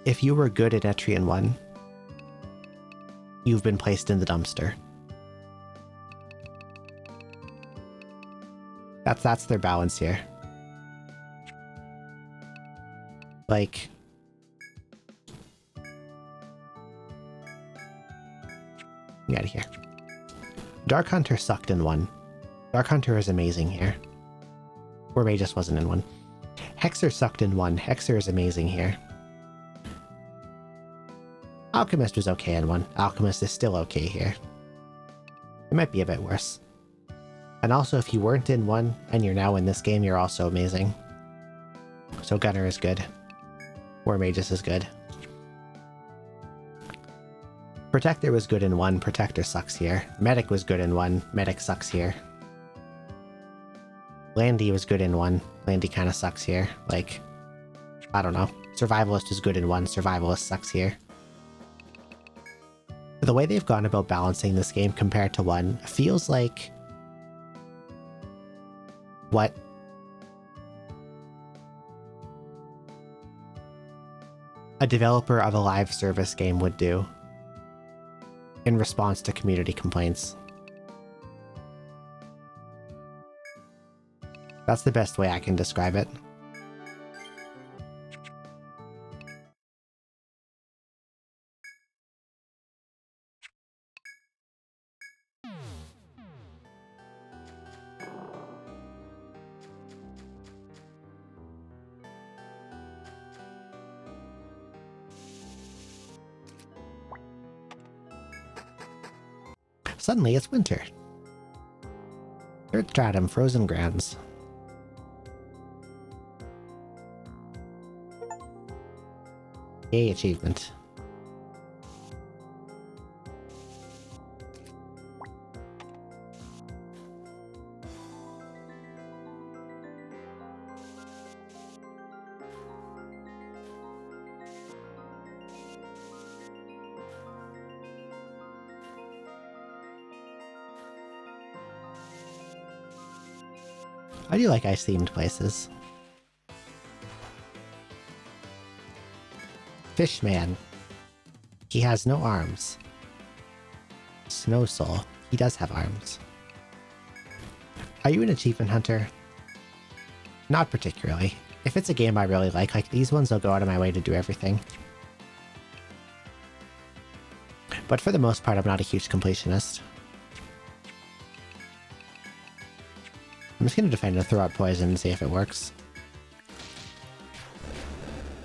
If you were good at Etrian 1, you've been placed in the dumpster. That's their balance here. Like, get out of here. Dark Hunter sucked in 1. Dark Hunter is amazing here. Or Ray just wasn't in 1. Hexer sucked in 1. Hexer is amazing here. Alchemist was okay in 1. Alchemist is still okay here. It might be a bit worse. And also, if you weren't in 1 and you're now in this game, you're also amazing. So Gunner is good. War Magus is good. Protector was good in 1. Protector sucks here. Medic was good in 1. Medic sucks here. Landy was good in 1. Landy kind of sucks here. Like, I don't know. Survivalist is good in 1. Survivalist sucks here. The way they've gone about balancing this game compared to 1 feels like what a developer of a live service game would do in response to community complaints. That's the best way I can describe it. Suddenly it's winter. Third stratum, Frozen Grounds. Yay, achievement. I do like ice-themed places. Fishman. He has no arms. Snow Soul. He does have arms. Are you an achievement hunter? Not particularly. If it's a game I really like these ones, I'll go out of my way to do everything. But for the most part, I'm not a huge completionist. I'm just going to defend and throw out poison and see if it works.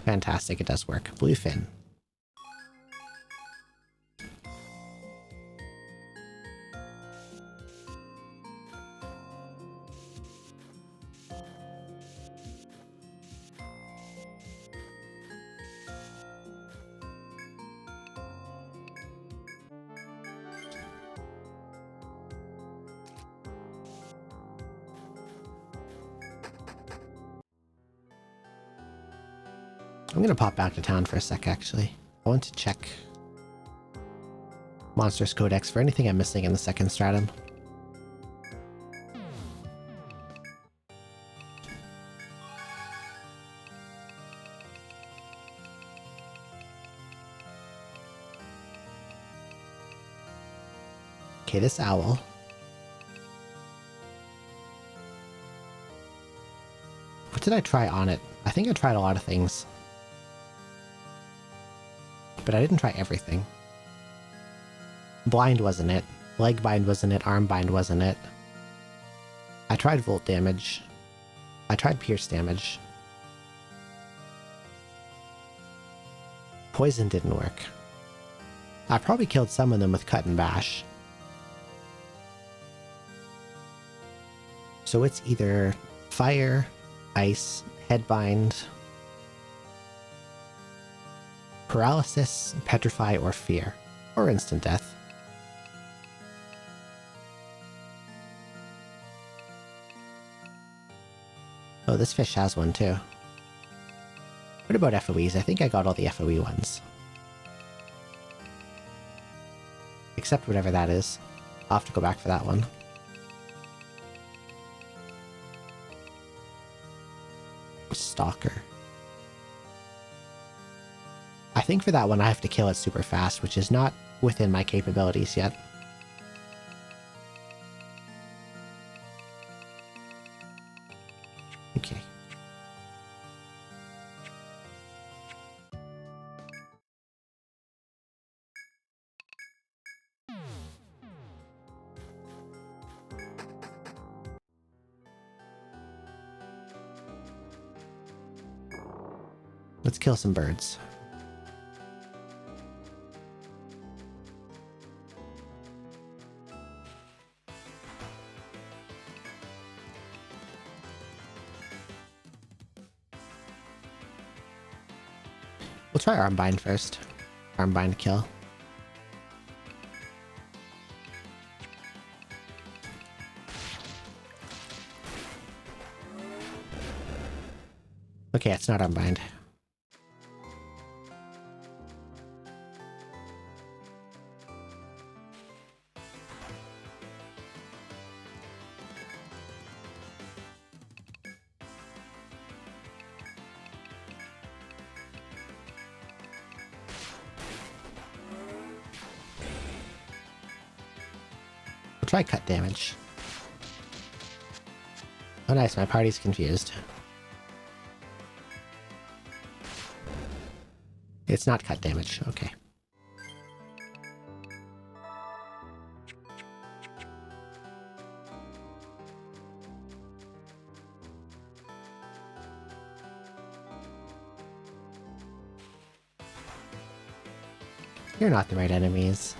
Fantastic, it does work. Bluefin. I'm gonna pop back to town for a sec, actually. I want to check Monsters Codex for anything I'm missing in the second stratum. Okay, this owl. What did I try on it? I think I tried a lot of things. But I didn't try everything. Blind wasn't it. Leg bind wasn't it. Arm bind wasn't it. I tried volt damage. I tried pierce damage. Poison didn't work. I probably killed some of them with cut and bash. So it's either fire, ice, headbind, paralysis, petrify, or fear, or instant death. Oh, this fish has one too. What about FOEs? I think I got all the FOE ones. Except whatever that is. I'll have to go back for that one. Stalker. I think for that one I have to kill it super fast, which is not within my capabilities yet. Okay. Let's kill some birds. We'll try Armbind first. Armbind kill. Okay, it's not Armbind. Try cut damage. Oh nice, my party's confused. It's not cut damage, okay. You're not the right enemies.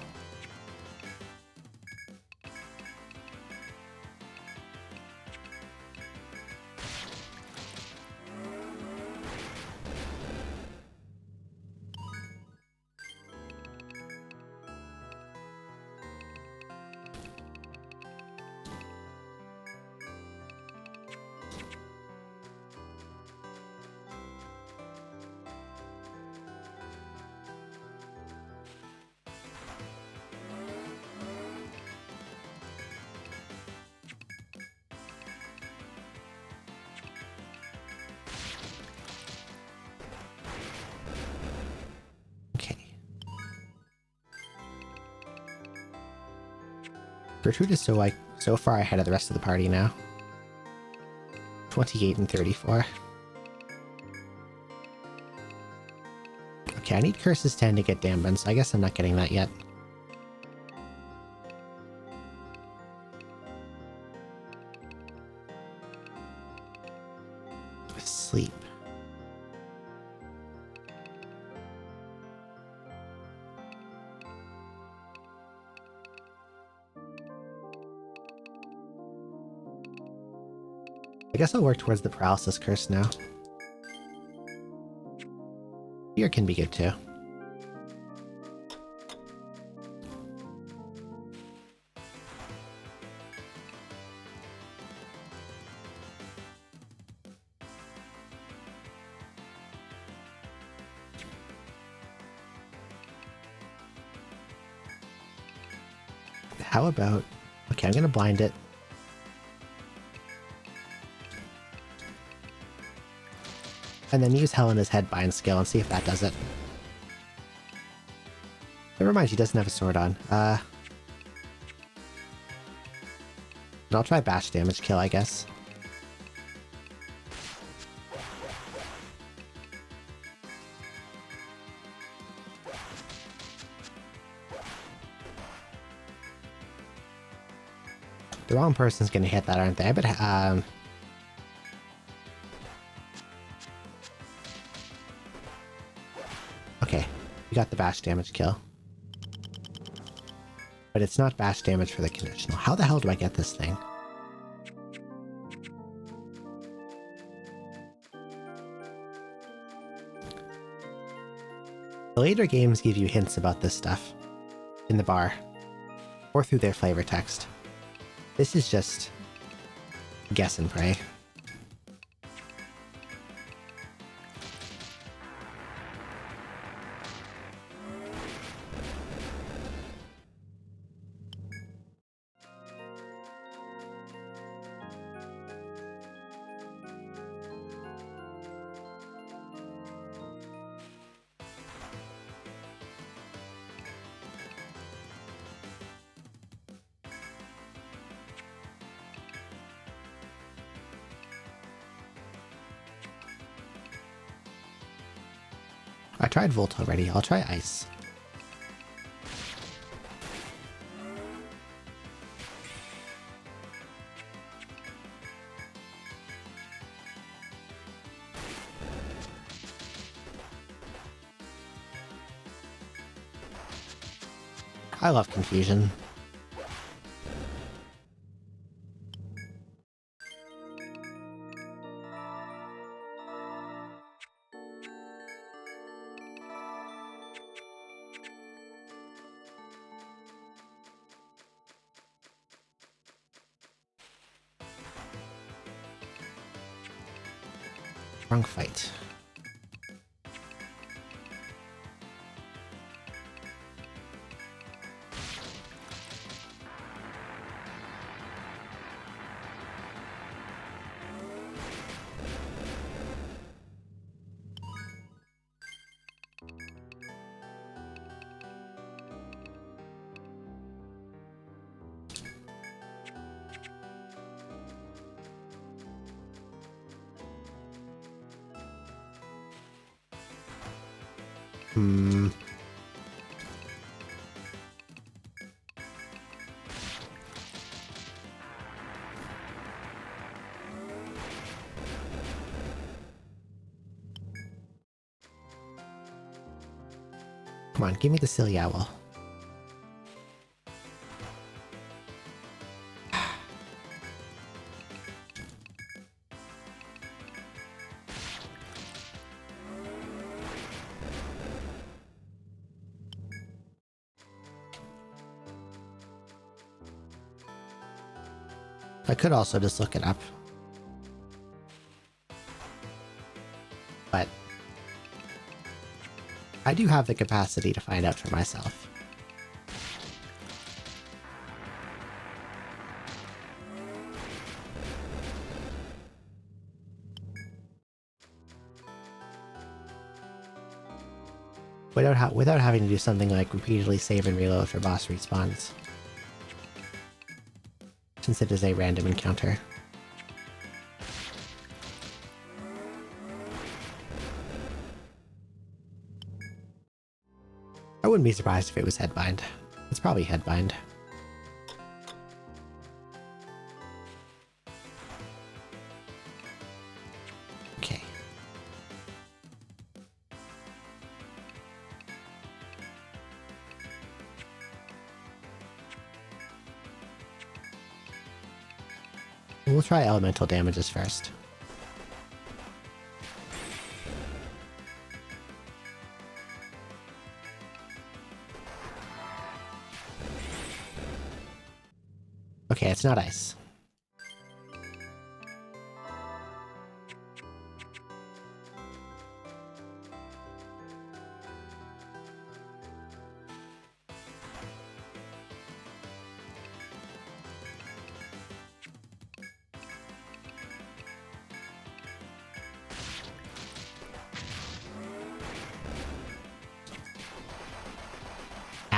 Gertrude is so far ahead of the rest of the party now. 28 and 34. Okay, I need Curses 10 to get dampened, so I guess I'm not getting that yet. Sleep. I guess I'll work towards the paralysis curse now. Fear can be good too. How about... Okay, I'm gonna blind it. And then use Helena's Headbind skill and see if that does it. Never mind, she doesn't have a sword on. And I'll try bash damage kill, I guess. The wrong person's gonna hit that, aren't they? I bet, okay, we got the bash damage kill. But it's not bash damage for the conditional. How the hell do I get this thing? The later games give you hints about this stuff in the bar, or through their flavor text. This is just guess and pray. I tried Volt already, I'll try Ice. I love confusion. Wrong fight. Come on, give me the silly owl. I could also just look it up. But I do have the capacity to find out for myself. Without having to do something like repeatedly save and reload for boss respawns. Since it is a random encounter. I wouldn't be surprised if it was Headbind. It's probably Headbind. Okay. We'll try elemental damages first. Okay, it's not ice.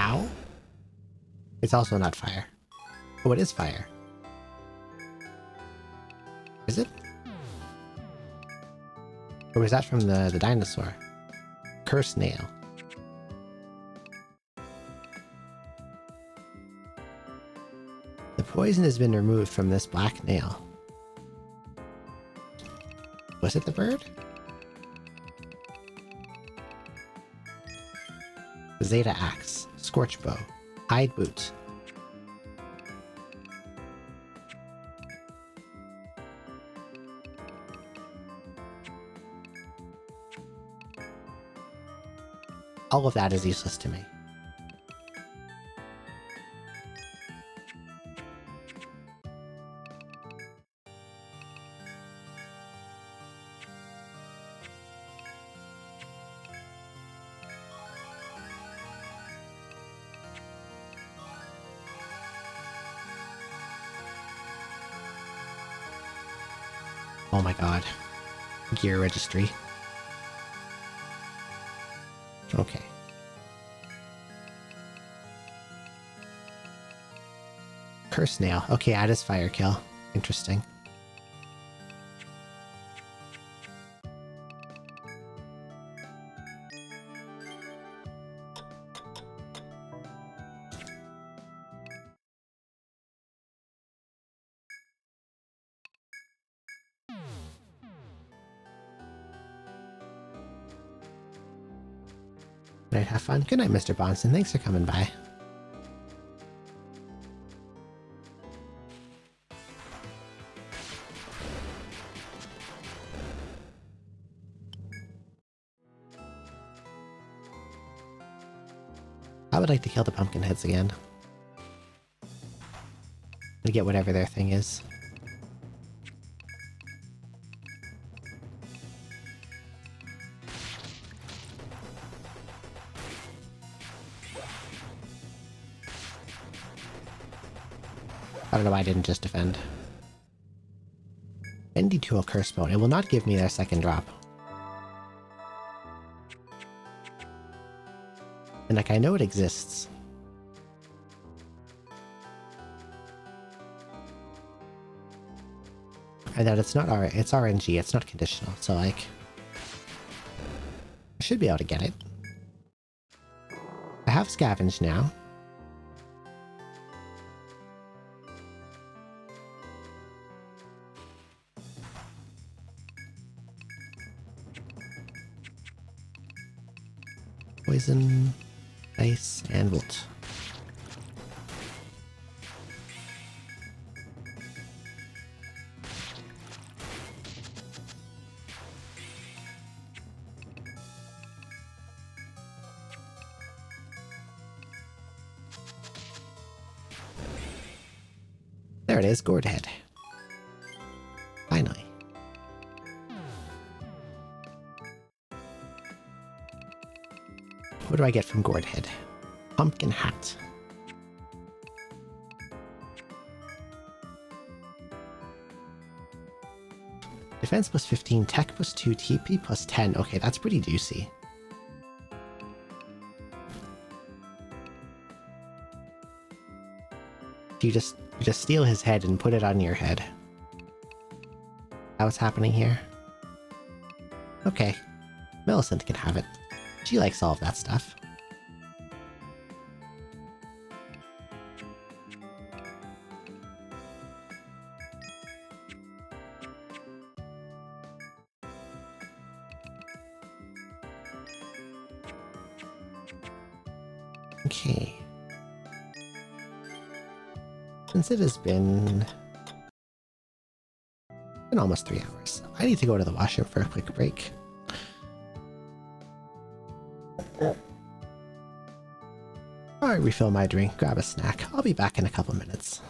Ow. It's also not fire. Oh, it is fire. Is it? Or was that from the dinosaur? Cursed nail. The poison has been removed from this black nail. Was it the bird? Zeta axe, scorch bow, hide boot. All of that is useless to me. Oh my god. Gear registry. Okay. Curse nail. Okay, add his fire kill. Interesting. Good night, have fun. Good night, Mr. Bonson. Thanks for coming by. I would like to kill the pumpkin heads again. To get whatever their thing is. I don't know why I didn't just defend. Bendy Tool Curse Bone. It will not give me their second drop. And like, I know it exists. And that it's not it's RNG, it's not conditional, so like... I should be able to get it. I have Scavenge now. Poison, ice, and Volt. There it is, Gourd Head. Finally. What do I get from Gourd Head? Pumpkin Hat. Defense plus 15, tech plus 2, TP plus 10. Okay, that's pretty juicy. You just steal his head and put it on your head. That what's happening here? Okay. Millicent can have it. She likes all of that stuff. Okay. Since it has been almost 3 hours, I need to go to the washroom for a quick break. Alright, refill my drink, grab a snack. I'll be back in a couple minutes.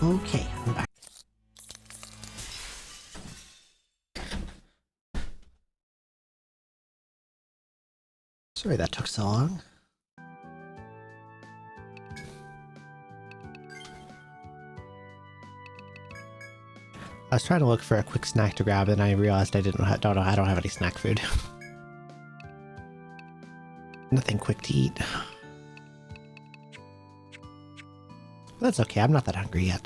Okay, I'm back. Sorry that took so long. I was trying to look for a quick snack to grab, and I realized I don't have any snack food. Nothing quick to eat. That's okay, I'm not that hungry yet.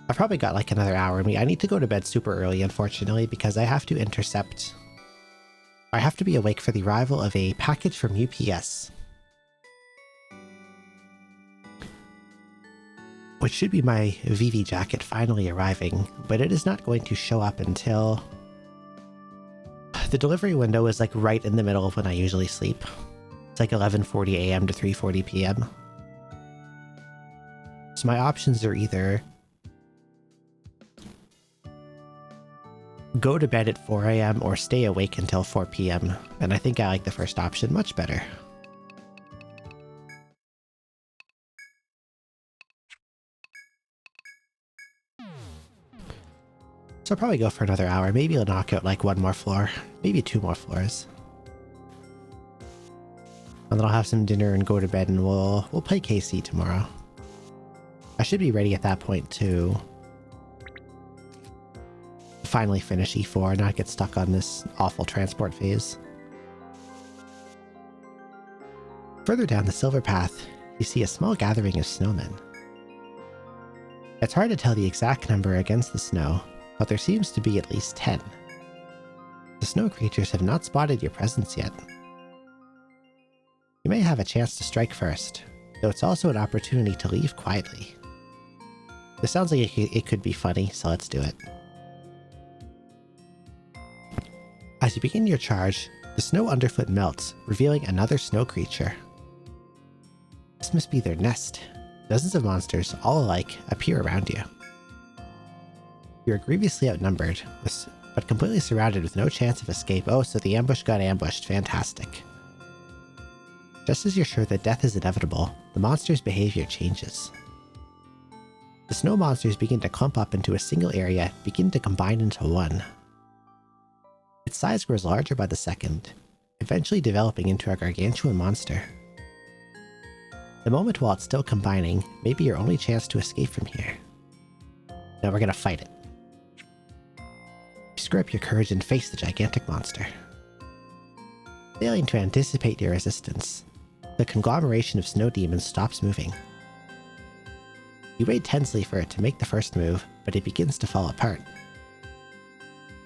I've probably got like another hour in me. I need to go to bed super early, unfortunately, because I have to intercept... I have to be awake for the arrival of a package from UPS. Which should be my VV jacket finally arriving, but it is not going to show up until... The delivery window is like right in the middle of when I usually sleep. It's like 11:40 a.m. to 3:40 p.m. So my options are either go to bed at 4 a.m. or stay awake until 4 p.m. And I think I like the first option much better. So I'll probably go for another hour. Maybe I'll knock out like one more floor. Maybe 2 more floors. And then I'll have some dinner and go to bed, and we'll play KC tomorrow. I should be ready at that point to finally finish E4 and not get stuck on this awful transport phase. Further down the Silver Path, you see a small gathering of snowmen. It's hard to tell the exact number against the snow, but there seems to be at least 10. The snow creatures have not spotted your presence yet. You may have a chance to strike first, though it's also an opportunity to leave quietly. This sounds like it could be funny, so let's do it. As you begin your charge, the snow underfoot melts, revealing another snow creature. This must be their nest. Dozens of monsters, all alike, appear around you. You are grievously outnumbered, but completely surrounded with no chance of escape. Oh, so the ambush got ambushed. Fantastic. Just as you're sure that death is inevitable, the monster's behavior changes. The snow monsters begin to clump up into a single area, begin to combine into one. Its size grows larger by the second, eventually developing into a gargantuan monster. The moment while it's still combining may be your only chance to escape from here. Now we're gonna fight it. You screw up your courage and face the gigantic monster. Failing to anticipate your resistance, the conglomeration of snow demons stops moving. You wait tensely for it to make the first move, but it begins to fall apart.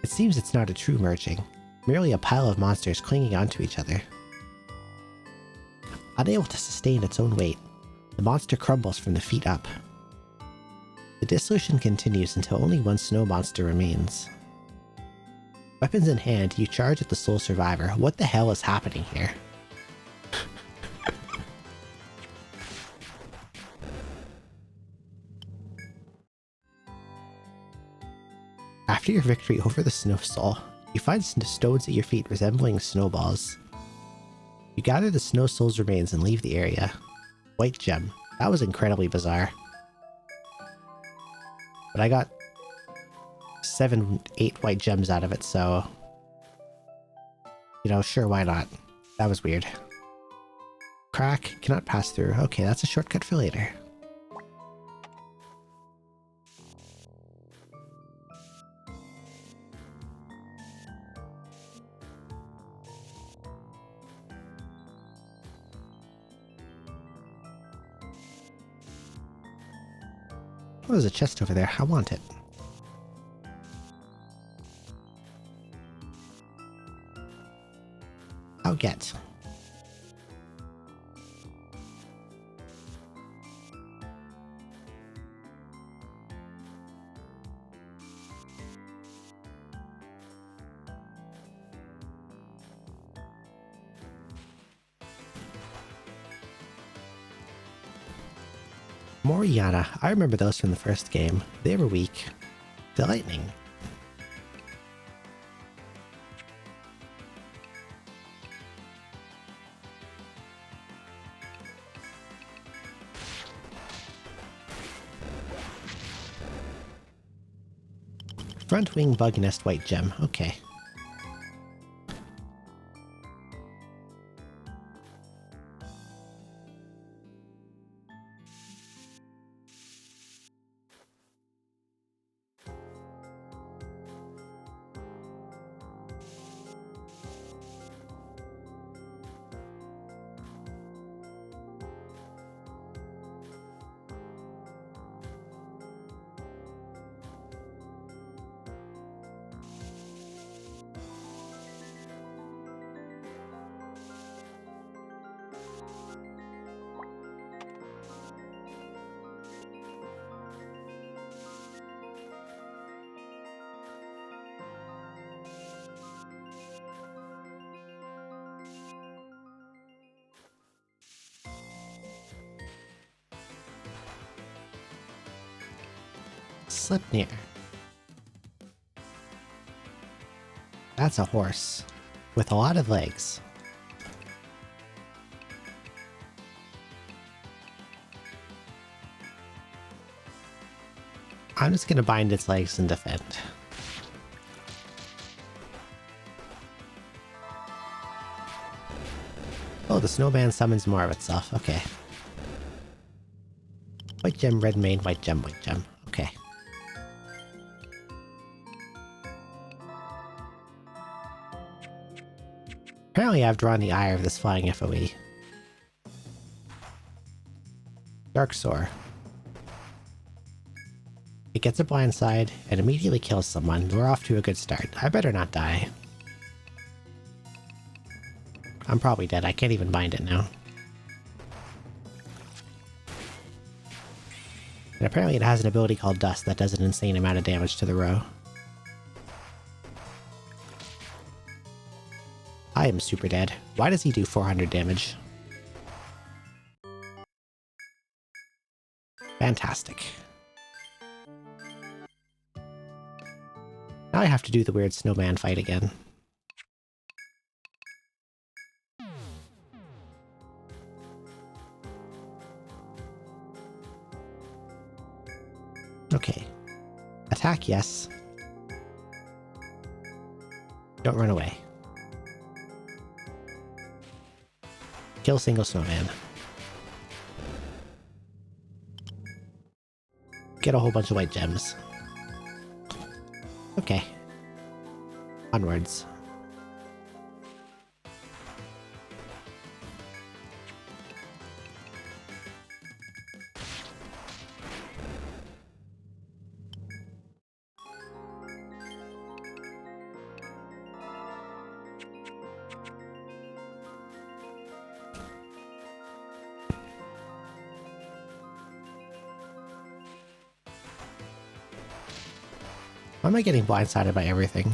It seems it's not a true merging, merely a pile of monsters clinging onto each other. Unable to sustain its own weight, the monster crumbles from the feet up. The dissolution continues until only one snow monster remains. Weapons in hand, you charge at the sole survivor. What the hell is happening here? After your victory over the Snow Soul, you find stones at your feet resembling snowballs. You gather the Snow Soul's remains and leave the area. White gem. That was incredibly bizarre. But I got 8 white gems out of it, so... You know, sure, why not? That was weird. Crack, cannot pass through. Okay, that's a shortcut for later. Oh, there's a chest over there. I want it. I'll get. Moriana. I remember those from the first game. They were weak. The lightning. Front wing bug nest white gem. Okay. Slipnir. That's a horse with a lot of legs. I'm just gonna bind its legs and defend. Oh, the snowman summons more of itself. Okay. White gem, red mane, white gem, white gem. Okay. Apparently I've drawn the ire of this flying FOE. Dark Soar. It gets a blindside and immediately kills someone. We're off to a good start. I better not die. I'm probably dead. I can't even bind it now. And apparently it has an ability called Dust that does an insane amount of damage to the row. I am super dead. Why does he do 400 damage? Fantastic. Now I have to do the weird snowman fight again. Okay. Attack, yes. Don't run away. Kill single snowman. Get a whole bunch of white gems. Okay. Onwards. Why am I getting blindsided by everything?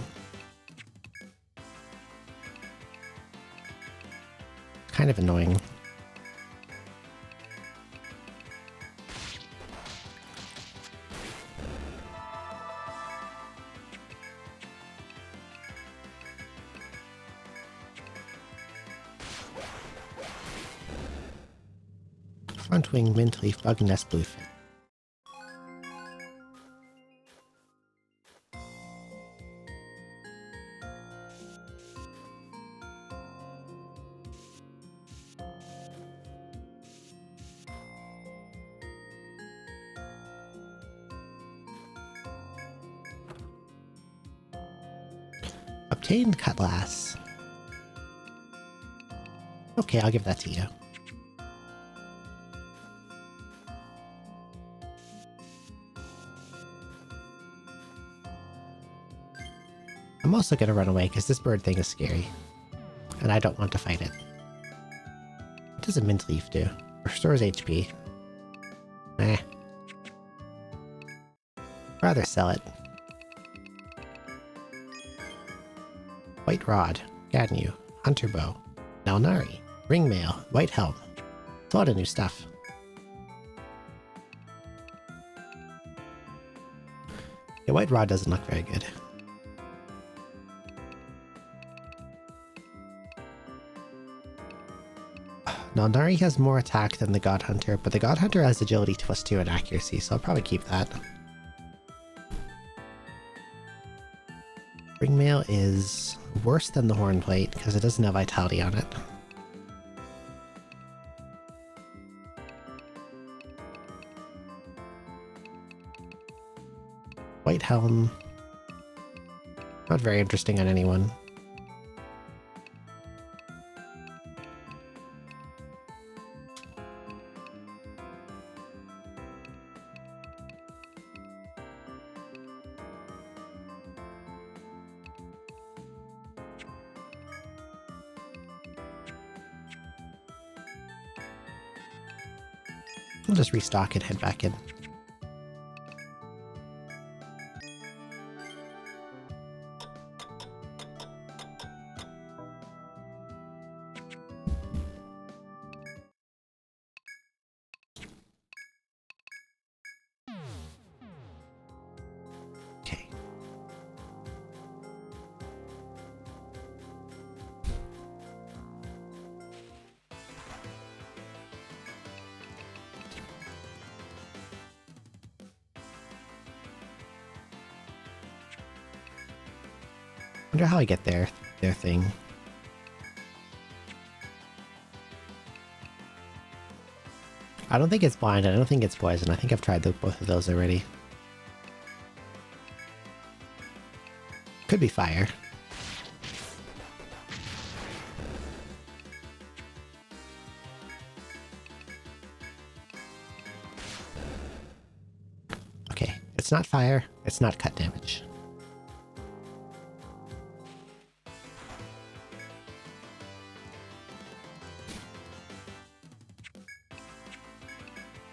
Kind of annoying. Front wing, mint leaf, bug nest, bluefin. Obtained cutlass. Okay, I'll give that to you. I'm also gonna run away because this bird thing is scary. And I don't want to fight it. What does a mint leaf do? Restores HP. Eh. Rather sell it. White Rod, Gadnu, Hunter Bow, Nalnari, Ringmail, White Helm. It's a lot of new stuff. Yeah, White Rod doesn't look very good. Nalnari has more attack than the God Hunter, but the God Hunter has agility +2 and accuracy, so I'll probably keep that. Mail is worse than the Horn Plate because it doesn't have Vitality on it. White Helm. Not very interesting on anyone. We'll just restock and head back in. Okay. Wonder how I get their thing. I don't think it's blind. I don't think it's poison. I think I've tried both of those already. Could be fire. Okay, it's not fire. It's not cut damage.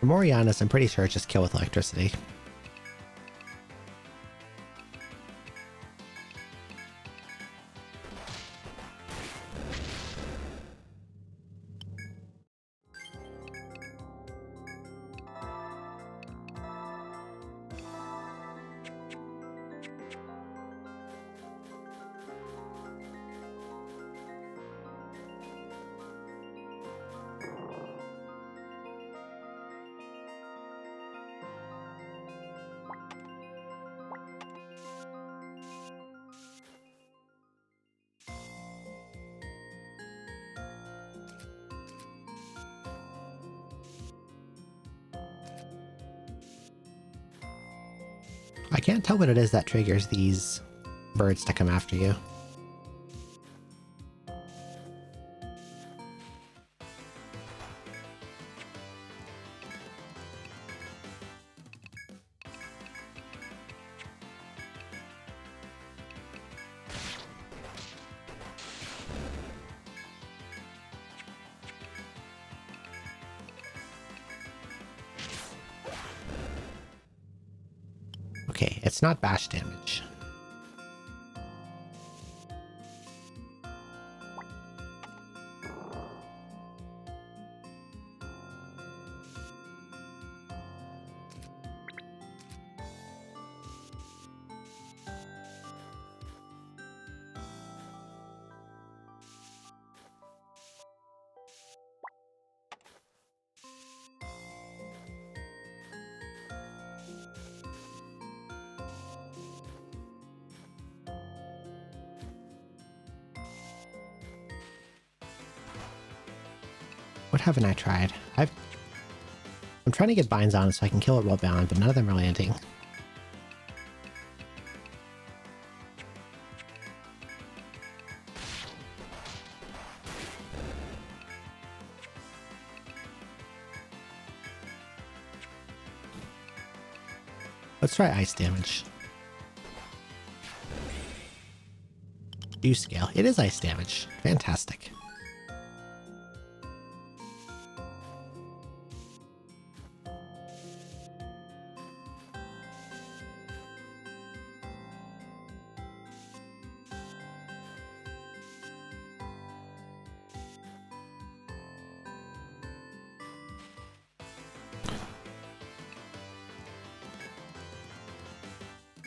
For Morianis, I'm pretty sure it's just kill with electricity. I can't tell what it is that triggers these birds to come after you. Okay, it's not bash damage. What haven't I tried? I'm trying to get binds on so I can kill it while bound, but none of them are landing. Let's try ice damage. Do scale. It is ice damage. Fantastic.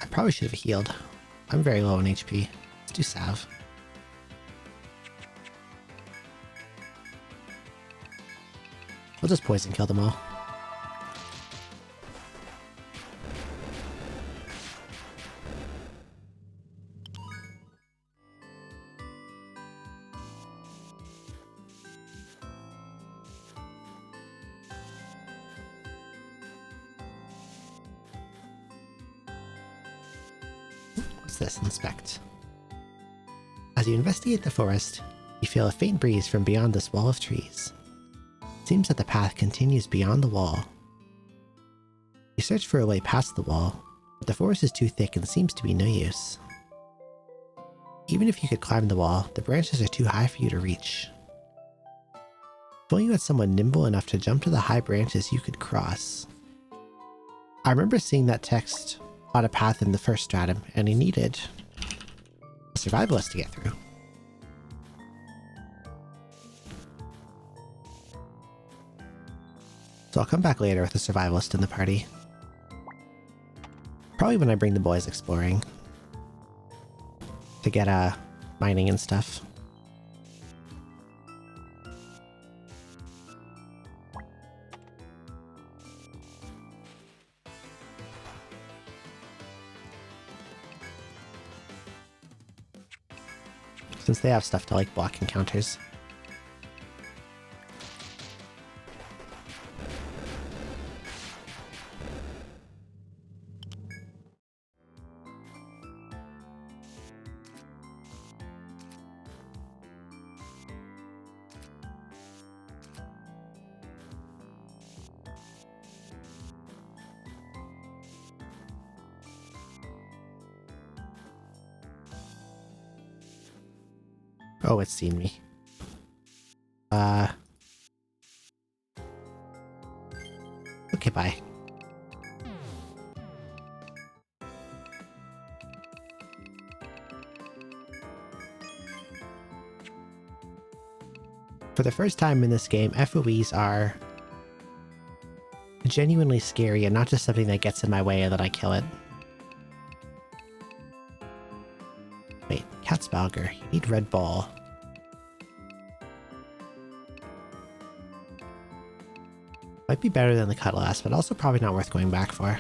I probably should have healed. I'm very low on HP. Let's do salve. We'll just poison kill them all. What's this? Inspect. As you investigate the forest, you feel a faint breeze from beyond this wall of trees. It seems that the path continues beyond the wall. You search for a way past the wall, but the forest is too thick and seems to be no use. Even if you could climb the wall, the branches are too high for you to reach. If only you had someone nimble enough to jump to the high branches you could cross. I remember seeing that text on a path in the first stratum, and he needed a survivalist to get through. So I'll come back later with a survivalist in the party. Probably when I bring the boys exploring. To get mining and stuff. Since they have stuff to like block encounters. Oh, it's seen me. Okay, bye. For the first time in this game, FOEs are genuinely scary and not just something that gets in my way and then I kill it. Wait, Catsbalger, you need red ball. Might be better than the Cutlass, but also probably not worth going back for.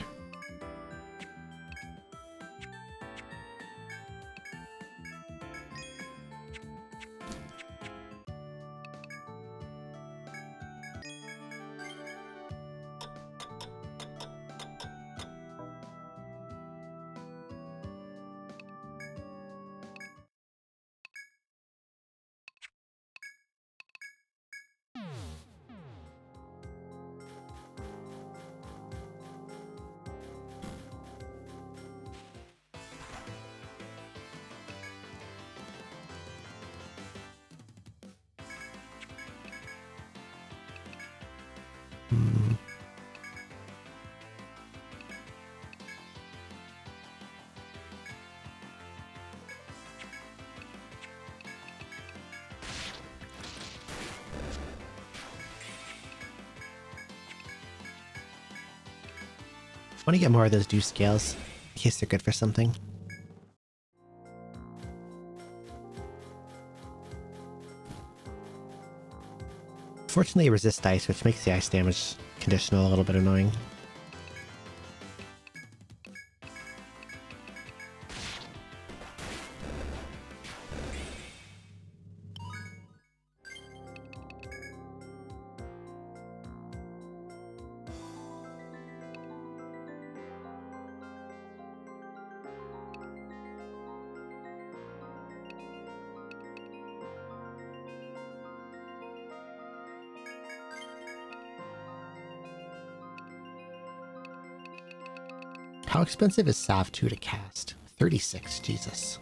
I want to get more of those deuce scales, in case they're good for something. Fortunately, it resists ice, which makes the ice damage conditional a little bit annoying. How expensive is Salve 2 to cast? 36, Jesus.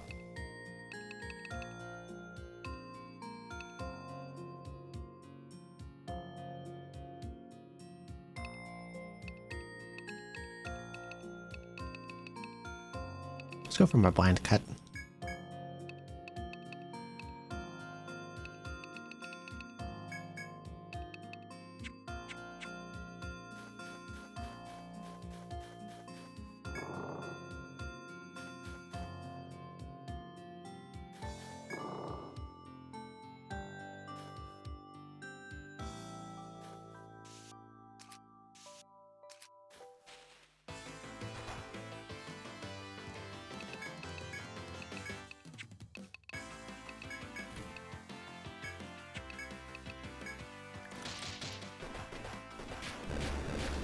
Let's go for my blind cut.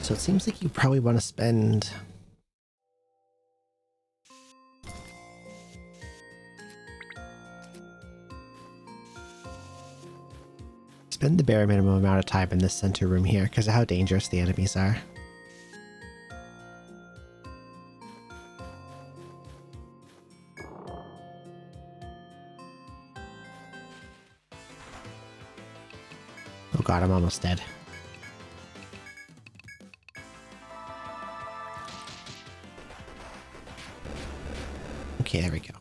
So it seems like you probably want to spend spend the bare minimum amount of time in this center room here because of how dangerous the enemies are. Oh god, I'm almost dead. Okay, there we go.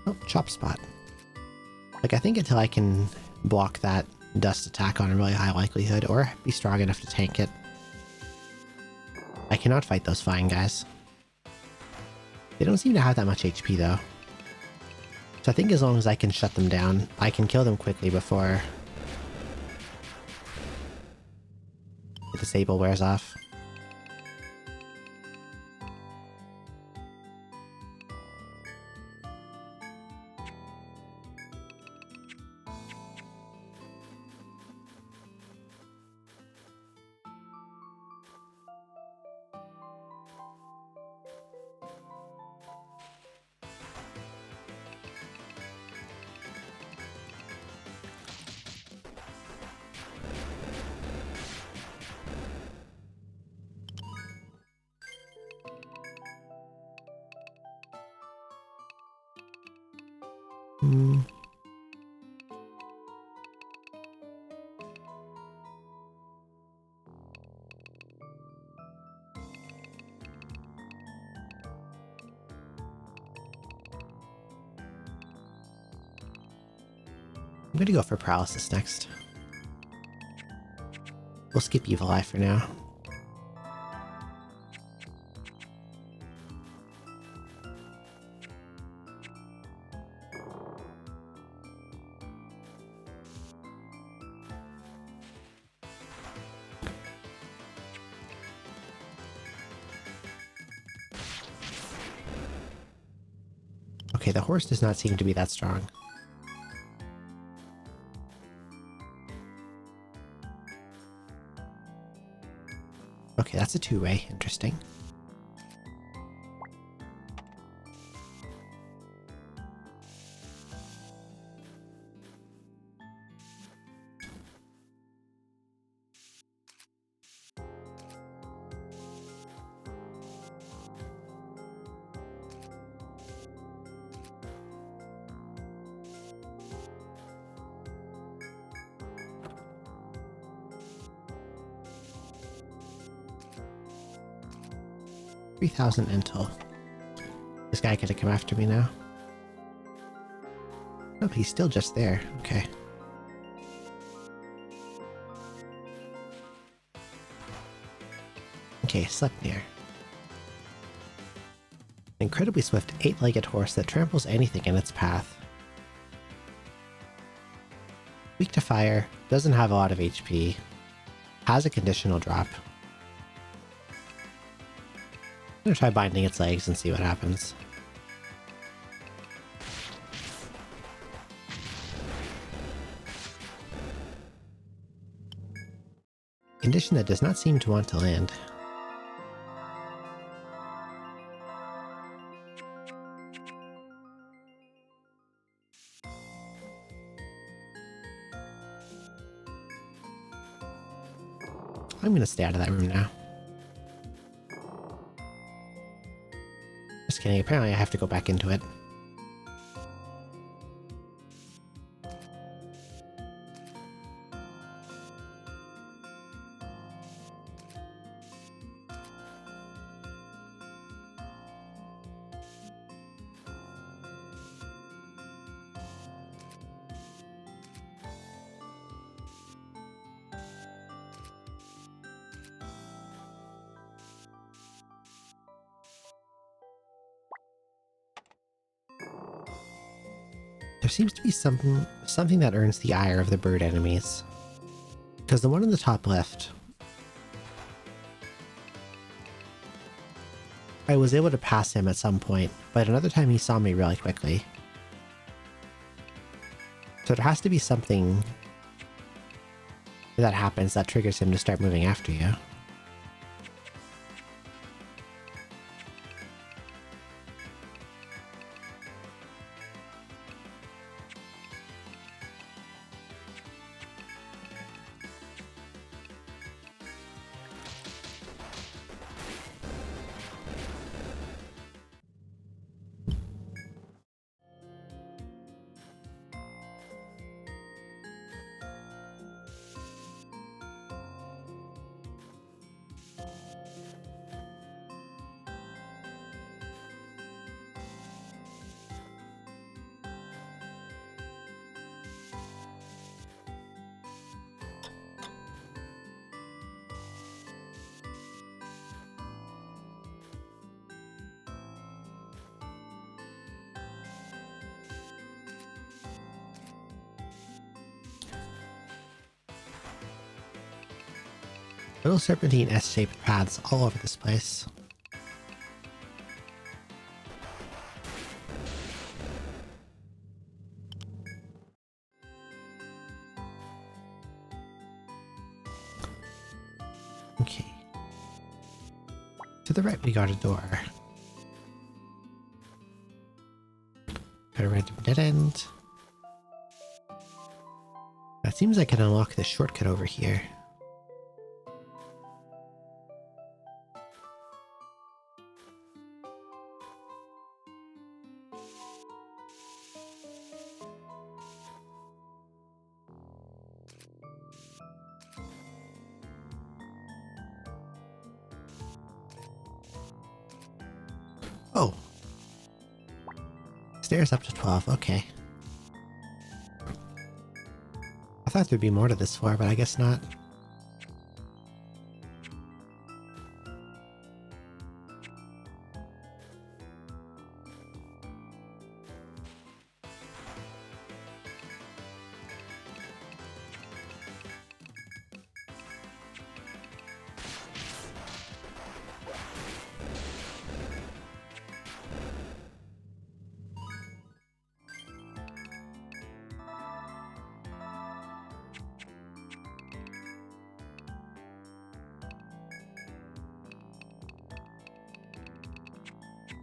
Oh, chop spot. Like, I think until I can block that dust attack on a really high likelihood, or be strong enough to tank it, I cannot fight those flying guys. They don't seem to have that much HP, though. So I think as long as I can shut them down, I can kill them quickly before the disable wears off. I'm gonna go for paralysis next. We'll skip Evil Eye for now. Okay, the horse does not seem to be that strong. Okay, that's a two-way. Interesting. $3,000 intel. This guy gonna come after me now? Oh, he's still just there. Okay. Okay, Sleipnir. An incredibly swift 8-legged horse that tramples anything in its path. Weak to fire, doesn't have a lot of HP, has a conditional drop. I'm gonna try binding its legs and see what happens. Condition that does not seem to want to land. I'm gonna stay out of that room now. Just kidding, apparently I have to go back into it. There seems to be something that earns the ire of the bird enemies. Because the one in the top left, I was able to pass him at some point, but another time he saw me really quickly. So there has to be something that happens that triggers him to start moving after you. Little serpentine S-shaped paths all over this place. Okay. To the right we got a door. Got a random dead end. That seems I can unlock the shortcut over here. Oh. Stairs up to 12, okay. I thought there'd be more to this floor, but I guess not.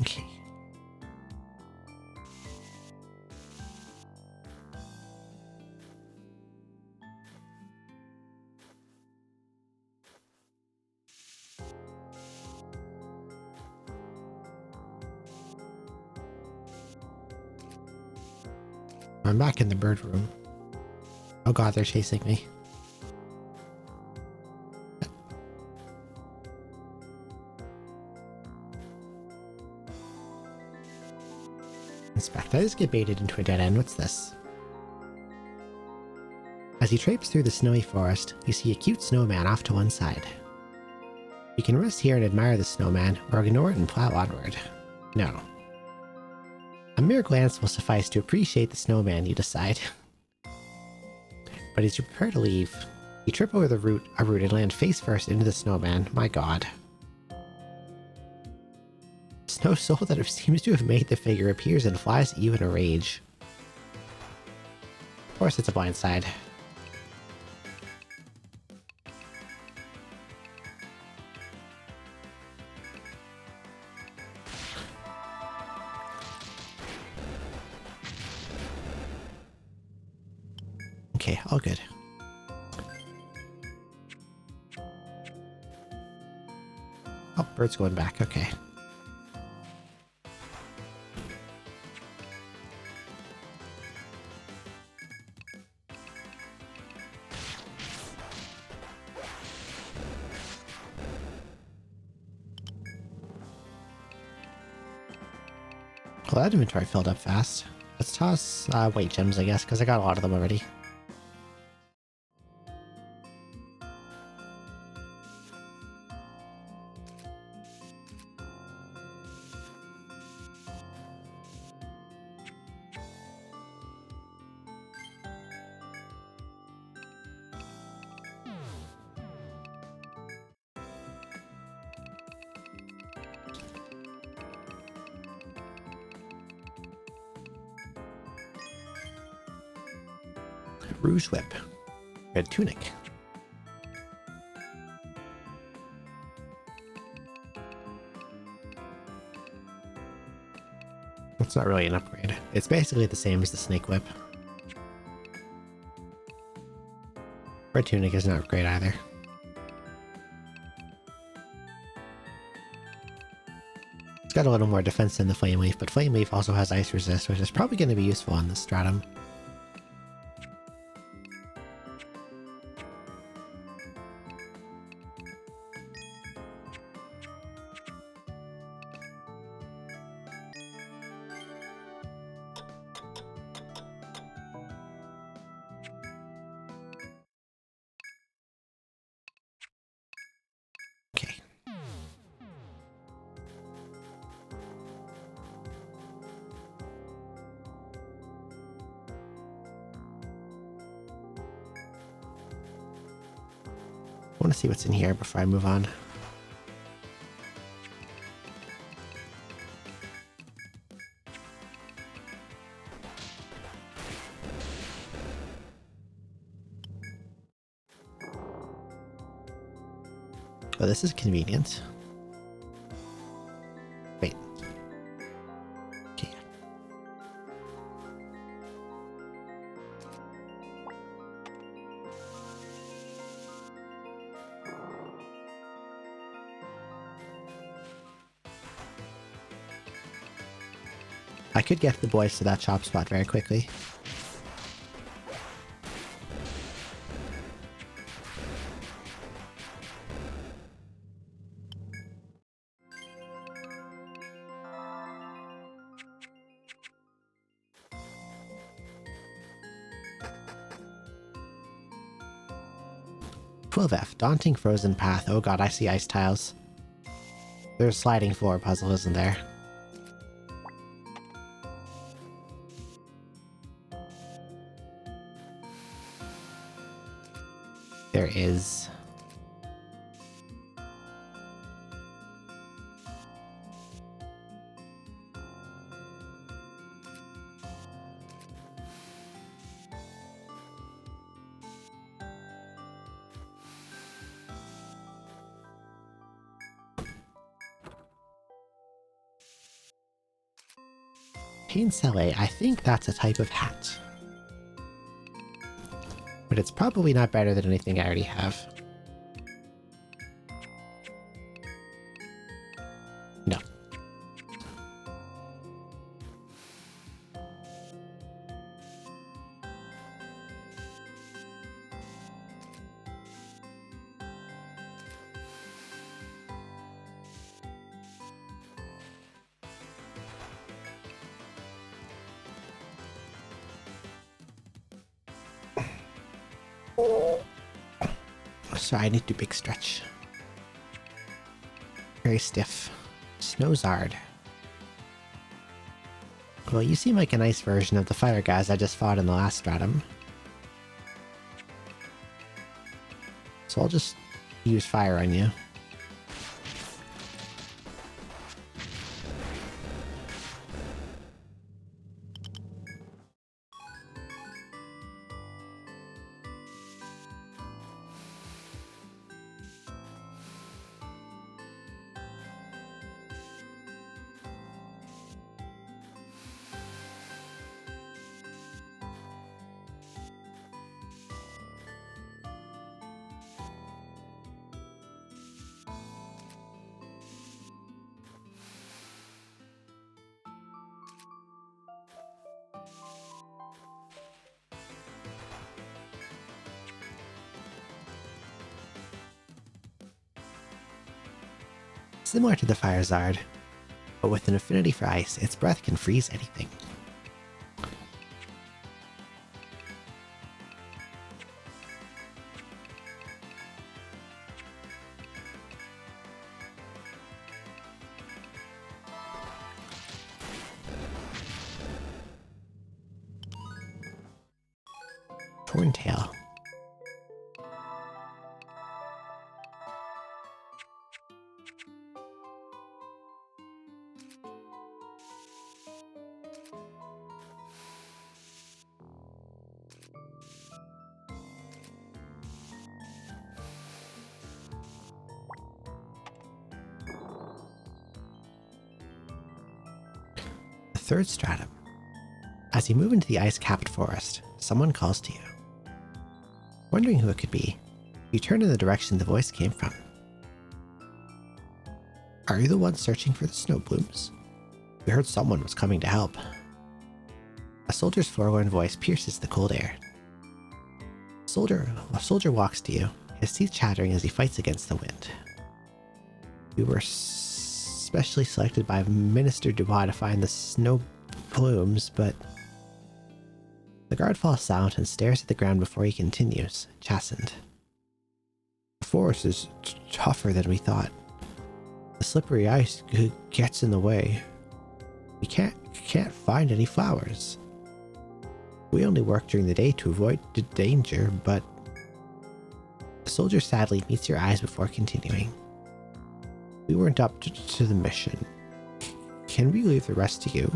Okay. I'm back in the bird room. Oh god, they're chasing me. Inspect. I just get baited into a dead end. What's this? As you traipse through the snowy forest, you see a cute snowman off to one side. You can rest here and admire the snowman, or ignore it and plow onward. No. A mere glance will suffice to appreciate the snowman, you decide. But as you prepare to leave, you trip over a root and land face first into the snowman. My god. Snow soul that seems to have made the figure appears and flies at you in a rage. Of course it's a blind side. Okay, all good. Oh, bird's going back, okay. Well, that inventory filled up fast. Let's toss weight gems, I guess, because I got a lot of them already. Rouge Whip. Red Tunic. It's not really an upgrade. It's basically the same as the Snake Whip. Red Tunic is not great either. It's got a little more defense than the Flame Leaf, but Flame Leaf also has Ice Resist, which is probably going to be useful on this stratum. Okay. want to see what's in here before I move on. Oh, this is convenient. Wait. Okay. I could get the boys to that chop spot very quickly. F, daunting frozen path. Oh god, I see ice tiles. There's a sliding floor puzzle, isn't there? There is. Paincellet, I think that's a type of hat. But it's probably not better than anything I already have. No. Sorry, I need to do big stretch. Very stiff. Snowzard. Well, you seem like a nice version of the fire guys I just fought in the last stratum. So I'll just use fire on you. Similar to the Fire Zard, but with an affinity for ice, its breath can freeze anything. Torntail. Third stratum. As you move into the ice-capped forest, someone calls to you. Wondering who it could be, you turn in the direction the voice came from. Are you the one searching for the snow blooms? We heard someone was coming to help. A soldier's forlorn voice pierces the cold air. A soldier walks to you, his teeth chattering as he fights against the wind. We were specially selected by Minister Dubois to find the snow plumes, but... The guard falls silent and stares at the ground before he continues, chastened. The forest is tougher than we thought. The slippery ice gets in the way. We can't find any flowers. We only work during the day to avoid the danger, but The soldier sadly meets your eyes before continuing. We weren't up to the mission. Can we leave the rest to you?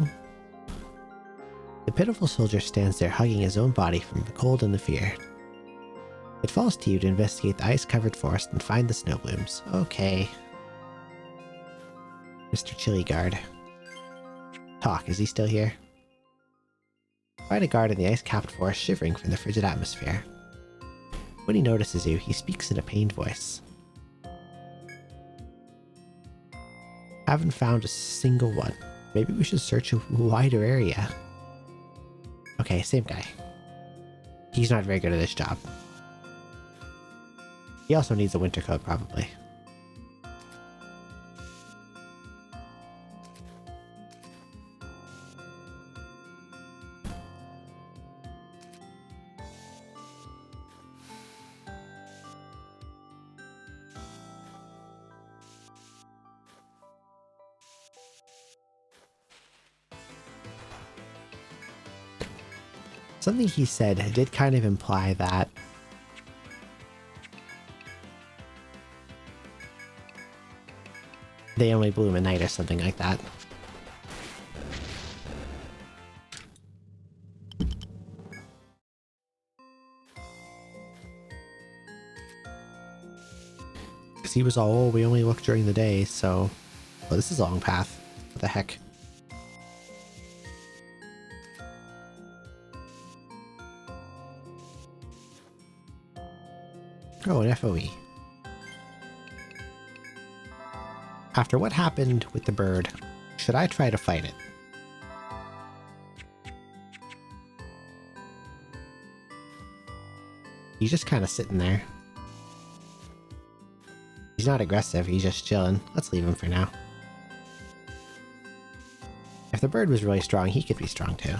The pitiful soldier stands there hugging his own body from the cold and the fear. It falls to you to investigate the ice-covered forest and find the snow blooms. Okay. Mr. Chillyguard. Talk, is he still here? Find a guard in the ice-capped forest shivering from the frigid atmosphere. When he notices you, he speaks in a pained voice. Haven't found a single one. Maybe we should search a wider area. Okay, same guy. He's not very good at this job. He also needs a winter coat, probably. Something he said did kind of imply that they only bloom at night or something like that. Because he was all, oh, we only look during the day, so... Well, this is a long path. What the heck? Oh, an FOE. After what happened with the bird, should I try to fight it? He's just kind of sitting there. He's not aggressive, he's just chilling. Let's leave him for now. If the bird was really strong, he could be strong too.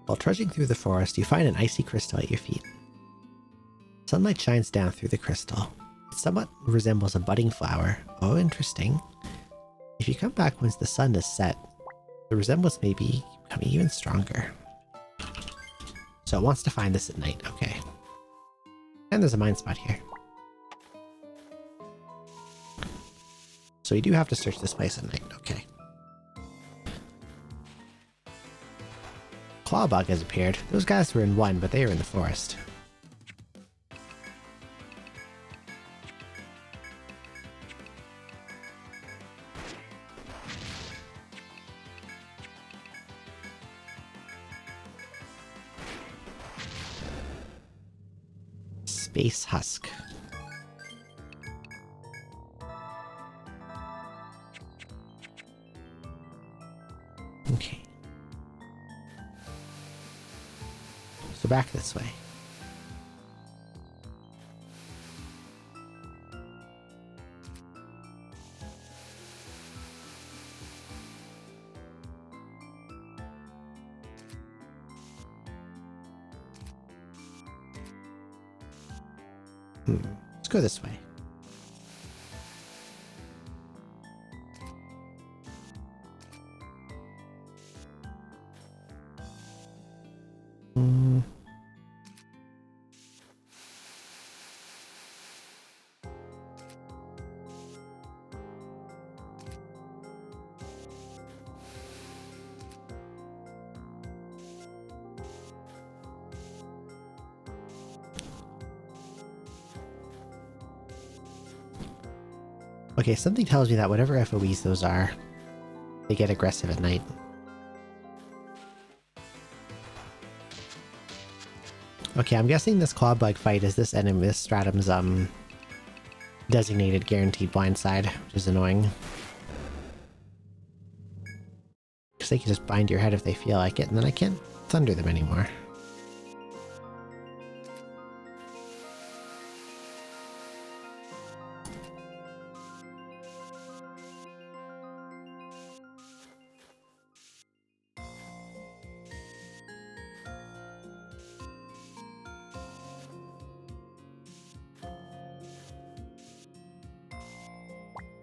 While trudging through the forest, you find an icy crystal at your feet. Sunlight shines down through the crystal. It somewhat resembles a budding flower. Oh, interesting. If you come back once the sun is set, the resemblance may be becoming even stronger. So it wants to find this at night, okay. And there's a mine spot here. So you do have to search this place at night, okay. Clawbug has appeared. Those guys were in one, but they are in the forest. Space Husk. Okay. So back this way. Let's go this way. Okay, something tells me that whatever FOEs those are, they get aggressive at night. Okay, I'm guessing this clawbug fight is this enemy, this stratum's designated guaranteed blindside, which is annoying. Because they can just bind your head if they feel like it, and then I can't thunder them anymore.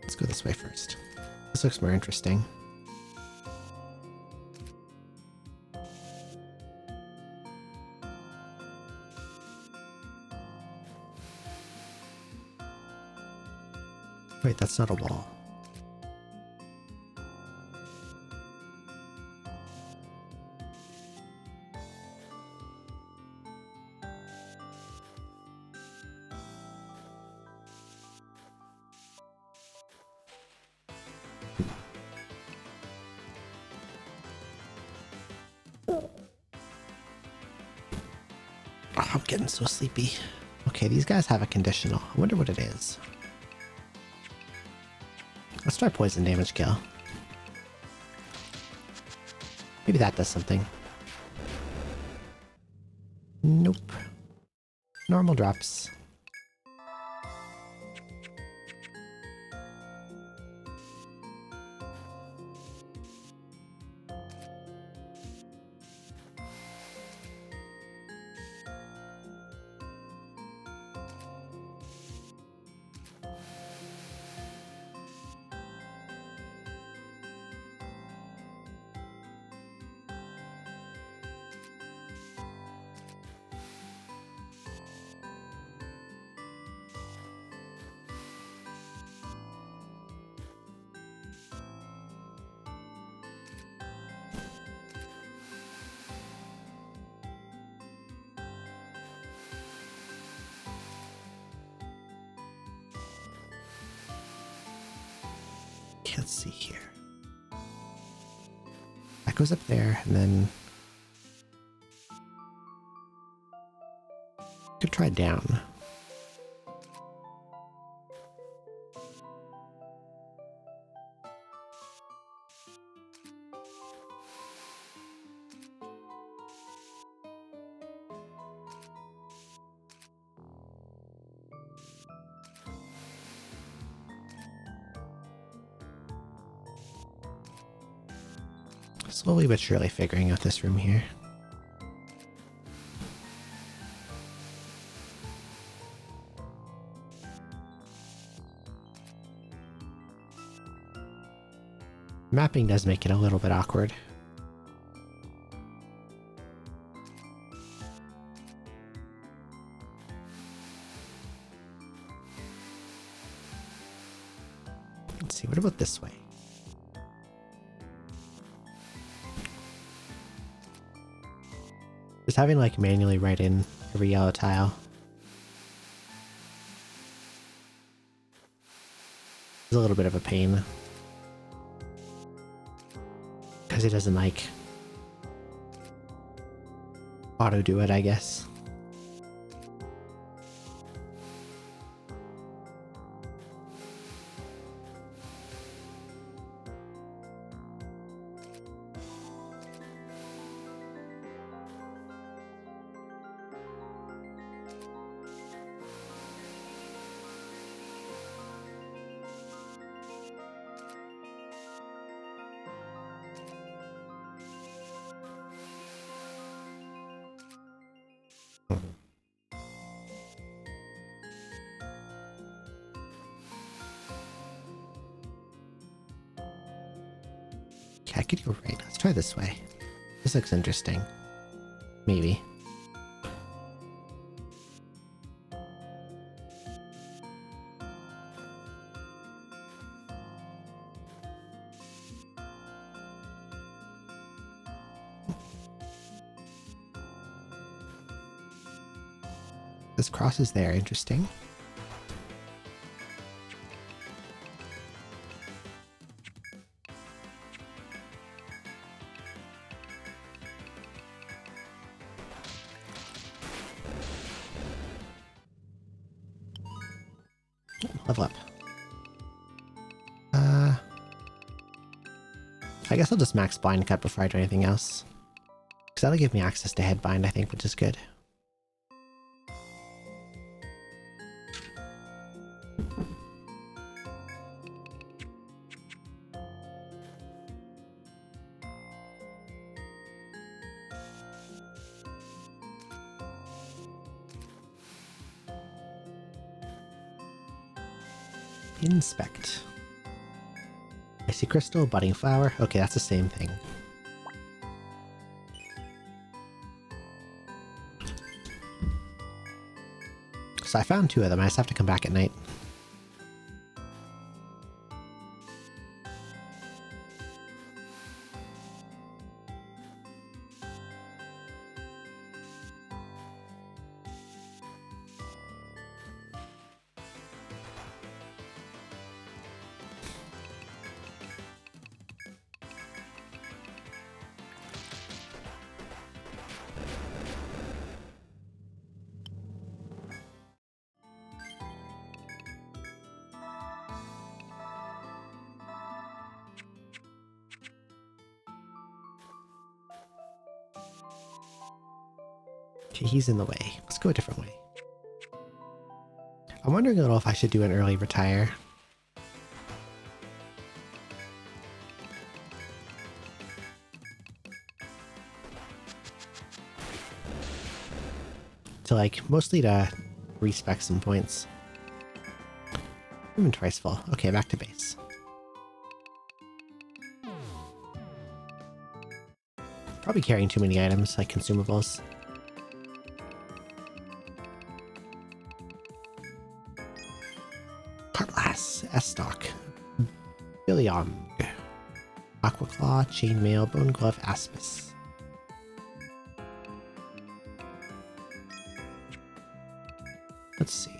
Let's go this way first. This looks more interesting. Wait, that's not a wall. Oh, I'm getting so sleepy. Okay, these guys have a conditional. I wonder what it is. Let's try poison damage kill. Maybe that does something. Nope. Normal drops. Let's see here. That goes up there, and then could try down. Slowly but surely figuring out this room here. Mapping does make it a little bit awkward. Let's see, what about this way? Just having like manually write in every yellow tile is a little bit of a pain. Because it doesn't like auto do it, I guess. I could go right. Let's try this way. This looks interesting. Maybe. This cross is there. Interesting. Level up. I guess I'll just max blind cut before I do anything else. Because that'll give me access to headbind, I think, which is good. Inspect. Icy crystal, budding flower. Okay, that's the same thing. So I found two of them. I just have to come back at night. Okay, he's in the way. Let's go a different way. I'm wondering a little if I should do an early retire. To like, mostly to respec some points. Inventory's full. Okay, back to base. Probably carrying too many items, like consumables. Cutlass, S-Stock, Billiong, Aquaclaw, Chainmail, Bone Glove, Aspis. Let's see.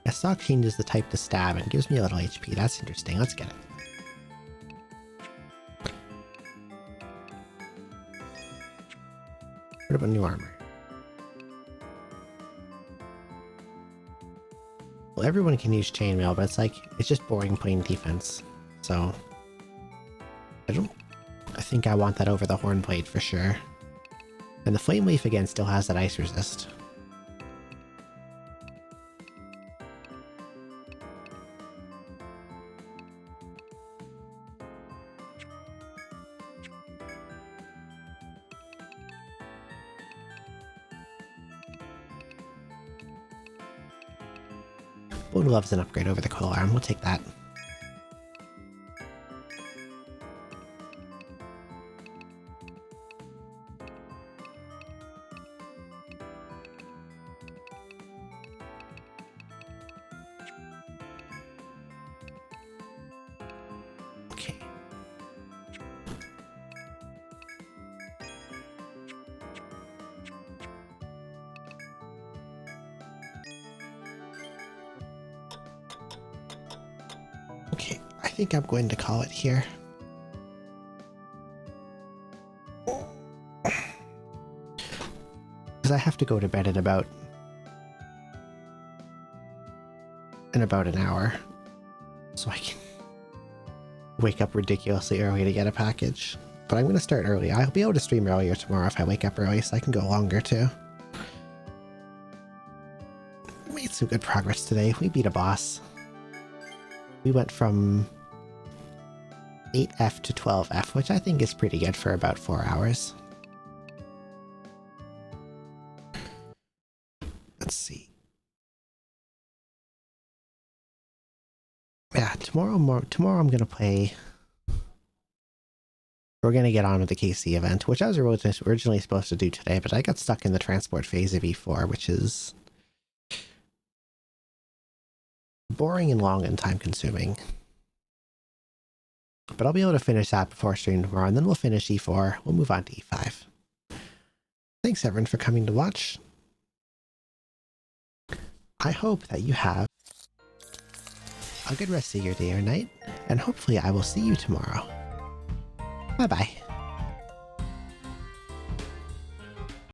S-Stock changes the type to stab and gives me a little HP. That's interesting. Let's get it. What about new armor? Well, everyone can use chainmail, but it's just boring plain defense. So, I think I want that over the Hornblade for sure. And the Flame Leaf again still has that ice resist. Bone Glove's an upgrade over the Coil Arm. We'll take that. Okay. Okay, I think I'm going to call it here. Because I have to go to bed in about an hour. So I can wake up ridiculously early to get a package. But I'm going to start early. I'll be able to stream earlier tomorrow if I wake up early, so I can go longer too. Made some good progress today. We beat a boss. We went from 8F to 12F, which I think is pretty good for about 4 hours. Let's see. Yeah, tomorrow I'm going to play... We're going to get on with the KC event, which I was originally supposed to do today, but I got stuck in the transport phase of E4, which is boring and long and time-consuming. But I'll be able to finish that before stream tomorrow, and then we'll finish E4. We'll move on to E5. Thanks, everyone, for coming to watch. I hope that you have a good rest of your day or night, and hopefully I will see you tomorrow. Bye-bye.